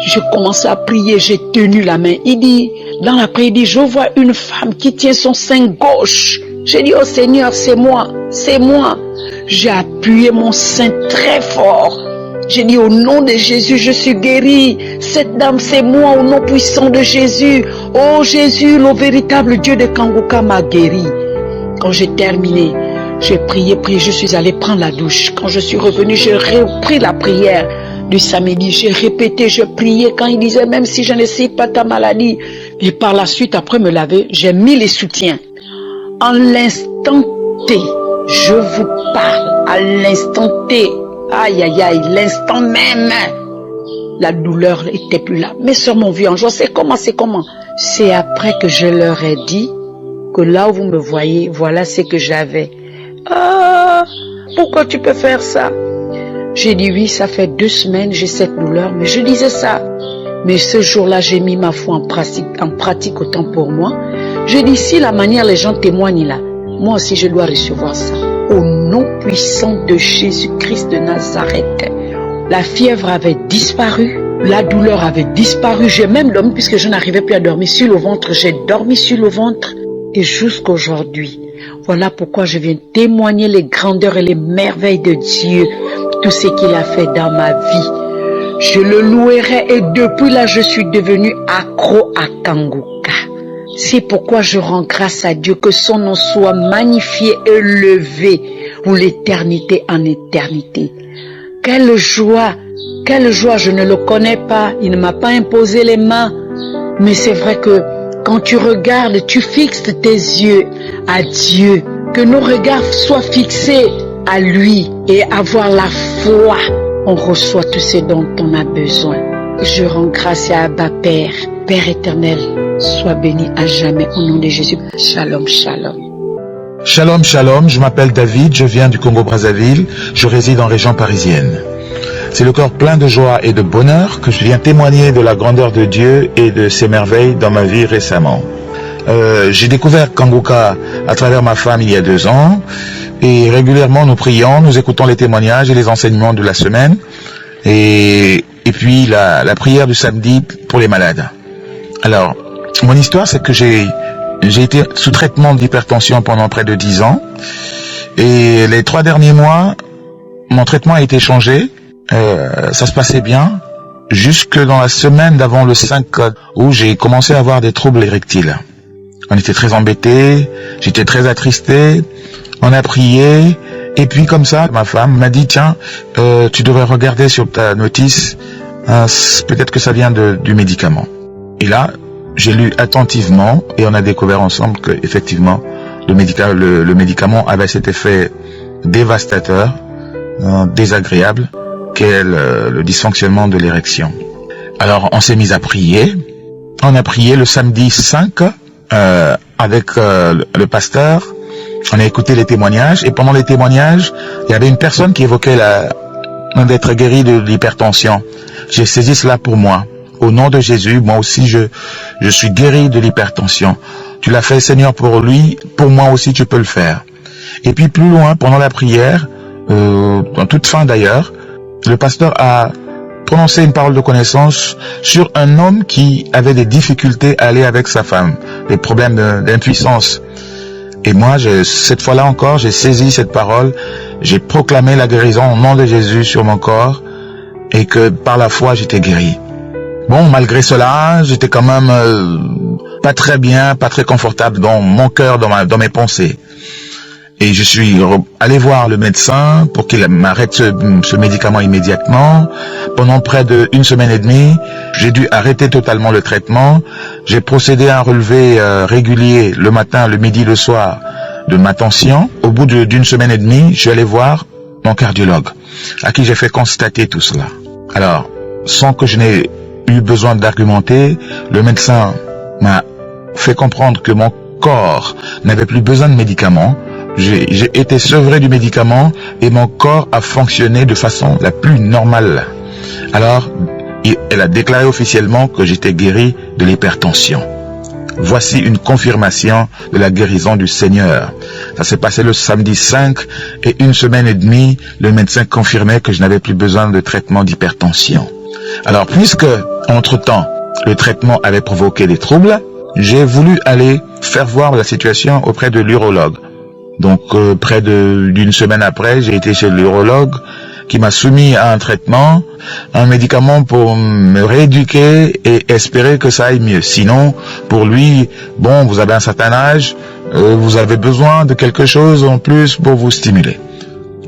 J'ai commencé à prier, j'ai tenu la main. Il dit, dans la prière, il dit, je vois une femme qui tient son sein gauche. J'ai dit, oh Seigneur, c'est moi. J'ai appuyé mon sein très fort. J'ai dit, au nom de Jésus, je suis guérie. Cette dame, c'est moi, au nom puissant de Jésus. Oh Jésus, le véritable Dieu de Kangoka m'a guéri. Quand j'ai terminé, j'ai prié, je suis allée prendre la douche. Quand je suis revenue, j'ai repris la prière du samedi. J'ai répété, je priais quand il disait, même si je ne sais pas ta maladie. Et par la suite, après me laver, j'ai mis les soutiens. En l'instant T, je vous parle, à l'instant T, aïe, l'instant même, la douleur n'était plus là. Mes soeurs m'ont vu en joie, c'est comment? C'est après que je leur ai dit que là où vous me voyez, voilà ce que j'avais. Pourquoi tu peux faire ça? J'ai dit oui, ça fait 2 semaines, j'ai cette douleur, mais je disais ça. Mais ce jour-là, j'ai mis ma foi en pratique autant pour moi. Je dis, si la manière les gens témoignent là, moi aussi je dois recevoir ça. Au nom puissant de Jésus-Christ de Nazareth. La fièvre avait disparu, la douleur avait disparu. J'ai même dormi puisque je n'arrivais plus à dormir sur le ventre. J'ai dormi sur le ventre et jusqu'aujourd'hui. Voilà pourquoi je viens témoigner les grandeurs et les merveilles de Dieu. Tout ce qu'il a fait dans ma vie. Je le louerai et depuis là je suis devenu accro à Kangoka. C'est pourquoi je rends grâce à Dieu que son nom soit magnifié et élevé pour l'éternité en éternité. Quelle joie, je ne le connais pas, il ne m'a pas imposé les mains. Mais c'est vrai que Quand tu regardes, tu fixes tes yeux à Dieu. Que nos regards soient fixés à lui et avoir la foi. On reçoit tout ce dont on a besoin. Je rends grâce à Abba Père. Père éternel, sois béni à jamais au nom de Jésus. Shalom, shalom. Shalom, shalom, je m'appelle David, je viens du Congo-Brazzaville, je réside en région parisienne. C'est le cœur plein de joie et de bonheur que je viens témoigner de la grandeur de Dieu et de ses merveilles dans ma vie récemment. J'ai découvert Kanguka à travers ma femme il y a 2 ans et régulièrement nous prions, nous écoutons les témoignages et les enseignements de la semaine et puis la prière du samedi pour les malades. Alors, mon histoire c'est que j'ai été sous traitement d'hypertension pendant près de 10 ans et les 3 derniers mois, mon traitement a été changé, ça se passait bien, jusque dans la semaine d'avant le 5 où j'ai commencé à avoir des troubles érectiles. On était très embêtés, j'étais très attristé, on a prié et puis comme ça, ma femme m'a dit tiens, tu devrais regarder sur ta notice, peut-être que ça vient du médicament. Et là, j'ai lu attentivement et on a découvert ensemble que effectivement le médicament avait cet effet dévastateur, désagréable, qu'est le dysfonctionnement de l'érection. Alors on s'est mis à prier. On a prié le samedi 5 avec le pasteur. On a écouté les témoignages et pendant les témoignages, il y avait une personne qui évoquait d'être guéri de l'hypertension. J'ai saisi cela pour moi. Au nom de Jésus, moi aussi je suis guéri de l'hypertension. Tu l'as fait Seigneur pour lui, pour moi aussi tu peux le faire. Et puis plus loin, pendant la prière, en toute fin d'ailleurs, le pasteur a prononcé une parole de connaissance sur un homme qui avait des difficultés à aller avec sa femme, des problèmes d'impuissance. Et moi, cette fois-là encore, j'ai saisi cette parole, j'ai proclamé la guérison au nom de Jésus sur mon corps et que par la foi, j'étais guéri. Bon, malgré cela, j'étais quand même pas très bien, pas très confortable dans mon cœur, dans mes pensées. Et je suis allé voir le médecin pour qu'il m'arrête ce médicament immédiatement. Pendant près d'1 semaine et demie, j'ai dû arrêter totalement le traitement. J'ai procédé à un relevé régulier le matin, le midi, le soir de ma tension. Au bout d'1 semaine et demie, je suis allé voir mon cardiologue, à qui j'ai fait constater tout cela. Alors, sans que je n'ai eu besoin d'argumenter, le médecin m'a fait comprendre que mon corps n'avait plus besoin de médicaments. J'ai été sevré du médicament et mon corps a fonctionné de façon la plus normale. Alors, elle a déclaré officiellement que j'étais guéri de l'hypertension. Voici une confirmation de la guérison du Seigneur. Ça s'est passé le samedi 5 et 1 semaine et demie, le médecin confirmait que je n'avais plus besoin de traitement d'hypertension. Alors, puisque, entre-temps, le traitement avait provoqué des troubles, j'ai voulu aller faire voir la situation auprès de l'urologue. Donc, près d'1 semaine après, j'ai été chez l'urologue qui m'a soumis à un traitement, un médicament pour me rééduquer et espérer que ça aille mieux. Sinon, pour lui, bon, vous avez un certain âge, vous avez besoin de quelque chose en plus pour vous stimuler.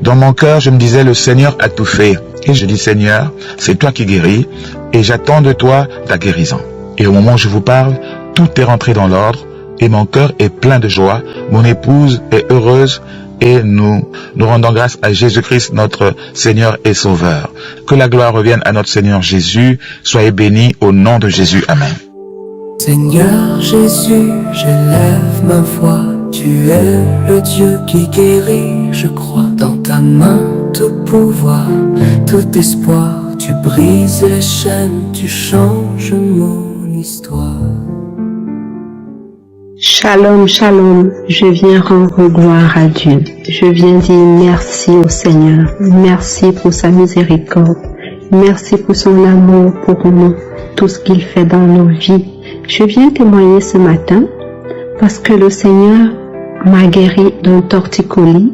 Dans mon cœur, je me disais, le Seigneur a tout fait. Et je dis, Seigneur, c'est toi qui guéris et j'attends de toi ta guérison. Et au moment où je vous parle, tout est rentré dans l'ordre et mon cœur est plein de joie. Mon épouse est heureuse et nous rendons grâce à Jésus-Christ, notre Seigneur et Sauveur. Que la gloire revienne à notre Seigneur Jésus. Soyez bénis au nom de Jésus. Amen. Seigneur Jésus, j'élève ma voix. Tu es le Dieu qui guérit, je crois. Dans ta main, tout pouvoir, tout espoir. Tu brises les chaînes, tu changes mon histoire. Shalom, shalom, je viens rendre gloire à Dieu. Je viens dire merci au Seigneur. Merci pour sa miséricorde. Merci pour son amour pour nous, tout ce qu'il fait dans nos vies. Je viens témoigner ce matin parce que le Seigneur m'a guéri d'un torticolis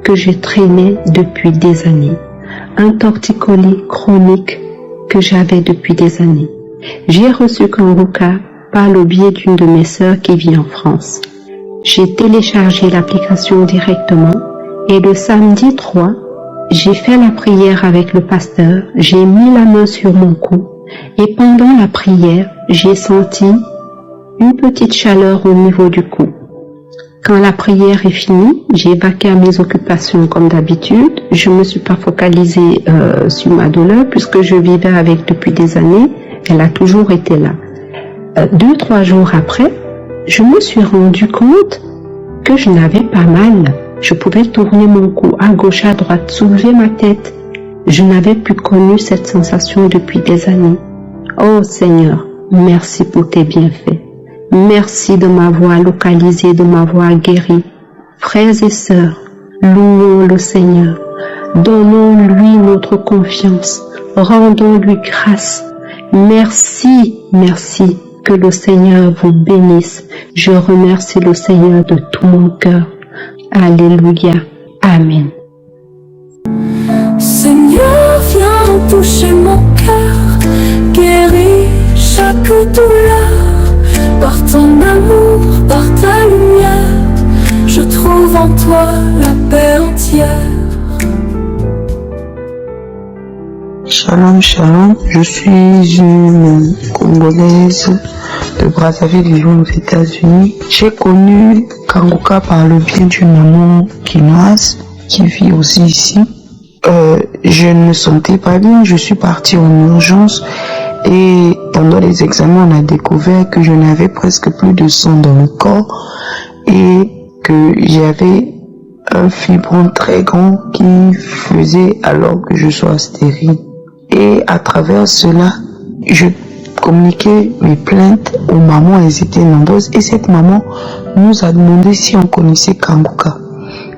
que je traînais depuis des années. Un torticolis chronique que j'avais depuis des années. J'ai reçu Kanguka par le biais d'une de mes sœurs qui vit en France. J'ai téléchargé l'application directement et le samedi 3, j'ai fait la prière avec le pasteur, j'ai mis la main sur mon cou et pendant la prière, j'ai senti une petite chaleur au niveau du cou. Quand la prière est finie, j'ai vaqué à mes occupations comme d'habitude. Je ne me suis pas focalisée sur ma douleur puisque je vivais avec depuis des années. Elle a toujours été là. 2-3 jours après, je me suis rendu compte que je n'avais pas mal. Je pouvais tourner mon cou à gauche, à droite, soulever ma tête. Je n'avais plus connu cette sensation depuis des années. Oh Seigneur, merci pour tes bienfaits. Merci de m'avoir localisé, de m'avoir guéri. Frères et sœurs, louons le Seigneur. Donnons-lui notre confiance. Rendons-lui grâce. Merci, merci. Que le Seigneur vous bénisse. Je remercie le Seigneur de tout mon cœur. Alléluia. Amen. Seigneur, viens toucher mon cœur, guéris chaque douleur. Par ton amour, par ta lumière, je trouve en toi la paix entière. Shalom, shalom. Je suis une Congolaise de Brazzaville vivant aux États-Unis. J'ai connu Kanguka par le biais d'une maman quinoise qui vit aussi ici. Je ne me sentais pas bien, je suis partie en urgence et pendant les examens on a découvert que je n'avais presque plus de sang dans le corps et que j'avais un fibron très grand qui faisait alors que je sois stérile. Et à travers cela, je communiquais mes plaintes aux mamans, elles étaient nombreuses et cette maman nous a demandé si on connaissait Kanguka.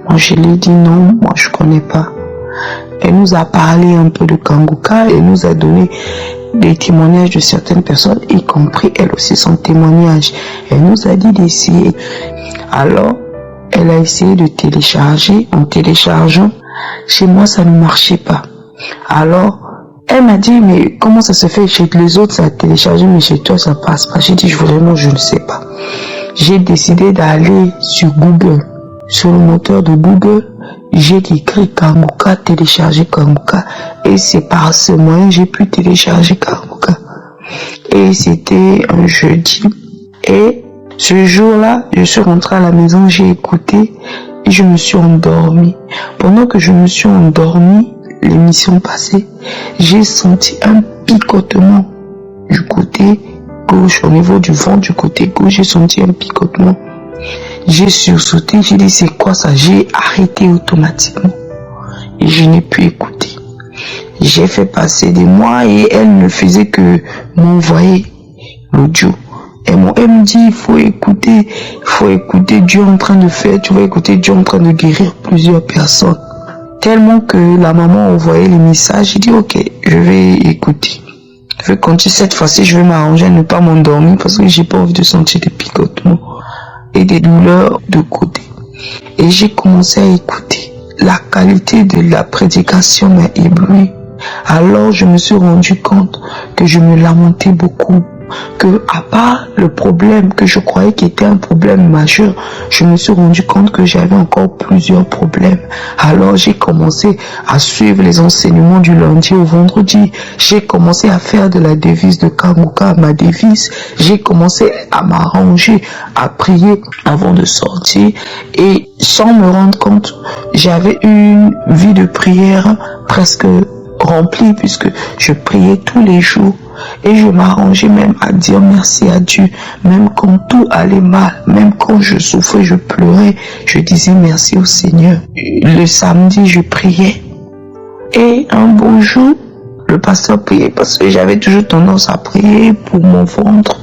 Moi je lui ai dit non, moi je connais pas. Elle nous a parlé un peu de Kanguka et nous a donné des témoignages de certaines personnes, y compris elle aussi son témoignage. Elle nous a dit d'essayer. Alors, elle a essayé de télécharger. En téléchargeant, chez moi ça ne marchait pas. Alors, elle m'a dit, mais comment ça se fait? Chez les autres ça a téléchargé, mais chez toi ça passe pas. J'ai dit, vraiment, je ne sais pas. J'ai décidé d'aller sur Google. Sur le moteur de Google, j'ai écrit Kanguka, télécharger Kanguka. Et c'est par ce moyen que j'ai pu télécharger Kanguka. Et c'était un jeudi. Et ce jour-là, je suis rentrée à la maison, j'ai écouté et je me suis endormie. Pendant que je me suis endormie, l'émission passée, j'ai senti un picotement du côté gauche, au niveau du ventre du côté gauche, j'ai senti un picotement. J'ai sursauté, j'ai dit c'est quoi ça? J'ai arrêté automatiquement et je n'ai pu écouter. J'ai fait passer des mois et elle ne faisait que m'envoyer l'audio. Elle me dit il faut écouter Dieu en train de faire, tu vas écouter Dieu en train de guérir plusieurs personnes. Tellement que la maman envoyait les messages, j'ai dit ok, je vais écouter. Je vais continuer cette fois-ci, je vais m'arranger à ne pas m'endormir parce que j'ai pas envie de sentir des picotements et des douleurs de côté. Et j'ai commencé à écouter. La qualité de la prédication m'a ébloui. Alors je me suis rendu compte que je me lamentais beaucoup. Que à part le problème que je croyais qui était un problème majeur, je me suis rendu compte que j'avais encore plusieurs problèmes. Alors j'ai commencé à suivre les enseignements du lundi au vendredi. J'ai commencé à faire de la devise de Kanguka ma devise. J'ai commencé à m'arranger, à prier avant de sortir. Et sans me rendre compte, j'avais une vie de prière presque remplie puisque je priais tous les jours. Et je m'arrangeais même à dire merci à Dieu, même quand tout allait mal, même quand je souffrais, je pleurais, je disais merci au Seigneur. Le samedi, je priais. Et un beau jour, le pasteur priait parce que j'avais toujours tendance à prier pour mon ventre,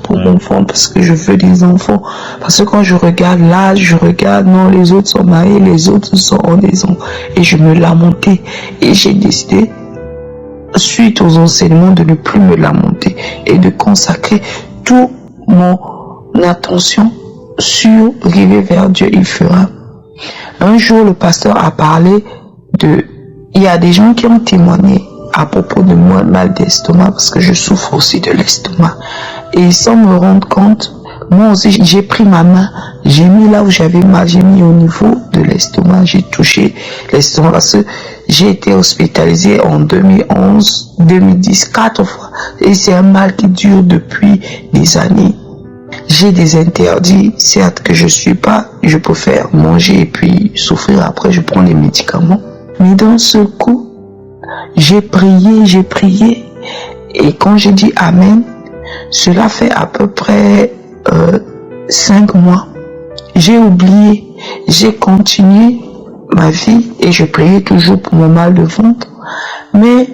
parce que je veux des enfants. Parce que quand je regarde l'âge, je regarde, non, les autres sont mariés, les autres sont en des enfants. Et je me lamentais. Et j'ai décidé, suite aux enseignements, de ne plus me lamenter et de consacrer toute mon attention sur river vers Dieu, il fera. Un jour, le pasteur a parlé il y a des gens qui ont témoigné à propos de moi, mal d'estomac, parce que je souffre aussi de l'estomac. Et sans me rendre compte, moi aussi, j'ai pris ma main, j'ai mis là où j'avais mal, j'ai mis au niveau de l'estomac, j'ai touché l'estomac parce que j'ai été hospitalisée en 2011, 2010, 4 fois. Et c'est un mal qui dure depuis des années. J'ai des interdits, certes que je ne suis pas, je peux faire manger et puis souffrir, après je prends les médicaments. Mais dans ce coup, j'ai prié, et quand j'ai dit Amen, cela fait à peu près 5 mois. J'ai oublié, j'ai continué ma vie et je priais toujours pour mon mal de ventre. Mais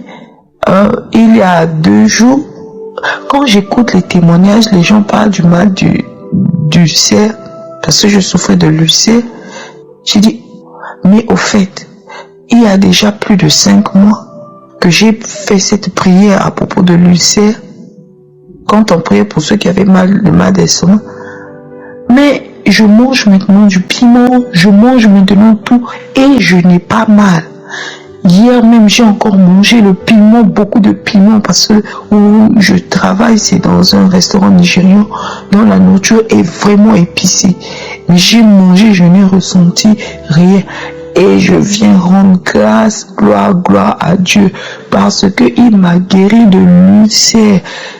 il y a 2 jours, quand j'écoute les témoignages, les gens parlent du mal d'ulcère, parce que je souffrais de l'ulcère. J'ai dit, mais au fait, il y a déjà plus de 5 mois que j'ai fait cette prière à propos de l'ulcère, quand on priait pour ceux qui avaient le mal d'estomac. Mais je mange maintenant du piment, je mange maintenant tout et je n'ai pas mal. Hier même, j'ai encore mangé le piment, beaucoup de piment, parce que où je travaille, c'est dans un restaurant nigérian, dont la nourriture est vraiment épicée. Mais j'ai mangé, je n'ai ressenti rien. Et je viens rendre grâce, gloire à Dieu, parce qu'il m'a guéri de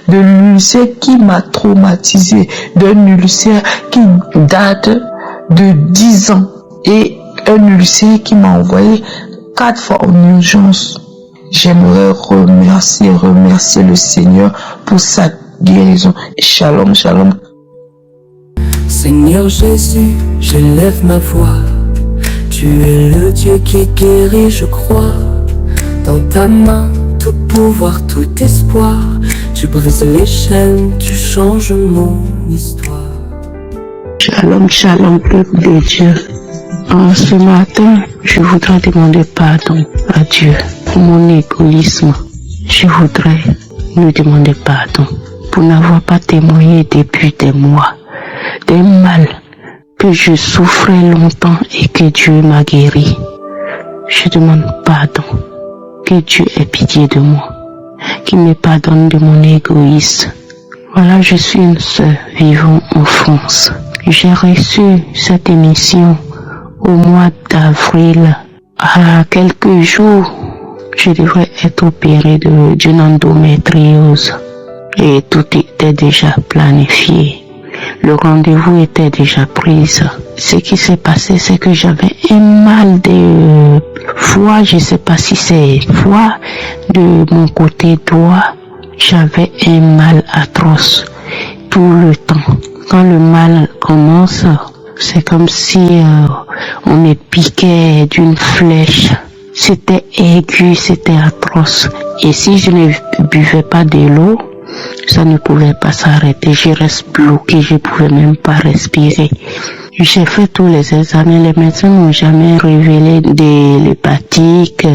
l'ulcère qui m'a traumatisé, d'un ulcère qui date de 10 ans, et un ulcère qui m'a envoyé 4 fois en urgence. J'aimerais remercier le Seigneur pour sa guérison. Shalom, shalom. Seigneur Jésus, je lève ma voix. Tu es le Dieu qui guérit, je crois. Dans ta main, tout pouvoir, tout espoir. Tu brises les chaînes, tu changes mon histoire. Shalom, shalom, peuple de Dieu. Ce matin, je voudrais demander pardon à Dieu pour mon égoïsme. Je voudrais lui demander pardon pour n'avoir pas témoigné depuis des mois, des mal que je souffrais longtemps et que Dieu m'a guéri. Je demande pardon, que Dieu ait pitié de moi, qu'il me pardonne de mon égoïsme. Voilà, je suis une sœur vivant en France. J'ai reçu cette émission au mois d'avril. À quelques jours, je devrais être opérée d'une endométriose et tout était déjà planifié. Le rendez-vous était déjà pris. Ce qui s'est passé, c'est que j'avais un mal de foie, je ne sais pas si c'est foie, de mon côté droit. J'avais un mal atroce tout le temps. Quand le mal commence, c'est comme si on me piquait d'une flèche. C'était aigu, c'était atroce. Et si je ne buvais pas de l'eau, ça ne pouvait pas s'arrêter. Je reste bloqué, je ne pouvais même pas respirer. J'ai fait tous les examens, les médecins n'ont jamais révélé de l'hépatique.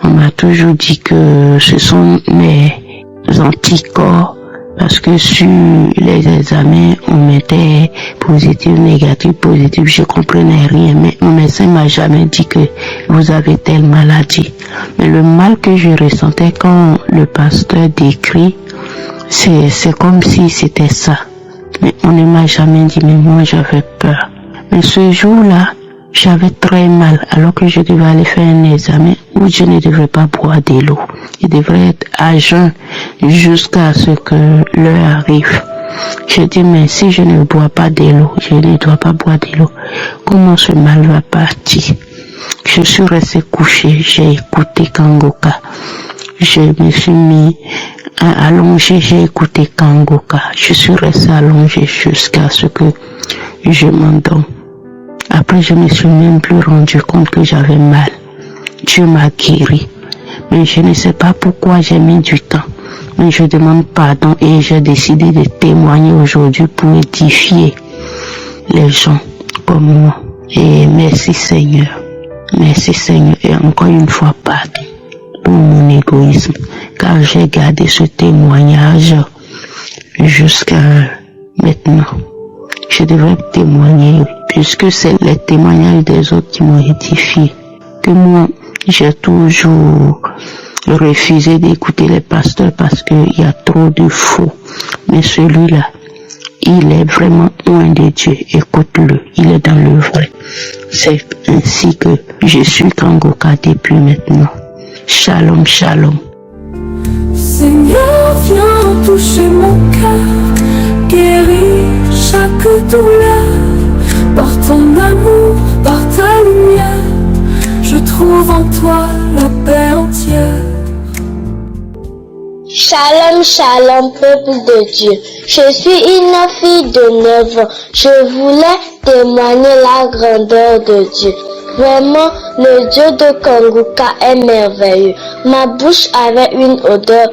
On m'a toujours dit que ce sont mes anticorps, parce que sur les examens, on mettait positif, négatif, positif. Je comprenais rien, mais mon médecin m'a jamais dit que vous avez telle maladie. Mais le mal que je ressentais quand le pasteur décrit, c'est comme si c'était ça. Mais on ne m'a jamais dit, mais moi j'avais peur. Mais ce jour-là, j'avais très mal, alors que je devais aller faire un examen où je ne devrais pas boire de l'eau. Je devrais être à jeun jusqu'à ce que l'heure arrive. Je dis, mais si je ne bois pas de l'eau, je ne dois pas boire de l'eau, comment ce mal va partir? Je suis restée couchée, j'ai écouté Kangoka. Je me suis mis allongée, j'ai écouté Kangoka. Je suis restée allongée jusqu'à ce que je m'endorme. Après, je me suis même plus rendu compte que j'avais mal. Dieu m'a guéri. Mais je ne sais pas pourquoi j'ai mis du temps. Mais je demande pardon et j'ai décidé de témoigner aujourd'hui pour édifier les gens comme moi. Et merci Seigneur. Merci Seigneur. Et encore une fois, pardon pour mon égoïsme. Car j'ai gardé ce témoignage jusqu'à maintenant. Je devrais témoigner puisque c'est les témoignages des autres qui m'ont édifié. Que moi, j'ai toujours refusé d'écouter les pasteurs parce qu'il y a trop de faux. Mais celui-là, il est vraiment loin de Dieu. Écoute-le, il est dans le vrai. C'est ainsi que je suis Kangoka depuis maintenant. Shalom, shalom. Seigneur, viens toucher mon cœur, guéris chaque douleur. Par ton amour, par ta lumière, je trouve en toi la paix entière. Shalom, shalom, peuple de Dieu. Je suis une fille de 9 ans. Je voulais témoigner la grandeur de Dieu. Vraiment, le Dieu de Kanguka est merveilleux. Ma bouche avait une odeur.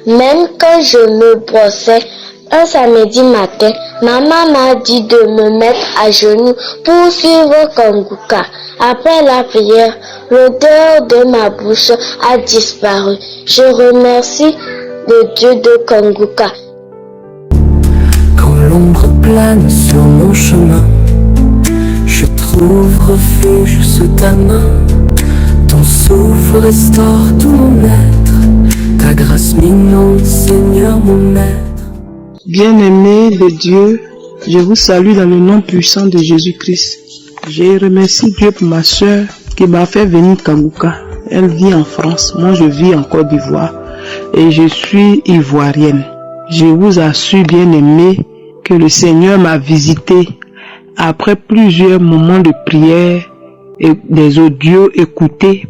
Même quand je me brossais, un samedi matin, maman m'a dit de me mettre à genoux pour suivre Kanguka. Après la prière, l'odeur de ma bouche a disparu. Je remercie le Dieu de Kanguka. Quand l'ombre plane sur mon chemin, je trouve refuge sous ta main. Ton souffle restaure tout mon être. Ta grâce m'inonde, Seigneur mon maître. Bien-aimés de Dieu, je vous salue dans le nom puissant de Jésus-Christ. Je remercie Dieu pour ma soeur qui m'a fait venir Kanguka. Elle vit en France, moi je vis en Côte d'Ivoire et je suis ivoirienne. Je vous assure, bien-aimés, que le Seigneur m'a visité après plusieurs moments de prière et des audios écoutés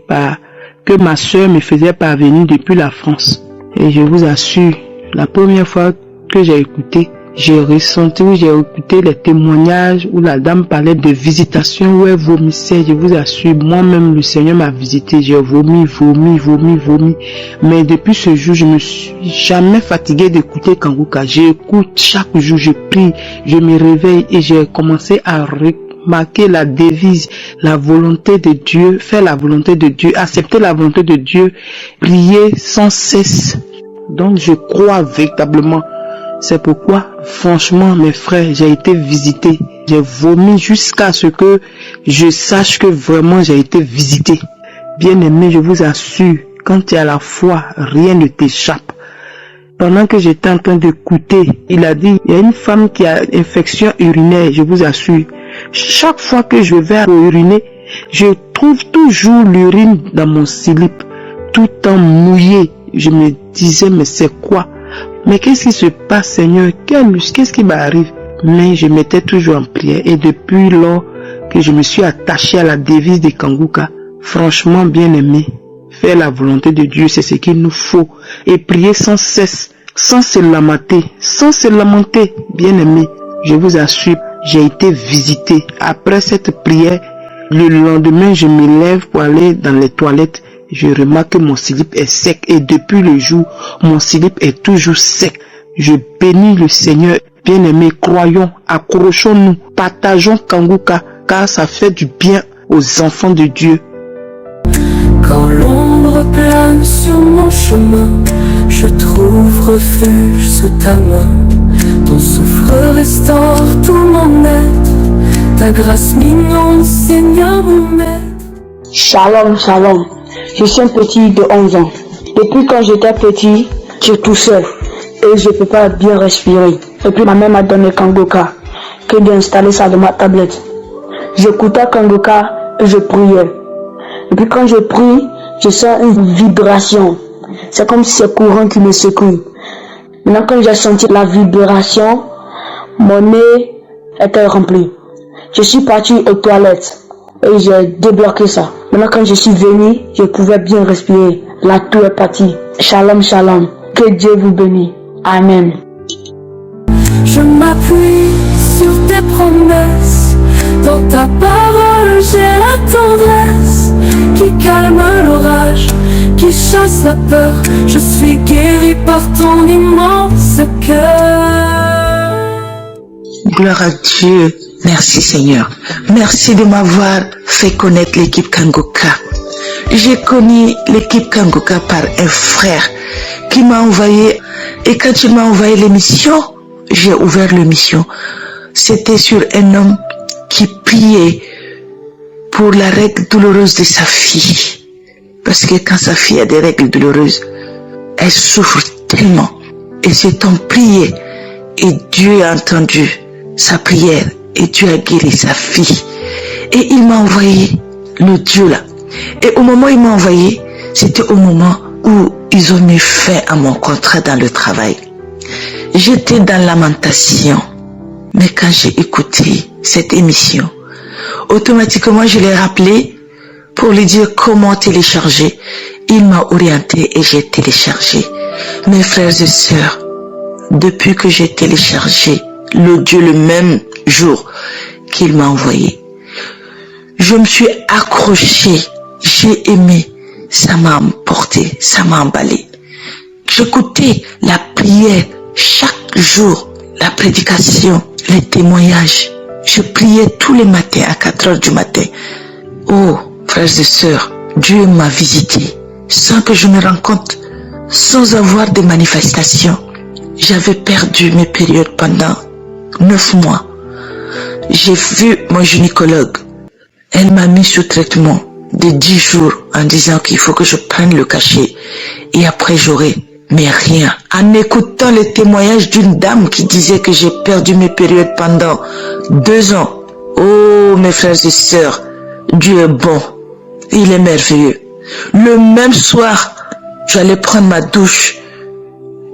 que ma soeur me faisait parvenir depuis la France. Et je vous assure, la première fois que j'ai écouté, j'ai écouté les témoignages où la dame parlait de visitation, où elle vomissait. Je vous assure, moi-même, le Seigneur m'a visité. J'ai vomi. Mais depuis ce jour, je me suis jamais fatigué d'écouter Kanguka. J'écoute chaque jour, je prie, je me réveille et j'ai commencé à remarquer la devise, la volonté de Dieu, faire la volonté de Dieu, accepter la volonté de Dieu, prier sans cesse. Donc, je crois véritablement. C'est pourquoi, franchement, mes frères, j'ai été visité. J'ai vomi jusqu'à ce que je sache que vraiment j'ai été visité. Bien-aimé, je vous assure, quand tu as la foi, rien ne t'échappe. Pendant que j'étais en train d'écouter, il a dit, il y a une femme qui a une infection urinaire, je vous assure. Chaque fois que je vais uriner, je trouve toujours l'urine dans mon slip, tout en mouillé. Je me disais, mais c'est quoi? Mais qu'est-ce qui se passe, Seigneur? Qu'est-ce qui m'arrive? Mais je m'étais toujours en prière. Et depuis lors que je me suis attaché à la devise de Kanguka, franchement, bien-aimé, faire la volonté de Dieu, c'est ce qu'il nous faut. Et prier sans cesse, sans se lamenter, bien-aimé. Je vous assure, j'ai été visité. Après cette prière, le lendemain, je me lève pour aller dans les toilettes. Je remarque que mon slip est sec et depuis le jour, mon slip est toujours sec. Je bénis le Seigneur. Bien-aimés, croyons, accrochons-nous, partageons Kanguka, car ça fait du bien aux enfants de Dieu. Quand l'ombre plane sur mon chemin, je trouve refuge sous ta main. Ton souffle restaure tout mon être. Ta grâce m'inonde, Seigneur mon maître. Shalom, shalom. Je suis un petit de 11 ans. Depuis quand j'étais petit, je toussais et je ne peux pas bien respirer. Et puis ma mère m'a donné Kanguka, que d'installer ça dans ma tablette. J'écoutais Kanguka et je priais. Et puis quand je prie, je sens une vibration. C'est comme si c'est courant qui me secoue. Maintenant quand j'ai senti la vibration, mon nez était rempli. Je suis parti aux toilettes. Et j'ai débloqué ça. Maintenant quand je suis venu, je pouvais bien respirer. La toux est partie. Shalom, shalom. Que Dieu vous bénisse. Amen. Je m'appuie sur tes promesses. Dans ta parole, j'ai la tendresse qui calme l'orage, qui chasse la peur. Je suis guéri par ton immense cœur. Gloire à Dieu. Merci Seigneur. Merci de m'avoir fait connaître l'équipe Kanguka. J'ai connu l'équipe Kanguka par un frère qui m'a envoyé. Et quand il m'a envoyé l'émission, j'ai ouvert l'émission. C'était sur un homme qui priait pour la règle douloureuse de sa fille. Parce que quand sa fille a des règles douloureuses, elle souffre tellement. Et cet homme priait et Dieu a entendu sa prière. Et Dieu a guéri sa fille. Et il m'a envoyé l'audio là. Et au moment où il m'a envoyé, c'était au moment où ils ont mis fin à mon contrat dans le travail. J'étais dans lamentation. Mais quand j'ai écouté cette émission, automatiquement je l'ai rappelé pour lui dire comment télécharger. Il m'a orienté et j'ai téléchargé. Mes frères et sœurs, depuis que j'ai téléchargé l'audio le même jour qu'il m'a envoyé, je me suis accrochée, j'ai aimé, ça m'a emporté, ça m'a emballé. J'écoutais la prière chaque jour, la prédication, les témoignages. Je priais tous les matins à 4 heures du matin. Oh, frères et sœurs, Dieu m'a visité sans que je me rende compte, sans avoir de manifestations. J'avais perdu mes périodes pendant 9 mois. J'ai vu mon gynécologue. Elle m'a mis sous traitement de 10 jours en disant qu'il faut que je prenne le cachet et après j'aurai, mais rien. En écoutant le témoignage d'une dame qui disait que j'ai perdu mes périodes pendant 2 ans. Oh, mes frères et sœurs, Dieu est bon. Il est merveilleux. Le même soir, j'allais prendre ma douche.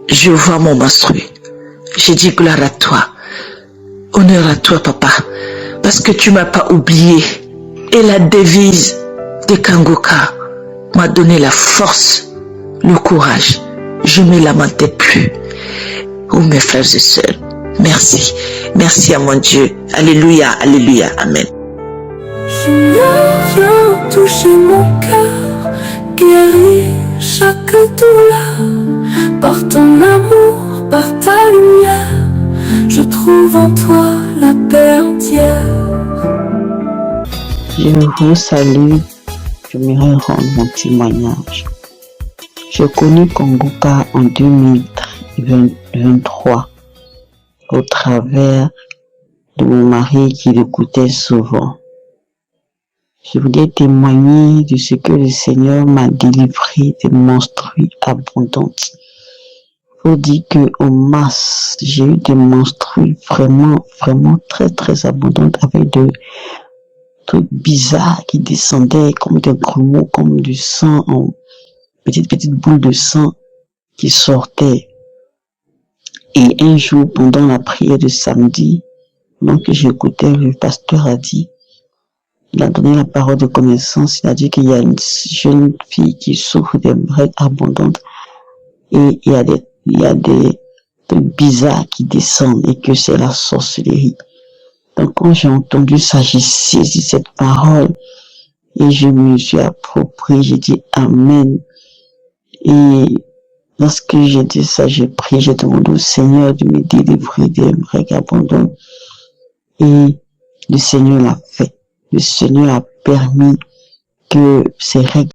Je vois mon menstrué. J'ai dit gloire à toi. Honneur à toi, papa. Parce que tu m'as pas oublié. Et la devise de Kangoka m'a donné la force, le courage. Je ne me lamentais plus. Oh, mes frères et sœurs, merci. Merci à mon Dieu. Alléluia, alléluia, amen. Viens toucher mon cœur, guérir chaque douleur. Par ton amour, par ta lumière, je trouve en toi la paix entière. Je vous salue, j'aimerais rendre mon témoignage. J'ai connu Kangoka en 2023 au travers de mon mari qui l'écoutait souvent. Je voulais témoigner de ce que le Seigneur m'a délivré de menstrues abondantes. Faut dire que en mars, j'ai eu des menstrues vraiment très très abondantes avec de trucs bizarres qui descendaient comme des grumeaux, comme du sang en petites boules de sang qui sortaient. Et un jour, pendant la prière de samedi, donc j'écoutais, le pasteur a dit, il a donné la parole de connaissance, il a dit qu'il y a une jeune fille qui souffre de règles abondantes et il y a des trucs bizarres qui descendent et que c'est la sorcellerie. Donc quand j'ai entendu ça, j'ai saisi cette parole et je me suis approprié, j'ai dit Amen. Et lorsque j'ai dit ça, j'ai prié, j'ai demandé au Seigneur de me délivrer des règles abondantes et le Seigneur l'a fait. Le Seigneur a permis que ces règles